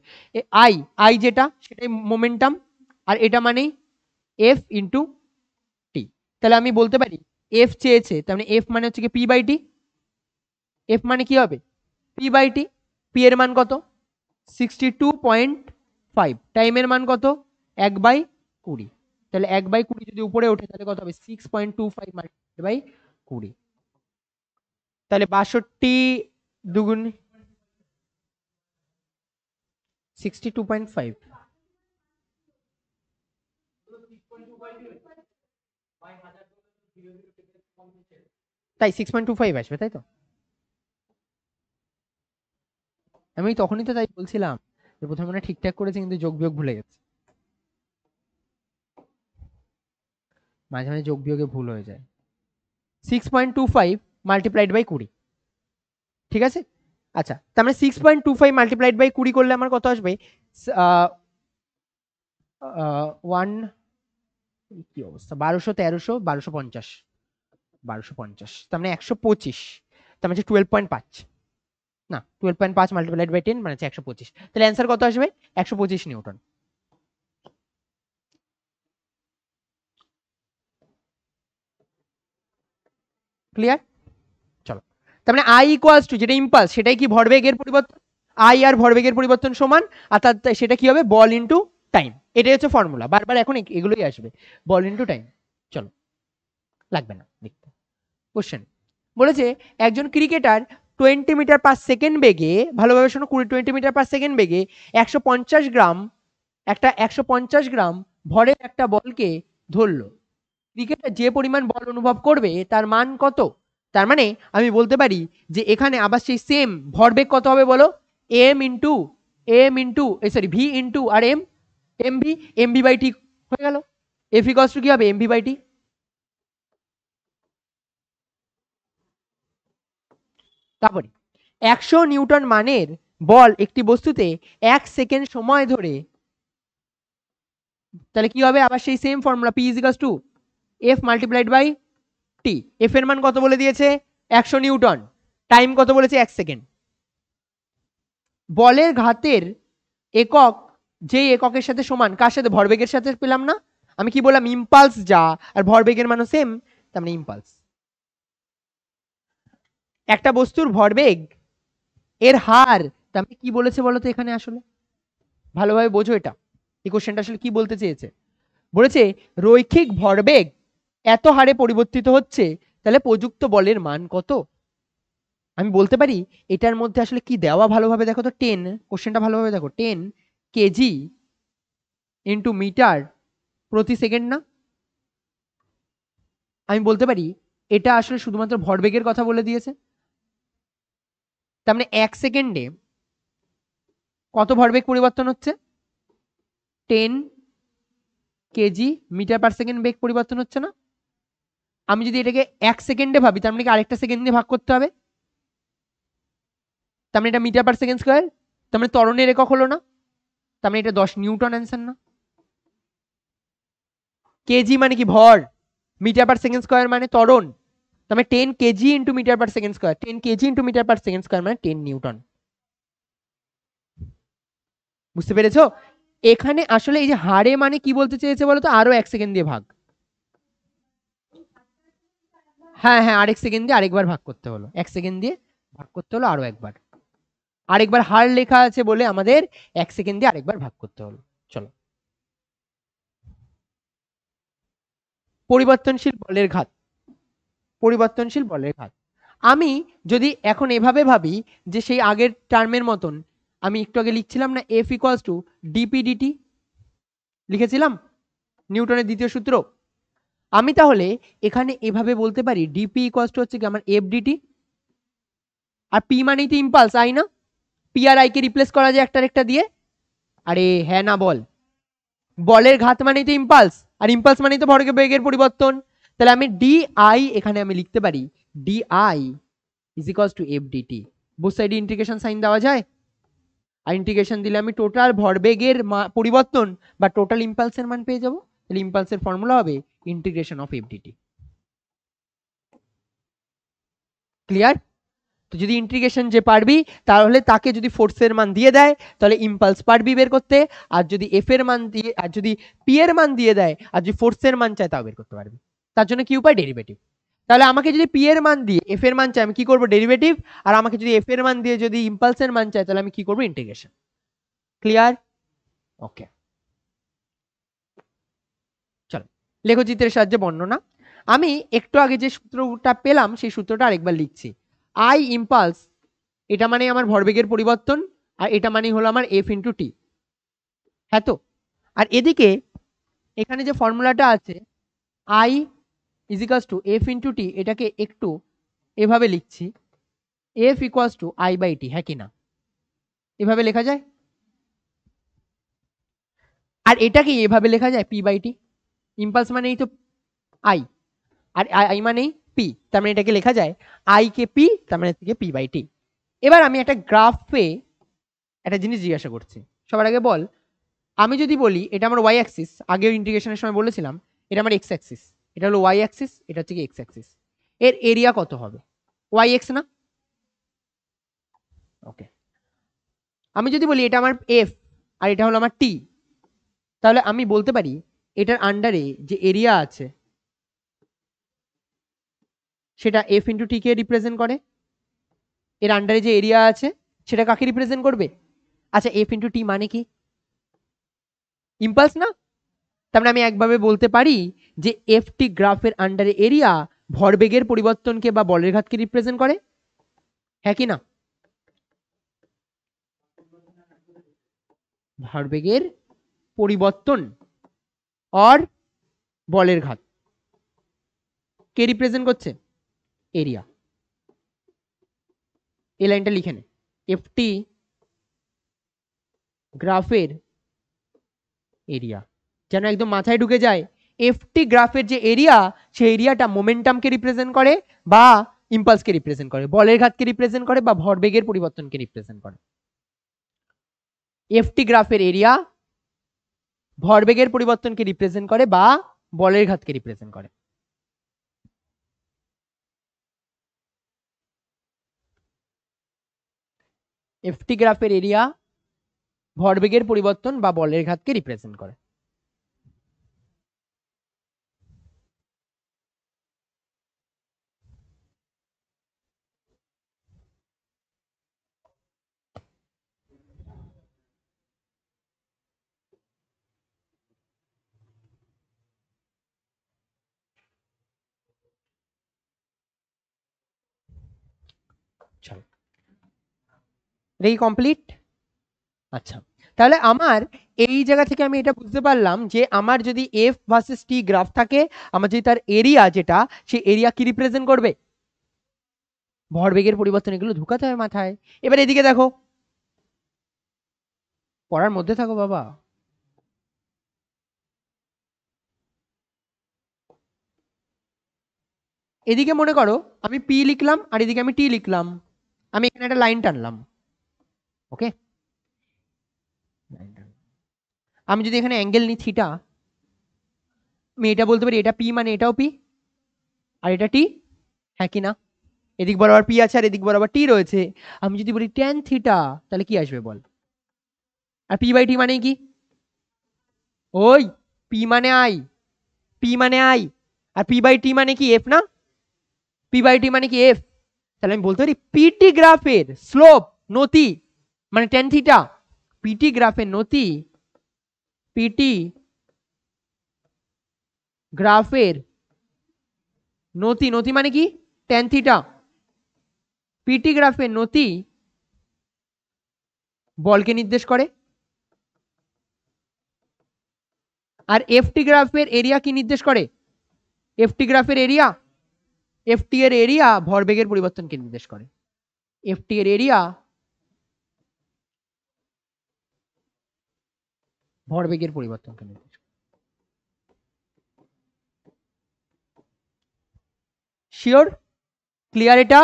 Speaker 2: আই আই যেটা সেটাই মোমেন্টাম, আর এটা মানেই এফ ইন্টু টি। তাহলে আমি বলতে পারি এফ চেয়েছে, তার মানে এফ মানে হচ্ছে কি পি বাই টি, এফ মানে কি হবে পি বাই টি, পি এর মান কত 62.5, টাইমের মান কত 1/20, তাহলে 1/20 যদি উপরে ওঠে তাহলে কত হবে 6.25 মাল্টিপ্লাইড বাই 20, তাহলে 62 দুগুণ 62.5, তাই 6.25 আসবে, তাই তো? আমি তখনই তো তাই বলছিলাম যে প্রথমে মানে ঠিকঠাক করেছে কিন্তু যোগ বিয়োগ ভুলে গেছে, মাঝে মাঝে যোগ বিয়োগে ভুল হয়ে যায়। 6.25 মাল্টিপ্লাইড বাই 20, ঠিক আছে। আচ্ছা, তার মানে 6.25 মাল্টিপ্লাইড বাই 20 করলে আমার কত আসবে? ওয়ান, কি অবস্থা, 1200, 1300, 1250, 1250, তার মানে 125, তার মানে 12.5, না 12.5 মাল্টিপ্লাইড বাই 10 মানে 125, তাহলে অ্যান্সার কত আসবে? 125 নিউটন। ক্লিয়ার? চলো, তার মানে আই ইকুয়ালস টু, যেটা ইম্পালস সেটাই কি ভরবেগের পরিবর্তন, আই আর ভরবেগের পরিবর্তন সমান, অর্থাৎ সেটা কি হবে? বল ইনটু টাইম। এটাই হচ্ছে ফর্মুলা, বারবার এখন এগুলোই আসবে, বল ইনটু টাইম। চলো, লাগবে না লিখতে। কোশ্চেন বলেছে একজন ক্রিকেটার 20 মিটার পার সেকেন্ড বেগে, ভালোভাবে শোনো, 20 মিটার পার সেকেন্ড বেগে 150 গ্রাম, একটা 150 গ্রাম ভরের একটা বলকে ধরলো। ক্রিকেটার যে পরিমাণ বল অনুভব করবে তার মান কত? তার মানে আমি বলতে পারি যে এখানে আবার সেই সেম ভরবেগ কত হবে বলো? ভি ইন্টু আর এম ভি বাই টি হয়ে গেল। এফ ইকুয়ালস টু কি হবে? M V by T. তারপরে 100 নিউটন মানের বল একটি বস্তুতে 1 সেকেন্ড সময় ধরে, তাহলে কি হবে? আবার সেই same formula, p is equals to f multiplied by t. F এর মান কত বলে দিয়েছে? 100 নিউটন। টাইম কত বলেছে? 1 সেকেন্ড। বলের ঘাতের একক যে এককের সাথে সমান, কার সাথে? ভরবেগের সাথে পেলাম না? আমি কি বললাম? ইম্পালস যা, আর ভরবেগের মানও সেম, তার মানে ইম্পালস। একটা বস্তুর ভরবেগ এর হার, তার মানে কি বলেছে বলো তো এখানে? আসলে ভালোভাবে বোঝো এটা, এই কোশ্চেনটা আসলে কি বলতে চেয়েছে। বলেছে রৈখিক ভরবেগ এত হারে পরিবর্তিত হচ্ছে, তাহলে প্রযুক্ত বলের মান কত? আমি বলতে পারি এটার মধ্যে আসলে কি দেওয়া, ভালোভাবে দেখো তো, 10, কোশ্চেনটা ভালোভাবে দেখো, 10 কেজি ইন্টু মিটার প্রতি সেকেন্ড না? আমি বলতে পারি এটা আসলে শুধুমাত্র ভরবেগের কথা বলে দিয়েছে। তার মানে 1 সেকেন্ডে কত ভরবেগ পরিবর্তন হচ্ছে? 10 কেজি মিটার পার সেকেন্ড বেগ পরিবর্তন হচ্ছে না? আমি যদি এটাকে 1 সেকেন্ডে ভাবি, তার মানে কি আরেকটা সেকেন্ড দিয়ে ভাগ করতে হবে? তার মানে এটা মিটার পার সেকেন্ড স্কয়ার, তার মানে ত্বরণের একক হলো না? তার মানে এটা 10 নিউটন অ্যান্সার না? কেজি মানে কি? ভর। মিটার পার সেকেন্ড স্কয়ার মানে ত্বরণ, তার মানে 10 KG into metre per second square, 10 KG into metre per second square মানে 10 নিউটন। বুঝতে পেরেছো? এখানে আসলে এই যে হারে মানে কি বলতে চেয়েছে বলো তো? আরো 1 সেকেন্ড দিয়ে ভাগ। হ্যাঁ হ্যাঁ, আরেক সেকেন্ড দিয়ে আরেকবার ভাগ করতে হলো, 1 সেকেন্ড দিয়ে ভাগ করতে হলো আরো একবার, আরেকবার হার লেখা আছে বলে আমাদের 1 সেকেন্ড দিয়ে আরেকবার ভাগ করতে হলো। চলো, পরিবর্তনশীল বলের ঘাত, পরিবর্তনশীল বলের ঘাত। আমি যদি এখন এভাবে ভাবি যে সেই আগের টার্মের মতন, আমি একটু আগে লিখছিলাম না f equals to dp dt, লিখেছিলাম নিউটনের দ্বিতীয় সূত্র। আমি তাহলে এখানে এভাবে বলতে পারি ডিপি ইকুয়ালস টু হচ্ছে কি আমার এফ ডিটি, আর পি মানেই তো ইম্পালস, আই না? পি আর আই কে রিপ্লেস করা যায় একটা একটা দিয়ে। আরে হ্যাঁ না বল, বলের ঘাত মানেই তো ইম্পালস, আর ইম্পালস মানেই তো ভরবেগের পরিবর্তন। তাহলে আমি ডি আই এখানে আমি লিখতে পারি d i is equals to f dt. Both সাইডে ইন্টিগ্রেশন সাইন দেওয়া যায়, আর ইন্টিগ্রেশন দিলে আমি টোটাল ভরবেগের পরিবর্তন বা টোটাল ইম্পালসের মান পেয়ে যাব। তাহলে ইম্পালসের ফর্মুলা হবে integration of f dt. Clear? তো যদি ইন্টিগ্রেশন যে পারবি, তাহলে তাকে যদি ফোর্সের মান দিয়ে দেয় তাহলে ইম্পালস পারবি বের করতে, আর যদি এফ এর মান দিয়ে, আর যদি পি এর মান দিয়ে দেয় আর যদি ফোর্সের মান চায় তাও বের করতে পারবি। তার জন্য কি উপায়? ডেরিভেটিভ। তাহলে আমাকে যদি পি এর মান দিয়ে এফ এর মান চায় আমি কি করব? ডেরিভেটিভ। আর আমাকে যদি এফ এর মান দিয়ে যদি ইম্পালসের মান চায় তাহলে আমি কি করব? ইন্টিগ্রেশন। ক্লিয়ার? ওকে, চলো লেখচিত্রের সাহায্যে বর্ণনা। আমি একটু আগে যে সূত্রটা পেলাম সেই সূত্রটা আরেকবার লিখছি। আই ইম্পালস, এটা মানে আমার ভরবেগের পরিবর্তন, আর এটা মানে হলো আমার এফ ইন্টু টি। হ্যাঁ তো? আর এদিকে এখানে যে ফর্মুলাটা আছে I is equals to F into T, এটাকে একটু এভাবে লিখছি F equals to I by T, হ্যাঁ কি না? এভাবে লেখা যায়, আর এটাকে এভাবে লেখা যায় পি বাই টি। ইম্পালস মানেই তো আই, আর আই মানেই পি, তার মানে এটাকে লেখা যায় আই কে পি, তার মানে থেকে পি বাই টি। এবার আমি একটা গ্রাফে একটা জিনিস জিজ্ঞাসা করছি। সবার আগে বল, আমি যদি বলি এটা আমার ওয়াই অ্যাক্সিস, আগেও ইন্টিগ্রেশনের সময় বলেছিলাম এটা আমার এক্স অ্যাক্সিস, এটা হলো ওয়াই অ্যাক্সিস, এটা হচ্ছে কি এক্স অ্যাক্সিস, এর এরিয়া কত হবে? ওয়াই এক্স না? ওকে, আমি যদি বলি এটা আমার এফ আর এটা হলো আমার টি, তাহলে আমি বলতে পারি এটার আন্ডারে যে এরিয়া আছে সেটা এফ ইন্টু টি কে রিপ্রেজেন্ট করে, এর আন্ডারে যে এরিয়া আছে সেটা কাকে রিপ্রেজেন্ট করবে? আচ্ছা, এফ ইন্টু টি মানে কি? ইম্পালস না? তার মানে আমি একভাবে বলতে পারি যে এফ টি গ্রাফের আন্ডারে এরিয়া ভরবেগের পরিবর্তনকে বা বলের ঘাতকে রিপ্রেজেন্ট করে, হ্যাঁ কি না? ভরবেগের পরিবর্তন আর বলের ঘাত কে রিপ্রেজেন্ট করছে? এরিয়া। এই লাইনটা লিখে নে, এফ টি গ্রাফের এরিয়া, যেন একদম মাথায় ঢুকে যায়। এফ টি গ্রাফের যে এরিয়া, সেই এরিয়াটা মোমেন্টামকে রিপ্রেজেন্ট করে বা ইম্পালসকে রিপ্রেজেন্ট করে, বলের ঘাতকে রিপ্রেজেন্ট করে বা ভরবেগের পরিবর্তনকে রিপ্রেজেন্ট করে। এফ টি গ্রাফের এরিয়া ভরবেগের পরিবর্তনকে রিপ্রেজেন্ট করে বা বলের ঘাতকে রিপ্রেজেন্ট করে। এফ টি গ্রাফের এরিয়া ভরবেগের পরিবর্তন বা বলের ঘাতকে রিপ্রেজেন্ট করে। চলো, এটা কি কমপ্লিট? আচ্ছা, তাহলে আমার এই জায়গা থেকে আমি এটা বুঝতে পারলাম যে আমার যদি এফ ভার্সেস টি গ্রাফ থাকে, আমার যদি তার এরিয়া যেটা, সেই এরিয়া কি রিপ্রেজেন্ট করবে? ভরবেগের পরিবর্তন। এগুলো ঢুকাতে হয় মাথায়। এবার এদিকে দেখো, পড়ার মধ্যে থাকো বাবা। এদিকে মনে করো আমি পি লিখলাম আর এদিকে আমি টি লিখলাম, আমি এখানে একটা লাইন টানলাম। ওকে, আমি যদি এখানে অ্যাঙ্গেল নিই থিটা, আমি এটা বলতে পারি এটা পি মানে এটাও পি আর এটা টি, হ্যাঁ কি না? এদিক বরাবর পি আছে আর এদিক বরাবর টি রয়েছে। আমি যদি বলি ট্যান থিটা, তাহলে কি আসবে বল? আর পি বাই টি মানে কি? ওই পি মানে আই, পি মানে I, R P by T মানে কি? এফ না? পি বাই টি মানে কি? এফ। তাহলে আমি বলতে পারি পিটি গ্রাফের স্লোপ নতি মানে ট্যান থিটা, পিটি গ্রাফের নতি, পিটি গ্রাফের নতি, নতি মানে কি? Tan theta. পিটি গ্রাফের নতি বলকে নির্দেশ করে, আর এফটি গ্রাফের এরিয়া কি নির্দেশ করে? এফটি গ্রাফের এরিয়া, এফটি এর এরিয়া ভরবেগের পরিবর্তনকে নির্দেশ করে। এফটি এর এরিয়া ভরবেগের পরিবর্তনকে নির্দেশ করে। শিওর? ক্লিয়ার এটা?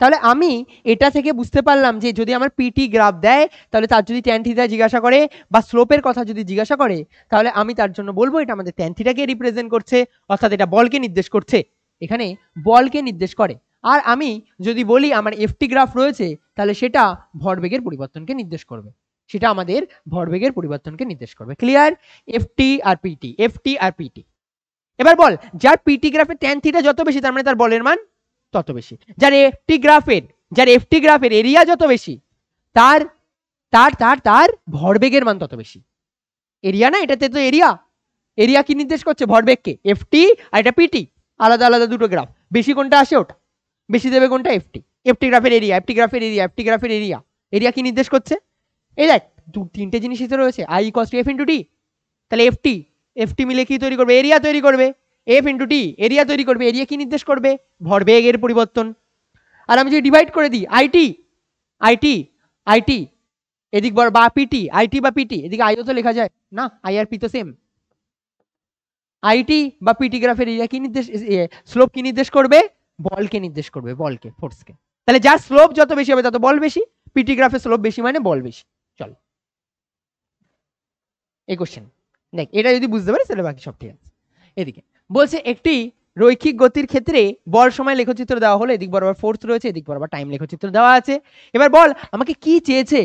Speaker 2: তাহলে আমি এটা থেকে বুঝতে পারলাম যে যদি আমার পিটি গ্রাফ দেয়, তাহলে তার যদি ট্যান থিটা জিজ্ঞাসা করে বা স্লোপের কথা যদি জিজ্ঞাসা করে, তাহলে আমি তার জন্য বলবো এটা আমাদের ট্যান থিটাকে রিপ্রেজেন্ট করছে, অর্থাৎ এটা বলকে নির্দেশ করছে, এখানে বলকে নির্দেশ করে। আর আমি যদি বলি আমার এফটি গ্রাফ রয়েছে, তাহলে সেটা ভরবেগের পরিবর্তনকে নির্দেশ করবে, সেটা আমাদের ভরবেগের পরিবর্তনকে নির্দেশ করবে। ক্লিয়ার? এফটি আর পিটি, এফটি আর পিটি। এবার বল, যার পিটি গ্রাফের ট্যান থিটা যত বেশি, তার মানে তার বলের মান তত বেশি। যার এফটি গ্রাফের এরিয়া যত বেশি, তার তার তার তার ভরবেগের মান তত বেশি। এরিয়া না, এটাতে তো এরিয়া, এরিয়া কি নির্দেশ করছে? ভরবেগকে। এফটি আর এটা পিটি, আলাদা আলাদা দুটো গ্রাফ, বেশি কোনটা আসে ওটা, বেশি দেবে কোনটা? এফটি। এফটি গ্রাফের এরিয়া, এফটি গ্রাফের এরিয়া, এফটি গ্রাফের এরিয়া, এরিয়া কি নির্দেশ করছে? এই দেখ, তিনটে জিনিসই তো রয়েছে, I equals to F into T. তাহলে এফটি এফটি মিলে কি তৈরি করবে? এরিয়া তৈরি করবে। এফ ইন্টু টি এরিয়া তৈরি করবে, এরিয়া কি নির্দেশ করবে? ভরবেগের পরিবর্তন। আর আমি যদি ডিভাইড করে দিই আইটি, আইটি আইটি এদিক বড় বা পিটি, আইটি বা পিটি, এদিকে আইও তো লেখা যায় না, আই আর পি তো সেম। আইটি বা পিটি গ্রাফের এরিয়া কি নির্দেশ, স্লোপ কি নির্দেশ করবে? বলকে নির্দেশ করবে, বলকে, ফোর্সকে। তাহলে যার স্লোপ যত বেশি হবে তত বল বেশি, পিটি গ্রাফের স্লোপ বেশি মানে বল বেশি। চল এই কোশ্চেন দেখ, এটা যদি বুঝতে পারিস তাহলে বাকি সব ঠিক আছে। এদিকে বলছে একটি রৈখিক গতির ক্ষেত্রে বল সময় লেখচিত্র দেওয়া হলো, এদিক বরাবর ফোর্স রয়েছে, এদিক বরাবর টাইম লেখচিত্র দেওয়া আছে। এবার বল আমাকে কি চেয়েছে?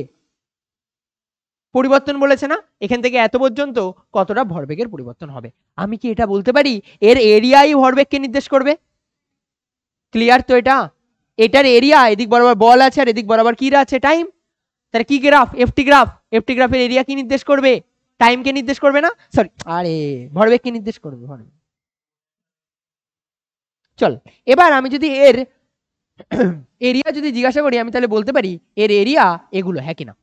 Speaker 2: পরিবর্তন বলেছে না, এখান থেকে এত পর্যন্ত কতটা ভরবেগের পরিবর্তন হবে। আমি কি এটা বলতে পারি এর এরিয়াই ভরবেগকে নির্দেশ করবে? ক্লিয়ার তো এটা? এটার এরিয়া, এদিক বরাবর বল আছে আর এদিক বরাবর কি আছে? টাইম। তাহলে কি গ্রাফ? FT graph. এফটি গ্রাফের এরিয়া কি নির্দেশ করবে? টাইমকে নির্দেশ করবে না, সরি আরে ভরবেগকে নির্দেশ করবে, ভরবেগ। চল এবার আমি যদি এর এরিয়া যদি জিজ্ঞাসা করি, আমি তাহলে বলতে পারি এর এরিয়া এগুলো, হ্যাঁ কিনা?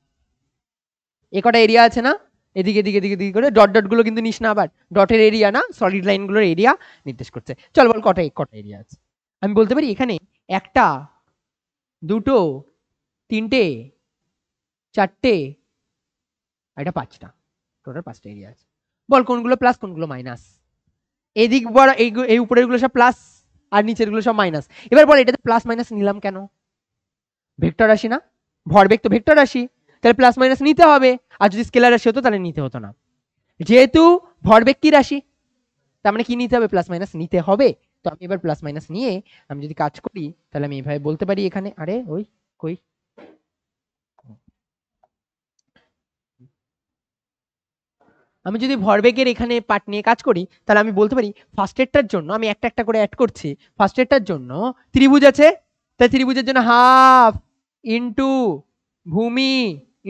Speaker 2: এ কটা এরিয়া আছে না, এদিকে এদিকে এদিকে এদিকে করে ডট ডট গুলো কিন্তু নিস না, আবার ডটের এরিয়া না, সলিড লাইন গুলোর এরিয়া নির্দেশ করছে। চল বল কটা কটা এরিয়া আছে? আমি বলতে পারি এখানে একটা, দুটো, তিনটে, চারটে, এটা পাঁচটা, টোটাল পাঁচটা এরিয়া আছে। বল কোনগুলো প্লাস কোনগুলো মাইনাস? এদিক বড় এই উপরের গুলো সব প্লাস আর নিচের গুলো সব মাইনাস। এবার বল এটাতে প্লাস মাইনাস নিলাম কেন? ভেক্টর রাশি না, ভরবেগ তো ভেক্টর রাশি, তাহলে প্লাস মাইনাস নিতে হবে। আর যদি স্কেলার রাশি হতো তাহলে নিতে হতো না। যেহেতু ভরবেগ কি রাশি, তার মানে কি নিতে হবে? প্লাস মাইনাস নিতে হবে। তো আমি এবার প্লাস মাইনাস নিয়ে আমি যদি কাজ করি তাহলে আমি এইভাবে বলতে পারি এখানে, আরে ওই কই, আমি যদি ভরবেগের এখানে পার্ট নিয়ে কাজ করি তাহলে আমি বলতে পারি ফার্স্ট এডটার জন্য আমি একটা একটা করে অ্যাড করছি। ফার্স্ট এডটার জন্য ত্রিভুজ আছে, তাই ত্রিভুজের জন্য হাফ ইন্টু ভূমি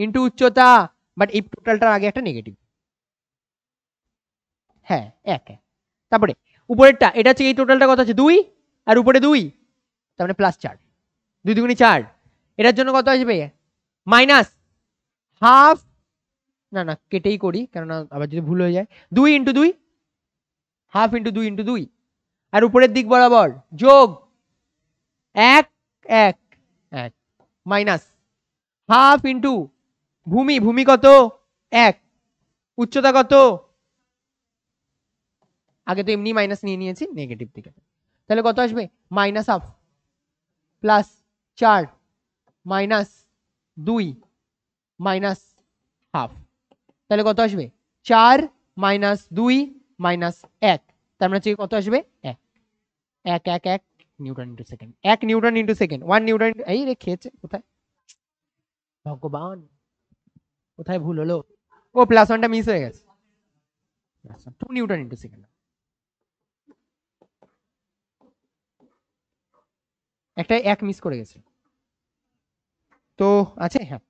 Speaker 2: ইন্টু উচ্চতা, বাট এই টোটালটার আগে একটা নেগেটিভ, হ্যাঁ এক। তারপরে উপরেরটা, এটা হচ্ছে এই টোটালটা কত আছে? 2 আর উপরে 2, তার মানে প্লাস 4, 2 দুগুণে 4। এটার জন্য কত আসবে? মাইনাস হাফ, না না কেটেই করি কেননা আবার যদি ভুল হয়ে যায়, 2 ইন্টু 2, হাফ ইন্টু 2 ইন্টু 2, আর উপরের দিক বরাবর যোগ 1 1 1 মাইনাস হাফ ইন্টু ভূমি, ভূমি কত? 1, উচ্চতা কত? আগে তো এমনি মাইনাস নিয়ে নিয়েছি নেগেটিভ দিকে, তাহলে কত আসবে? Minus half plus 4 minus 2 minus half, তাহলে কত আসবে? 4 মাইনাস 2 মাইনাস 1, তার মানে কত আসবে? 1 1 1 1 Newton into second, 1 Newton into second, 1 Newton. এই রে খেয়েছে কোথায়, ভগবান কোথায় ভুল হলো? ও প্লাস ওয়ানটা মিস হয়ে গেছে, 2 নিউটন ইন্টু সেকেন্ড, একটা 1 মিস করে গেছে তো আছে, হ্যাঁ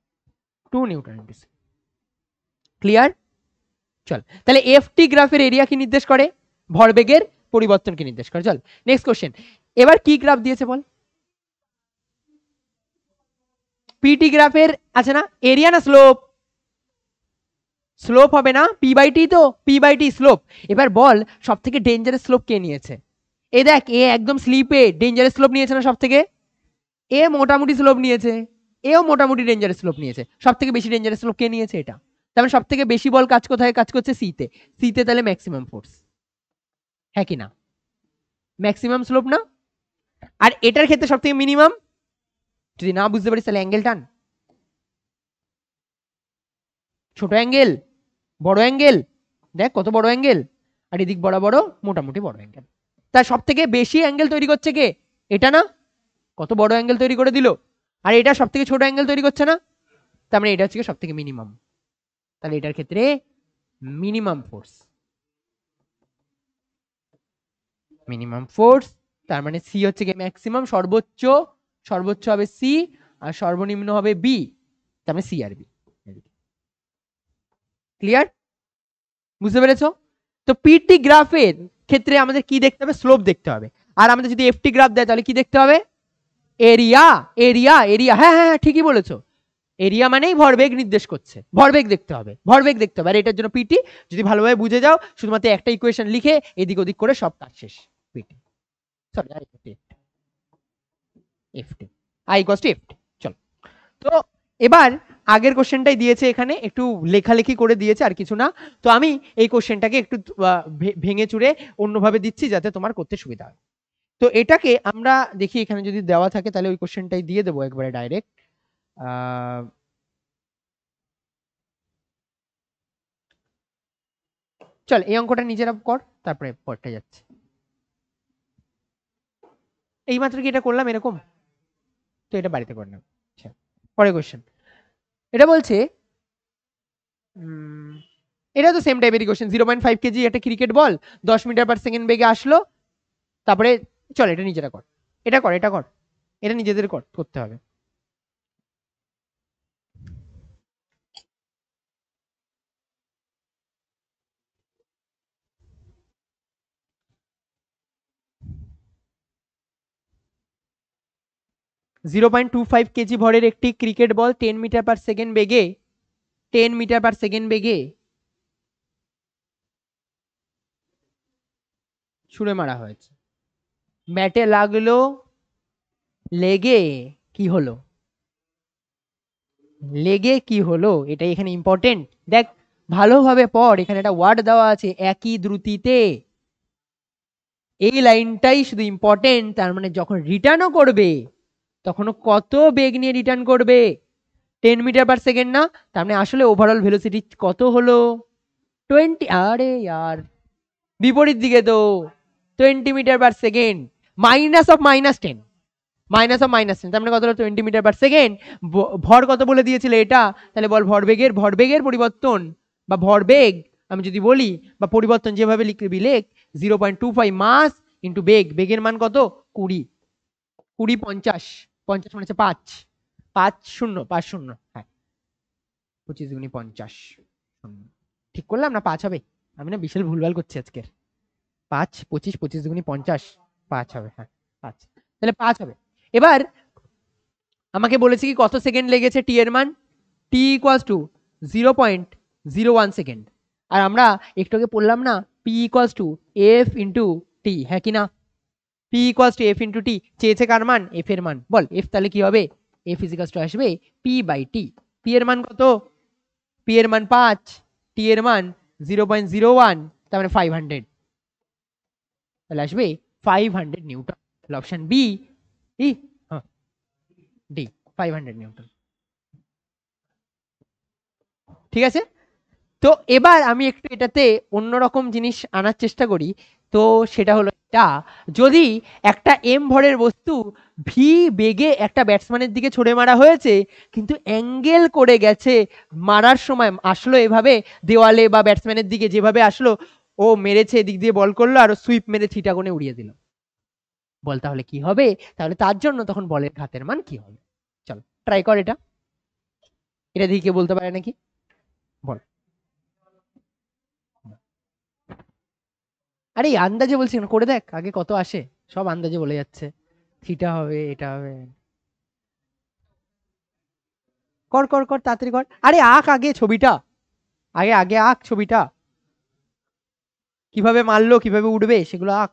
Speaker 2: 2 নিউটন ইন্টু সেকেন্ড। ক্লিয়ার? চল তাহলে এফটি গ্রাফের এরিয়া কি নির্দেশ করে? ভরবেগের পরিবর্তনকে নির্দেশ করে। চল নেক্সট কোশ্চেন, এবার কি গ্রাফ দিয়েছে বল? পিটি গ্রাফের আছে না এরিয়া না স্লোপ? স্লোপ হবে না, পি বাই টি, তো পি বাই টি স্লোপ। এবার বল সব থেকে ডেঞ্জারাস স্লোপ কে নিয়েছে? এ দেখ, এ একদম স্লিপে ডেঞ্জারাস স্লোপ নিয়েছে না সব থেকে? এ মোটামুটি স্লোপ নিয়েছে, এও মোটামুটি ডেঞ্জারাস স্লোপ নিয়েছে। সব থেকে বেশি ডেঞ্জারাস স্লোপ কে নিয়েছে? এটা। তার মানে সব থেকে বেশি বল কাজ কোথায় কাজ করছে? সিতে। সিতে তাহলে ম্যাক্সিমাম ফোর্স, হ্যাঁ কি না? ম্যাক্সিমাম স্লোপ না? আর এটার ক্ষেত্রে সব থেকে মিনিমাম। যদি না বুঝতে পারিস তাহলে অ্যাঙ্গেল টান, ছোট অ্যাঙ্গেল, বড় অ্যাঙ্গেল, দেখ কত বড় অ্যাঙ্গেল, আর এদিক বড় মোটামুটি বড় অ্যাঙ্গেল। তার সব থেকে বেশি অ্যাঙ্গেল তৈরি করছে কে? এটা না? কত বড় অ্যাঙ্গেল তৈরি করে দিল, আর এটা সব থেকে ছোট অ্যাঙ্গেল তৈরি করছে না? তার মানে এটা হচ্ছে সব থেকে মিনিমাম, তাহলে এটার ক্ষেত্রে মিনিমাম ফোর্স, মিনিমাম ফোর্স, তার মানে সি হচ্ছে কি ম্যাক্সিমাম, সর্বোচ্চ, সর্বোচ্চ হবে সি আর সর্বনিম্ন হবে বি, তার মানে সি আর বি। ক্লিয়ার? বুঝতে পেরেছো? তো পিটি গ্রাফের ক্ষেত্রে আমাদের কি দেখতে হবে? স্লোপ দেখতে হবে। আর আমাদের যদি এফটি গ্রাফ দেয় তাহলে কি দেখতে হবে? এরিয়া, এরিয়া, এরিয়া, হ্যাঁ হ্যাঁ ঠিকই বলেছো, এরিয়া মানেই ভরবেগ নির্দেশ করছে, ভরবেগ দেখতে হবে, ভরবেগ দেখতে হবে। আর এটার জন্য পিটি যদি ভালোভাবে বুঝে যাও, শুধুমাত্র একটা ইকুয়েশন লিখে এদিক ওদিক করে সব কাজ শেষ। পিটি সরি আর ft, ft i equals to ft. চলো তো এবার আগের কোশ্চেনটাই দিয়েছে, এখানে একটু লেখালেখি করে দিয়েছে আর কিছু না। তো আমি এই কোশ্চেনটাকে একটু ভেঙে চুরে অন্যভাবে দিচ্ছি যাতে তোমার করতে সুবিধা হয়। তো এটাকে আমরা দেখি, এখানে যদি দেওয়া থাকে তাহলে ওই কোশ্চেনটাই দিয়ে দেবো একবারে ডাইরেক্ট। চল এই অঙ্কটা নিজেরা কর, তারপরে পরটা যাচ্ছে। এইমাত্র কি এটা করলাম এরকম, তো এটা বাড়িতে করে নেব। পরে কোশ্চেন এটা বলছে, এটা তো সেম টাইপেরই কোশ্চেন। 0.5 কেজি একটা cricket ball 10 metre per second বেগে আসলো, তারপরে চল এটা নিজেরা কর, এটা কর, এটা কর, এটা নিজেদের করতে হবে। .25 কেজি ভরের একটি cricket ball 10 metre per second বেগে 10 মিটার পার সেকেন্ড বেগে ছুঁড়ে মারা হয়েছে। ব্যাটে লাগলো, লেগে কি হলো, লেগে কি হলো, এটাই এখানে ইম্পর্টেন্ট। দেখ ভালোভাবে পড়, এখানে একটা ওয়ার্ড দেওয়া আছে একই দ্রুতিতে, এই লাইনটাই শুধু ইম্পর্টেন্ট। তার মানে যখন রিটার্নও করবে তখনও কত বেগ নিয়ে রিটার্ন করবে, 10 মিটার পার সেকেন্ড না, তার মানে আসলে ওভারঅল ভেলোসিটি কত হলো 20। আরে यार বিপরীত দিকে তো 20 metre per second minus of -10, তার মানে কত হলো 20 মিটার পার সেকেন্ড। ভর কত বলে দিয়েছিল এটা, তাহলে বল ভরবেগের পরিবর্তন বা ভরবেগ আমি যদি বলি বা পরিবর্তন যেভাবে লিখবি লেখ, 0.25 মাস ইন্টু বেগের মান কত 20, 20 50, 50 মানে 5, 5 0 5 0, হ্যাঁ 25 × 50 ঠিক করলাম না 5 হবে? আমি না বিশাল ভুলভাল করছি আজকের। 5 25 25 × 50 5 হবে, হ্যাঁ 5, তাহলে 5 হবে। এবার আমাকে বলেছে কি কত সেকেন্ড লেগেছে টি এর মান, টি ইকুয়ালস টু 0.01 সেকেন্ড। আর আমরা একটু আগে পড়লাম না P equals to F into T, হ্যাঁ কি না? P equals to F into T, চেয়েছে কার মান, এফ এর মান। বল এফ তাহলে কি হবে, এফ ইজিক্যালস টু আসবে পি বাই টি। পি এর মান কত, পি এর মান 5, টি এর মান 0.01, তার মানে 500, তাহলে আসবে 500 newton. Option b d 500 newton. ঠিক আছে, তো এবার আমি একটু এটাতে অন্যরকম জিনিস আনার চেষ্টা করি। তো সেটা হলো এটা, যদি একটা এম ভরের বস্তু ভি বেগে একটা ব্যাটসম্যানের দিকে ছড়ে মারা হয়েছে, কিন্তু অ্যাঙ্গেল করে গেছে, মারার সময় আসলো এভাবে দেওয়ালে বা ব্যাটসম্যানের দিকে যেভাবে আসলো, ও মেরেছে এদিক দিয়ে বল করলো আর সুইপ মেরে থিটা কোণে উড়িয়ে দিল, বল তাহলে কি হবে? তাহলে তার জন্য তখন বলের ঘাতের মান কি হবে? চল ট্রাই কর এটা, এটা দিয়ে কেউ বলতে পারে নাকি, বল। আরে আন্দাজে বলছি না, করে দেখ আগে কত আসে, সব আন্দাজে বলে যাচ্ছে থিটা হবে এটা হবে। কর কর কর তাড়াতাড়ি কর, আরে আঁক আগে ছবিটা, আগে আগে আঁক ছবিটা, কিভাবে মারলো কিভাবে উঠবে সেগুলো আঁক।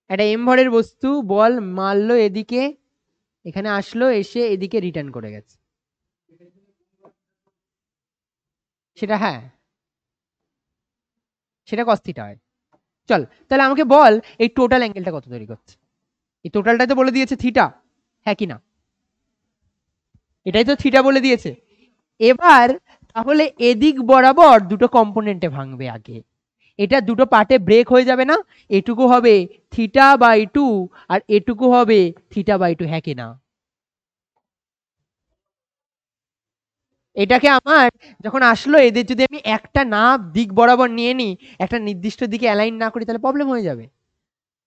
Speaker 2: একটা এম ভরের বস্তু বল মারলো এদিকে, এখানে আসলো, এসে এদিকে রিটার্ন করে গেছে, সেটা হ্যাঁ সেটা cos থিটা হয়। চল তাহলে আমাকে বল এই টোটাল অ্যাঙ্গেলটা কত তৈরি করছে, এই টোটালটা তো বলে দিয়েছে থিটা, হ্যাঁ কি না? এটাই তো থিটা বলে দিয়েছে। এবার তাহলে এদিক বরাবর দুটো কম্পোনেন্টে ভাঙবে আগে, এটা দুটো পার্টে ব্রেক হয়ে যাবে না, এটুকু হবে θ/2 আর এটুকু হবে θ/2, হ্যাঁ কি না? এটাকে আমার যখন আসলো এদের যদি আমি একটা না দিক বরাবর নিয়ে নিই, একটা নির্দিষ্ট দিকে অ্যালাইন না করি, তাহলে প্রবলেম হয়ে যাবে।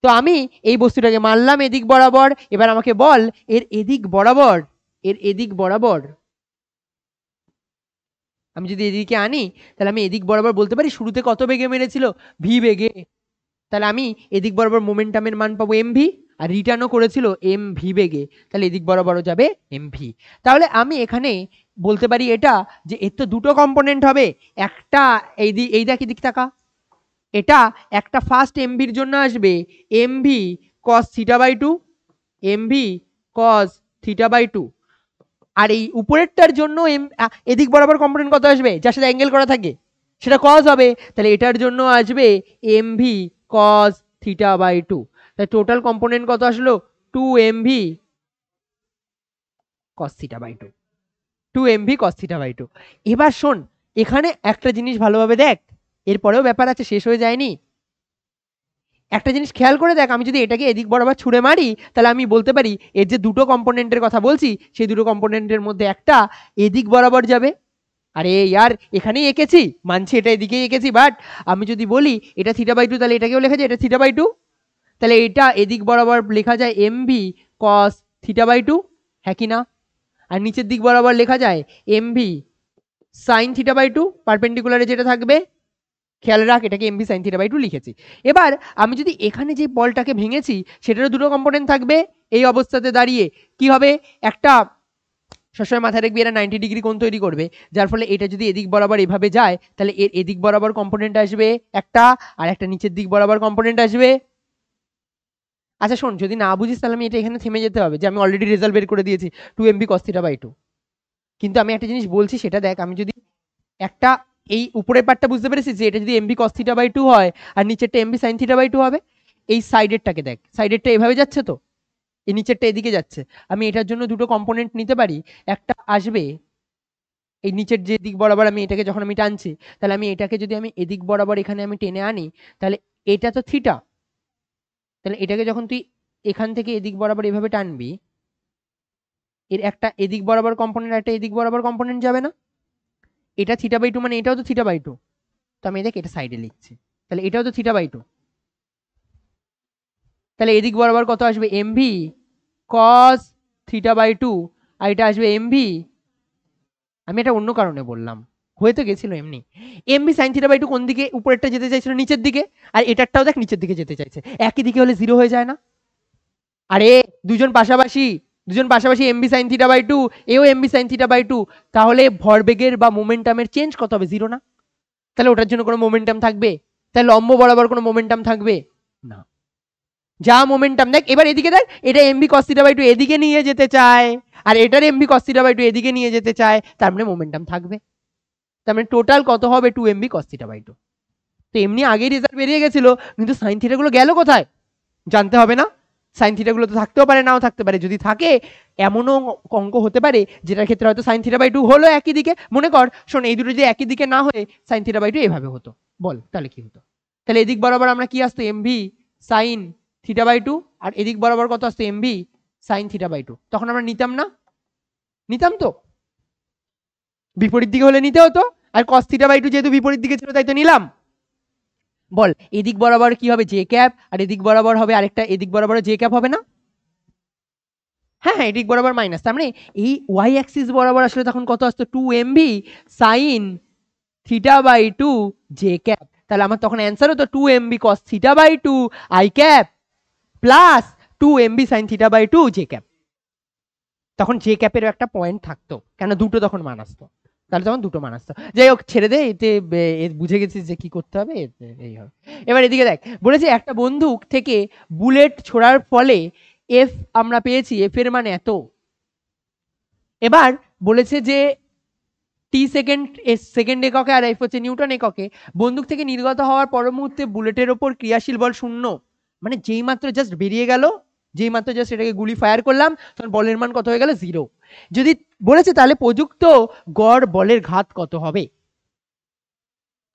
Speaker 2: তো আমি এই বস্তুটাকে মারলাম এদিক বরাবর, এবার আমাকে বল এর এদিক বরাবর, এর এদিক বরাবর আমি যদি এদিকে আনি, তাহলে আমি এদিক বরাবর বলতে পারি শুরুতে কত বেগে মেরেছিল, ভি বেগে, তাহলে আমি এদিক বরাবর মোমেন্টামের মান পাবো এম ভি, আর রিটার্নও করেছিল এম ভি বেগে, তাহলে এদিক বরাবরও যাবে এম ভি। তাহলে আমি এখানে বলতে পারি এটা যে এর তো দুটো কম্পোনেন্ট হবে, একটা এই দেখ এদিক তাকা, এটা একটা ফার্স্ট এমভির জন্য আসবে MV cos theta by two, MV cos theta by two. আর এই উপরেরটার জন্য এদিক বরাবর কম্পোনেন্ট কত আসবে, যার সাথে অ্যাঙ্গেল করা থাকে সেটা কস হবে, তাহলে এটার জন্য আসবে MV cos theta by two. তাই টোটাল কম্পোনেন্ট কত আসলো, 2mv cos theta by two, 2mv cos theta by two. এবার শোন, এখানে একটা জিনিস ভালোভাবে দেখ, এরপরেও ব্যাপার আছে, শেষ হয়ে যায়নি। একটা জিনিস খেয়াল করে দেখ, আমি যদি এটাকে এদিক বরাবর ছুঁড়ে মারি তাহলে আমি বলতে পারি এর যে দুটো কম্পোনেন্টের কথা বলছি সেই দুটো কম্পোনেন্টের মধ্যে একটা এদিক বরাবর যাবে। আরে ইয়ার এখানেই এঁকেছি, মানছি এটা এদিকেই এঁকেছি, বাট আমি যদি বলি এটা থিটা বাই টু তাহলে এটাকেও লেখা যায় এটা থিটা বাই টু, তাহলে এটা এদিক বরাবর লেখা যায় MV cos theta by two, হ্যাঁ কি না? আর নিচের দিক বরাবর লেখা যায় MV sine theta by two, পারপেন্ডিকুলারে যেটা থাকবে, খেয়াল রাখ এটাকে MV sine theta by two লিখেছি। এবার আমি যদি এখানে যে বলটাকে ভেঙেছি সেটারও দুটো কম্পোনেন্ট থাকবে, এই অবস্থাতে দাঁড়িয়ে কি হবে, একটা সবসময় মাথায় রাখবি এরা 90 ডিগ্রি কোণ তৈরি করবে, যার ফলে এটা যদি এদিক বরাবর এভাবে যায় তাহলে এর এদিক বরাবর কম্পোনেন্ট আসবে একটা, আর একটা নিচের দিক বরাবর কম্পোনেন্ট আসবে। আচ্ছা শোন, যদি না বুঝিস তাহলে আমি এটা এখানে থেমে যেতে হবে, যে আমি অলরেডি রেজাল্ট বের করে দিয়েছি 2mv cos theta by two. কিন্তু আমি একটা জিনিস বলছি সেটা দেখ, আমি যদি একটা এই উপরের পার্টটা বুঝতে পেরেছি যে এটা যদি mv cos theta by two হয় আর নিচেরটা mv sin theta by two হবে, এই সাইডেরটাকে দেখ, সাইডেরটা এভাবে যাচ্ছে তো, এই নিচেরটা এদিকে যাচ্ছে, আমি এটার জন্য দুটো কম্পোনেন্ট নিতে পারি, একটা আসবে এই নিচের যে দিক বরাবর, আমি এটাকে যখন আমি টানছি তাহলে আমি এটাকে যদি আমি এদিক বরাবর এখানে আমি টেনে আনি তাহলে এটা তো থিটা, তাহলে এটাকে যখন তুই এখান থেকে এদিক বরাবর এভাবে টানবি, এর একটা এদিক বরাবর কম্পোনেন্ট একটা এদিক বরাবর কম্পোনেন্ট যাবে না, এটা থিটা বাই টু মানে এটাও তো থিটা বাই টু, তো আমি দেখ এটা সাইডে লিখছি, তাহলে এটাও তো থিটা বাই টু, তাহলে এদিক বরাবর কত আসবে MV cos theta by two, আর এটা আসবে এমভি, আমি এটা অন্য কারণে বললাম, হয়ে তো গেছিল এমনি, mv sine theta by two কোন দিকে, উপরেরটা যেতে চাইছিল নিচের দিকে, আর এটারটাও দেখ নিচের দিকে যেতে চাইছে, একই দিকে হলে জিরো হয়ে যায় না? আরে দুজন পাশাপাশি MV sine theta by two, এও MV sine theta by two, তাহলে ভরবেগের বা মোমেন্টামের চেঞ্জ কত হবে, জিরো না? তাহলে ওটার জন্য কোনো মোমেন্টাম থাকবে, তাহলে লম্ব বরাবর কোনো মোমেন্টাম থাকবে না, যা মোমেন্টাম দেখ, এবার এদিকে দেখ, এটা mv cos theta by two এদিকে নিয়ে যেতে চায় আর এটার mv cos theta by two এদিকে নিয়ে যেতে চায়, তার মানে মোমেন্টাম থাকবে, তার মানে টোটাল কত হবে 2mv cos theta by two. তো এমনি আগেই রেজাল্ট বেরিয়ে গেছিল, কিন্তু সাইন থিটা গুলো গেল কোথায় জানতে হবে না? সাইন থিটা গুলো তো থাকতেও পারে নাও থাকতে পারে, যদি থাকে এমনও অঙ্ক হতে পারে যেটার ক্ষেত্রে হয়তো সাইন থিটা বাই টু হলো একই দিকে, মনে কর শোন এই দুটো যদি একই দিকে না হয়ে সাইন থিটা বাই টু এভাবে হতো, বল তাহলে কি হতো? তাহলে এদিক বরাবর আমরা কি আসতো MV sine theta by two, আর এদিক বরাবর কত আসতো MV sine theta by two, তখন আমরা নিতাম না? নিতাম তো, বিপরীত দিকে হলে নিতে হতো, আর cos থিটা বাই টু যেহেতু বিপরীত দিকে ছিল তাই তো নিলাম। বল এদিক বরাবর কি হবে জে ক্যাপ, আর এদিক বরাবর হবে আরেকটা, এদিক বরাবর জে ক্যাপ হবে না? হ্যাঁ হ্যাঁ, এদিক বরাবর মাইনাস, তার মানে এই ওয়াই অ্যাক্সিস বরাবর আসলে তখন কত আসতো 2mv sine theta by two j cap, তাহলে আমার তখন অ্যান্সার হতো 2mv cos theta by two i cap plus 2mv sine theta by two j cap. তখন জে ক্যাপেরও একটা পয়েন্ট থাকতো, কেন দুটো তখন মান আসতো, তাহলে তখন দুটো মান আসতো। যাই হোক ছেড়ে দে, এতে বুঝে গেছিস যে কি করতে হবে, এই হবে। এবার এদিকে দেখ, বলেছে একটা বন্দুক থেকে বুলেট ছোড়ার ফলে এফ আমরা পেয়েছি, এফ এর মান এত। এবার বলেছে যে টি সেকেন্ড এককে আর এফ হচ্ছে নিউটন এককে, বন্দুক থেকে নির্গত হওয়ার পর মুহূর্তে বুলেটের ওপর ক্রিয়াশীল বল শূন্য, মানে যেই মাত্র জাস্ট বেরিয়ে গেল, যেই মাত্র জাস্ট এটাকে গুলি ফায়ার করলাম তখন বলের মান কত হয়ে গেল, জিরো। যদি বলেছে তাহলে প্রযুক্ত গড় বলের ঘাত কত হবে,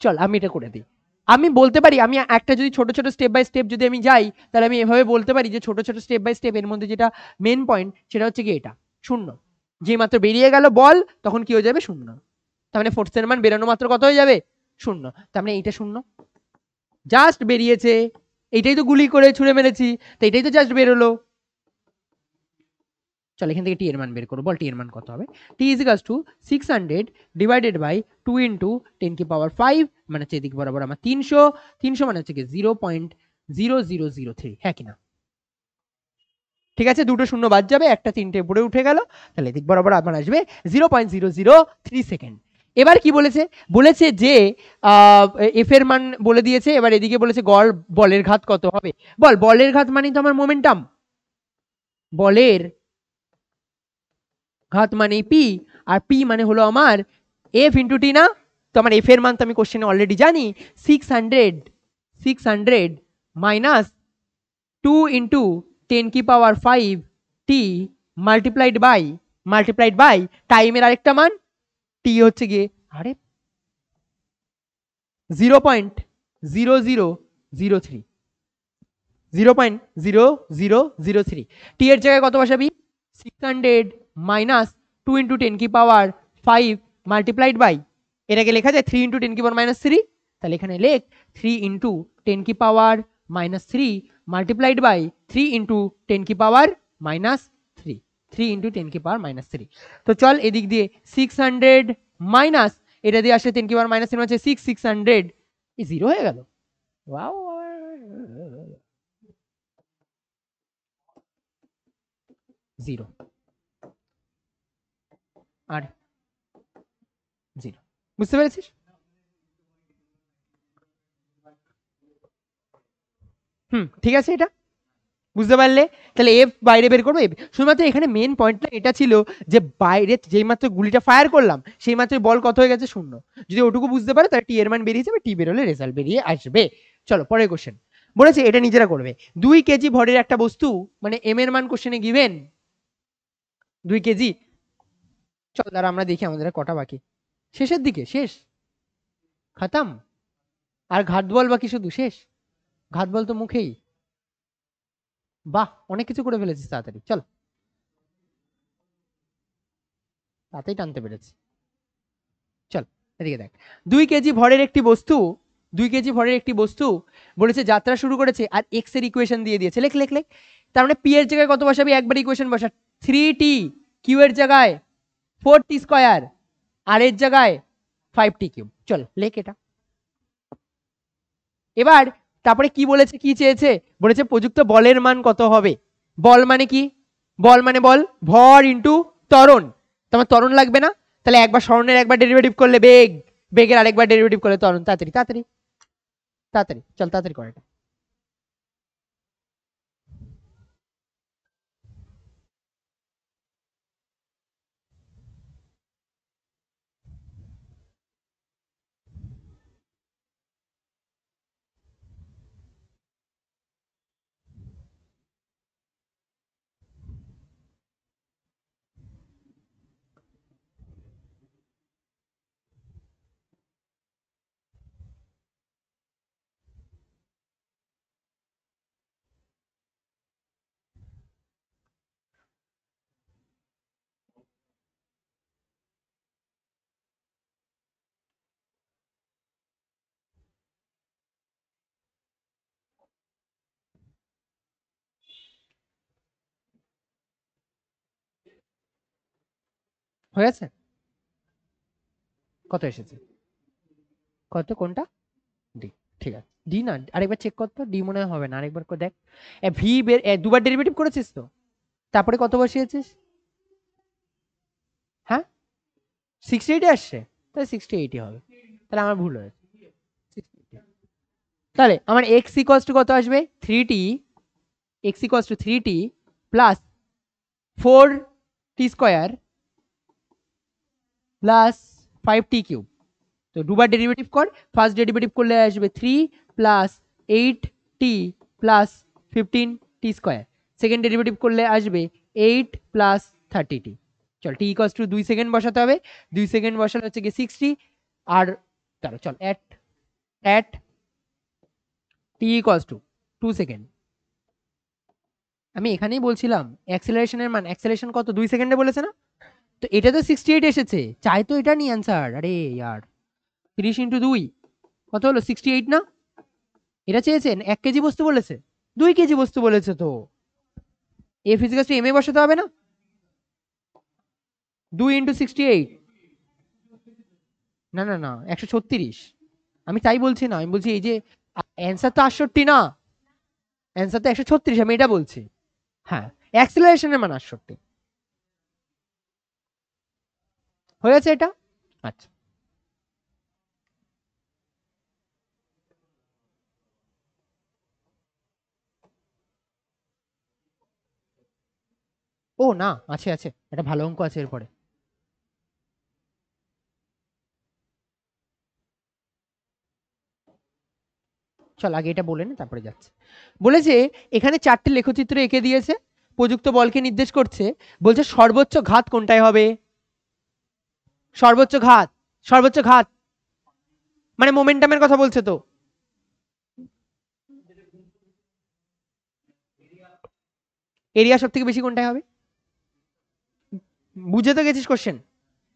Speaker 2: চল আমি এটা করে দিই। আমি বলতে পারি, আমি একটা যদি ছোট ছোট স্টেপ বাই স্টেপ যদি আমি যাই তাহলে আমি এভাবে বলতে পারি যে ছোট ছোট স্টেপ বাই স্টেপ, এর মধ্যে যেটা মেন পয়েন্ট সেটা হচ্ছে কি এটা শূন্য, যেই মাত্র বেরিয়ে গেল বল তখন কি হয়ে যাবে শূন্য, তার মানে ফোর্সের মান বেরানো মাত্র কত হয়ে যাবে শূন্য, তার মানে এইটা শূন্য, জাস্ট বেরিয়েছে, এইটাই তো গুলি করে ছুঁড়ে মেরেছি, তো এটাই তো জাস্ট বেরোলো। চল এখান থেকে টি এর মান বের করবো, বল টি এর মান কত হবে, T is equals to 600 divided by 2 into 10 কি পাওয়ার 5, মানে হচ্ছে এদিক বরাবর আমার 300 মানে হচ্ছে কি 0.0003, হ্যাঁ কিনা? ঠিক আছে, দুটো শূন্য বাদ যাবে, একটা তিনটে উপরে উঠে গেল, তাহলে এদিক বরাবর আমার আসবে 0.003 সেকেন্ড। এবার কি বলেছে, বলেছে যে এফ এর মান বলে দিয়েছে, এবার এদিকে বলেছে গড় বলের ঘাত কত হবে। বলের ঘাত মানে তো আমার মোমেন্টাম, বলের ঘাত মানে পি, আর পি মানে হলো আমার এফ ইন্টু টি না। তো আমার এফ এর মান তো আমি কোশ্চেনে অলরেডি জানি, 600 minus 2 into 10⁵ t multiplied by টাইমের আরেকটা মান টি হচ্ছে গিয়ে আরে 0.0003, 0.0003। টি এর জায়গায় কত বসাবি, 600 মাইনাস 2 ইন্টু 10⁵ মাল্টিপ্লাইড বাই, এটাকে লেখা যায় 3 ইন্টু 10⁻³ তাহলে এখানে লেখ 3 into 10⁻³ multiplied by 3 into 10⁻³ 3 into 10⁻³ তো চল এদিক দিয়ে 600 মাইনাস এটা দিয়ে আসলে 10⁻³ হচ্ছে 600 এই 0 হয়ে গেল। ওয়াও, 0 আর 0, বুঝতে পেরেছিস? ঠিক আছে, এটা বুঝতে পারলে? তাহলে এফ বাইরে বের করবো, এফ শুধুমাত্র এখানে মেন পয়েন্টটা এটা ছিল যে বাইরে যেই মাত্র গুলিটা ফায়ার করলাম সেই মাত্র বল কত হয়ে গেছে, 0। যদি ওটুকু বুঝতে পারে তাহলে টি এর মান বেরিয়ে যাবে, টি বেরোলে রেজাল্ট বেরিয়ে আসবে। চলো পরের কোশ্চেন, বলেছে এটা নিজেরা করবে। 2 কেজি ভরের একটা বস্তু, মানে এম এর মান কোশ্চেনে গিভেন 2 কেজি। চল দাঁড়া আমরা দেখি আমাদের কটা বাকি, শেষের দিকে, শেষ খতম, আর ঘাট বল বাকি শুধু, শেষ ঘাট বল তো মুখেই। বাহ, অনেক কিছু করে ফেলেছিস তাড়াতাড়ি, চল তাতেই টানতে পেরেছি। চল এদিকে দেখ, 2 কেজি ভরের একটি বস্তু, 2 কেজি ভরের একটি বস্তু বলেছে যাত্রা শুরু করেছে, আর এক্স এর ইকুয়েশন দিয়ে দিয়েছে, লেখ লেখ লেখ। তার মানে পি এর জায়গায় কত বসাবি, একবার ইকুয়েশন বসা, 3t, কিউ এর জায়গায় 4t², আর এর জায়গায় 5t³। চল লেখ এটা। এবার তারপরে কি বলেছে, কি চেয়েছে, বলেছে প্রযুক্ত বলের মান কত হবে। বল মানে কি, বল মানে বল, ভর ইন্টু ত্বরণ, তোমার ত্বরণ লাগবে না, তাহলে একবার স্মরণের একবার ডেরিভেটিভ করলে বেগ, বেগের আরেকবার ডেরিভেটিভ করলে ত্বরণ, তাড়াতাড়ি তাড়াতাড়ি তাড়াতাড়ি, চল তাড়াতাড়ি করে এটা। হয়ে গেছে, কত এসেছে, কত কোনটা, ডি, ঠিক আছে ডি না, আরেকবার চেক কর তো, ডি মনে হয় হবে না, আরেকবার করে দেখ। ভি বের দুবার ডেরিভেটিভ করেছিস তো, তারপরে কত বসিয়েছিস, হ্যাঁ 68 আসছে, তাহলে 68 হবে, তাহলে আমার ভুল হয়েছে। তাহলে আমার এক্স ইকুয়ালস টু কত আসবে, 3t, x equals to 3t plus 4t² plus 5t³। তো দুবার ডেরিভেটিভ কর, ফার্স্ট ডেরিভেটিভ করলে আসবে 3 plus 8t plus 15t², second derivative করলে আসবে 8 প্লাস 30t। চল টি ইকুয়ালস টু 2 সেকেন্ড বসাতে হবে, 2 সেকেন্ড বসালে হচ্ছে গিয়ে 60, আর তাহলে চল at T equals two 2 second. আমি এখানেই বলছিলাম অ্যাক্সেলারেশনের মান, অ্যাক্সেলারেশন কত 2 সেকেন্ডে বলেছে না, তো এটা তো 68 এসেছে, চাই তো এটা নি অ্যান্সার, আরে ইয়ার 30 ইন্টু 2 কত হলো 68 না, এটা চেয়েছেন 1 কেজি বস্তু বলেছে, 2 কেজি বস্তু বলেছে, তো এ ফিজিক্যাল এম এ বসাতে হবে না, 2 ইন্টু 68, না না না 136, আমি তাই বলছি না, আমি বলছি এই যে অ্যান্সার তো 68 না, অ্যান্সার তো 136, আমি এটা বলছি। হ্যাঁ অ্যাক্সেলারেশনের মান 68 হয়েছে এটা। আচ্ছা ও না, আছে আছে, একটা ভালো অঙ্ক আছে এরপরে। চল আগে এটা বলে নে, তারপরে যাচ্ছে। বলেছে এখানে 4টে লেখচিত্র এঁকে দিয়েছে, প্রযুক্ত বলকে নির্দেশ করছে, বলছে সর্বোচ্চ ঘাত কোনটায় হবে? সর্বোচ্চ ঘাত, সর্বোচ্চ ঘাত মানে মোমেন্টামের কথা বলছে তো। এরিয়া সব থেকে বেশি কোনটায় হবে? বুঝে তো গেছিস কোশ্চেন,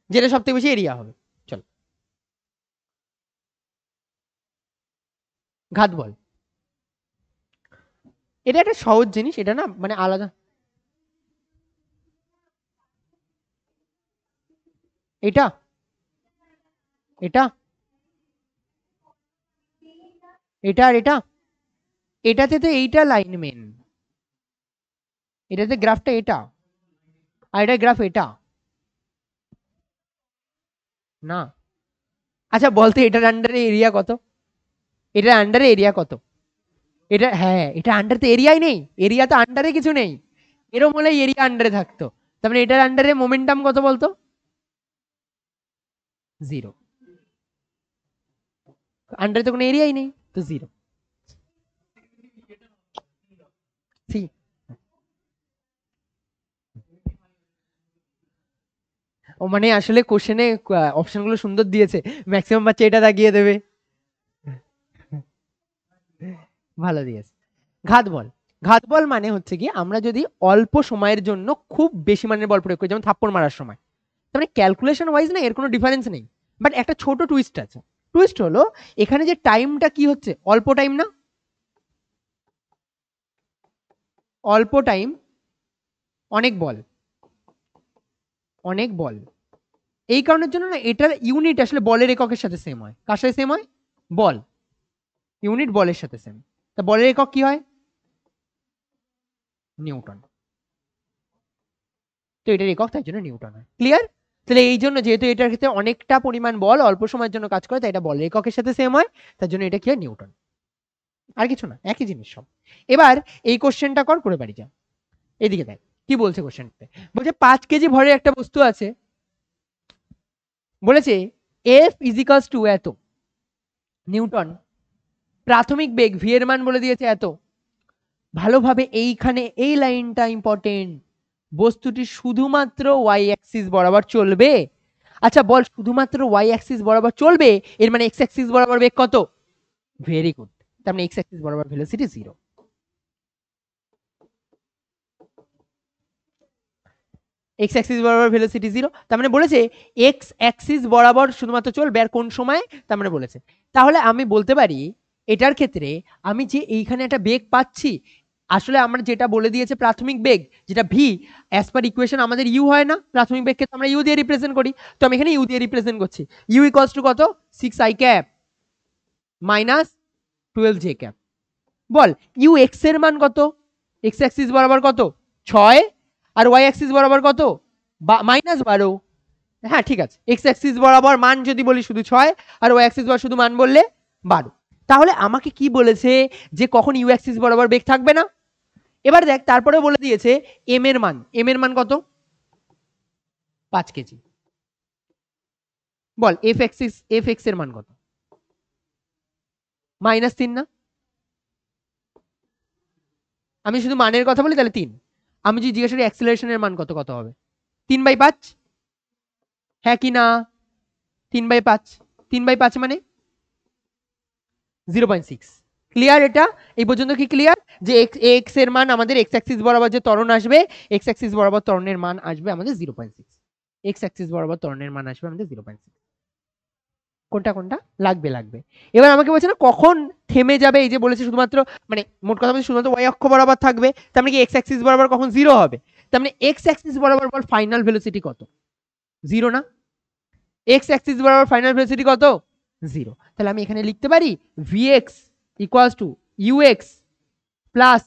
Speaker 2: যেটা সব থেকে বেশি এরিয়া হবে। চল ঘাত বল। এটা একটা সহজ জিনিস, এটা না মানে আলাদা। এটা এটা এটা আর এটা, এটাতে তো এইটা লাইন মেন, এটাতে গ্রাফটা এটা, আর এটা গ্রাফ এটা না। আচ্ছা বলতে এটার আন্ডারে এরিয়া কত? এটার আন্ডারে এরিয়া কত? এটা হ্যাঁ, এটা আন্ডারে এরিয়াই নেই, এরিয়া তো আন্ডারে কিছু নেই, এরম হলে এরিয়া আন্ডারে থাকতো। তার মানে এটার আন্ডারে মোমেন্টাম কত বলতো? 0। আন্ডারে তো কোনো এরিয়াই নেই, তো 0। সি ও মানে আসলে কোশ্চেনে অপশনগুলো সুন্দর দিয়েছে, ম্যাক্সিমাম বাচ্চা এটা দাগিয়ে দেবে। ভালো দিয়েছে। ঘাত বল, ঘাত বল মানে হচ্ছে কি, আমরা যদি অল্প সময়ের জন্য খুব বেশি মানের বল প্রয়োগ করি, যেমন থাপ্পড় মারার সময়, তার মানে ক্যালকুলেশন ওয়াইজ না এর কোনো ডিফারেন্স নেই, বাট একটা ছোট টুইস্ট আছে। টুইস্ট হলো এখানে যে টাইমটা কি হচ্ছে, অল্প টাইম না, অল্প টাইম অনেক বল, অনেক বল। এই কারণের জন্য না এটার ইউনিট আসলে বলের এককের সাথে সেম হয়। কার সাথে সেম হয়? বল, ইউনিট বলের সাথে সেম। তা বলের একক কি হয়? নিউটন। তো এটার একক তাই জন্য নিউটন হয়। ক্লিয়ার? তাহলে এই জন্য যেহেতু এটার ক্ষেত্রে অনেকটা পরিমাণ বল অল্প সময়ের জন্য কাজ করে, তাই এটা বলের এককের সাথে সেম হয়, তার জন্য এটা কি হয়? নিউটন। আর কিছু না, একই জিনিস সব। এবার এই কোশ্চেনটা করে বাড়ি যা। এদিকে দেখ কি বলছে কোশ্চেনটাতে। বলছে 5 কেজি ভরের একটা বস্তু আছে, বলেছে এফ ইজিক্যালস টু এত নিউটন, প্রাথমিক বেগ ভি এর মান বলে দিয়েছে এত। ভালোভাবে এইখানে এই লাইনটা ইম্পর্টেন্ট, বস্তুটি শুধুমাত্র ওয়াই অ্যাক্সিস বরাবর চলবে। আচ্ছা বল, শুধুমাত্র ওয়াই অ্যাক্সিস বরাবর চলবে, এর মানে এক্স অ্যাক্সিস বরাবর বেগ কত? ভেরি গুড, তার মানে এক্স অ্যাক্সিস বরাবর ভেলোসিটি 0। এক্স অ্যাক্সিস বরাবর ভেলোসিটি 0, তার মানে বলেছে এক্স অ্যাক্সিস বরাবর শুধুমাত্র চলবে, আর কোন সময়? তার মানে বলেছে। তাহলে আমি বলতে পারি এটার ক্ষেত্রে আমি যে এইখানে একটা বেগ পাচ্ছি, আসলে আমরা যেটা বলে দিয়েছে প্রাথমিক বেগ, যেটা ভি, অ্যাজ পার ইকুয়েশন আমাদের ইউ হয় না, প্রাথমিক বেগকে আমরা ইউ দিয়ে রিপ্রেজেন্ট করি, তো আমি এখানে ইউ দিয়ে রিপ্রেজেন্ট করছি। ইউ ইকুয়ালস টু কত? 6i cap minus 12j cap. বল ইউ এক্স এর মান কত? এক্স অ্যাক্সিস বরাবর কত? 6, আর ওয়াই অ্যাক্সিস বরাবর কত? -12। হ্যাঁ ঠিক আছে, এক্স অ্যাক্সিস বরাবর মান যদি বলি শুধু 6, আর ওয়াই অ্যাক্সিস বরাবর শুধু মান বললে 12। তাহলে আমাকে কি বলেছে, যে কখন ইউ অ্যাক্সিস বরাবর বেগ থাকবে না। এবার দেখ তারপরে বলে দিয়েছে এম এর মান, এম এর মান কত? 5 কেজি। বল এফ অ্যাক্সিস, এফ এক্স এর মান কত? -3 না? আমি শুধু মানের কথা বলি তাহলে 3। আমি যদি জিজ্ঞাসা করি অ্যাক্সিলারেশনের মান কত, কত হবে? 3/5, হ্যাঁ কি না? 3/5, 3/5 মানে 0.6। ক্লিয়ার? এটা এই পর্যন্ত কি ক্লিয়ার? যে এক্স এর মান আমাদের এক্স অ্যাক্সিস বরাবর যে ত্বরণ আসবে, এক্স অ্যাক্সিস বরাবর ত্বরণের মান আসবে আমাদের 0.6, এক্স অ্যাক্সিস বরাবর ত্বরণের মান আসবে আমাদের 0.6। কোনটা কোনটা লাগবে? লাগবে। এবার আমাকে বলছে না কখন থেমে যাবে, এই যে বলেছে শুধুমাত্র, মানে মোট কথা বলছে শুধুমাত্র ওয়াই অক্ষ বরাবর থাকবে, তার মানে কি এক্স অ্যাক্সিস বরাবর কখন 0 হবে? তার মানে এক্স অ্যাক্সিস বরাবর বল ফাইনাল ভেলোসিটি কত? 0 না? এক্স অ্যাক্সিস বরাবর ফাইনাল ভেলোসিটি কত? 0। তাহলে আমি এখানে লিখতে পারি vx equals to ux plus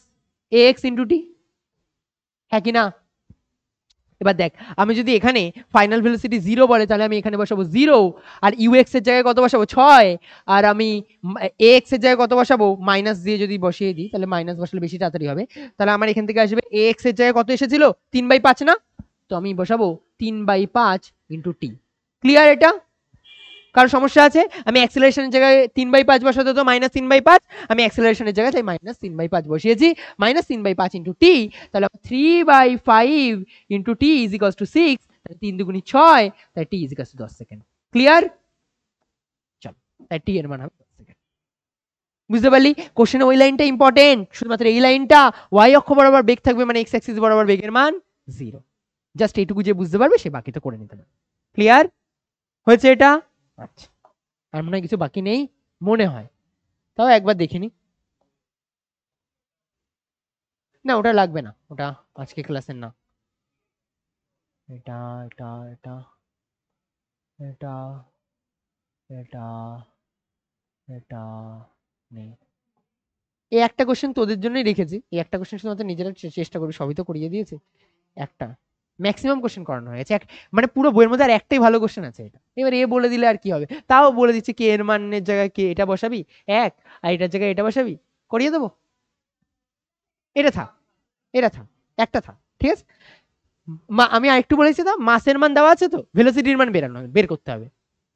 Speaker 2: ax into T, হ্যাঁ কি না? এবার দেখ, আমি যদি এখানে ফাইনাল ভেলোসিটি 0 বলে তাহলে আমি এখানে বসাবো 0, আর ইউএক্স এর জায়গায় কত বসাবো 6, আর আমি এক্স এর জায়গায় কত বসাবো মাইনাস দিয়ে যদি বসিয়ে দিই তাহলে মাইনাস বসালে বেশি তাড়াতাড়ি হবে। তাহলে আমার এখান থেকে আসবে এক্স এর জায়গায় কত এসেছিল 3/5 না, তো আমি বসাবো 3/5 ইন্টু টি। ক্লিয়ার এটা? কারো সমস্যা আছে? আমি অ্যাক্সেলারেশনের জায়গায় 3/5 বসাতে তো -3/5, আমি অ্যাক্সেলারেশনের জায়গায় তাই -3/5 বসিয়েছি, -3/5 ইন্টু টি, তাহলে 3/5 into T is equals to 6, তাহলে 3 দুগুণী 6, তাই T is equals to 10 second. Clear? চলো, তাই টি এর মান হবে 10 সেকেন্ড। বুঝতে পারলি? কোশ্চেনে ওই লাইনটা ইম্পর্টেন্ট, শুধুমাত্র এই লাইনটা, ওয়াই অক্ষ বরাবর বেগ থাকবে মানে এক্স অ্যাক্সিস বরাবর বেগের মান 0। জাস্ট এইটুকু যে বুঝতে পারবে সে বাকিটা করে নিতে পারবে। ক্লিয়ার হয়েছে এটা? আচ্ছা, আর মনে হয় কিছু বাকি নেই মনে হয়, তাও একবার দেখিনি। না ওটা লাগবে না, ওটা আজকে ক্লাসের না। এটা এটা এটা এটা এটা এটা নেই। এই একটা কোশ্চেন তোদের জন্যই রেখেছি, এই একটা কোশ্চেন শুধুমাত্র নিজেরা চেষ্টা করবি, সবই তো করিয়ে দিয়েছে। একটা ম্যাক্সিমাম কোশ্চেন করানো হয়েছে, মানে পুরো বইয়ের মধ্যে আর একটাই ভালো কোশ্চেন আছে এটা। এবার এ বলে দিলে আর কি হবে, তাও বলে দিচ্ছে কে এর মানের জায়গায় কে এটা বসাবি 1, আর এটার জায়গায় এটা বসাবি, করিয়ে দেবো। এটা থাক, এটা থাক, একটা থাক, ঠিক আছে। আমি আরেকটু বলেছি তো, মাসের মান দেওয়া আছে তো, ভেলোসিটির মান বের করতে হবে,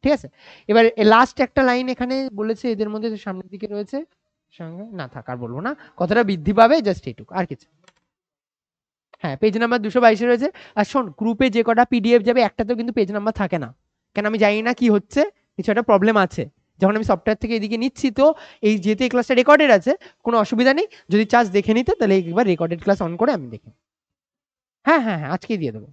Speaker 2: ঠিক আছে। এবার লাস্ট একটা লাইন এখানে বলেছে, এদের মধ্যে সামনের দিকে রয়েছে, সঙ্গে না থাক আর বলবো না, কতটা বৃদ্ধি পাবে জাস্ট এইটুকু, আর কিছু। হ্যাঁ, পেজ নাম্বার 222 রয়েছে। আর শোন, গ্রুপে যে কটা পিডিএফ যাবে একটাতেও কিন্তু পেজ নাম্বার থাকে না, কেন আমি জানি না কি হচ্ছে, কিছু একটা প্রবলেম আছে। যখন আমি সফটওয়্যার থেকে এদিকে নিচ্ছি, তো এই যেহেতু এই ক্লাসটা রেকর্ডেড আছে কোনো অসুবিধা নেই, যদি চার্জ দেখে নিতে তাহলে একবার রেকর্ডেড ক্লাস অন করে আমি দেখি। হ্যাঁ হ্যাঁ হ্যাঁ, আজকেই দিয়ে দেবো।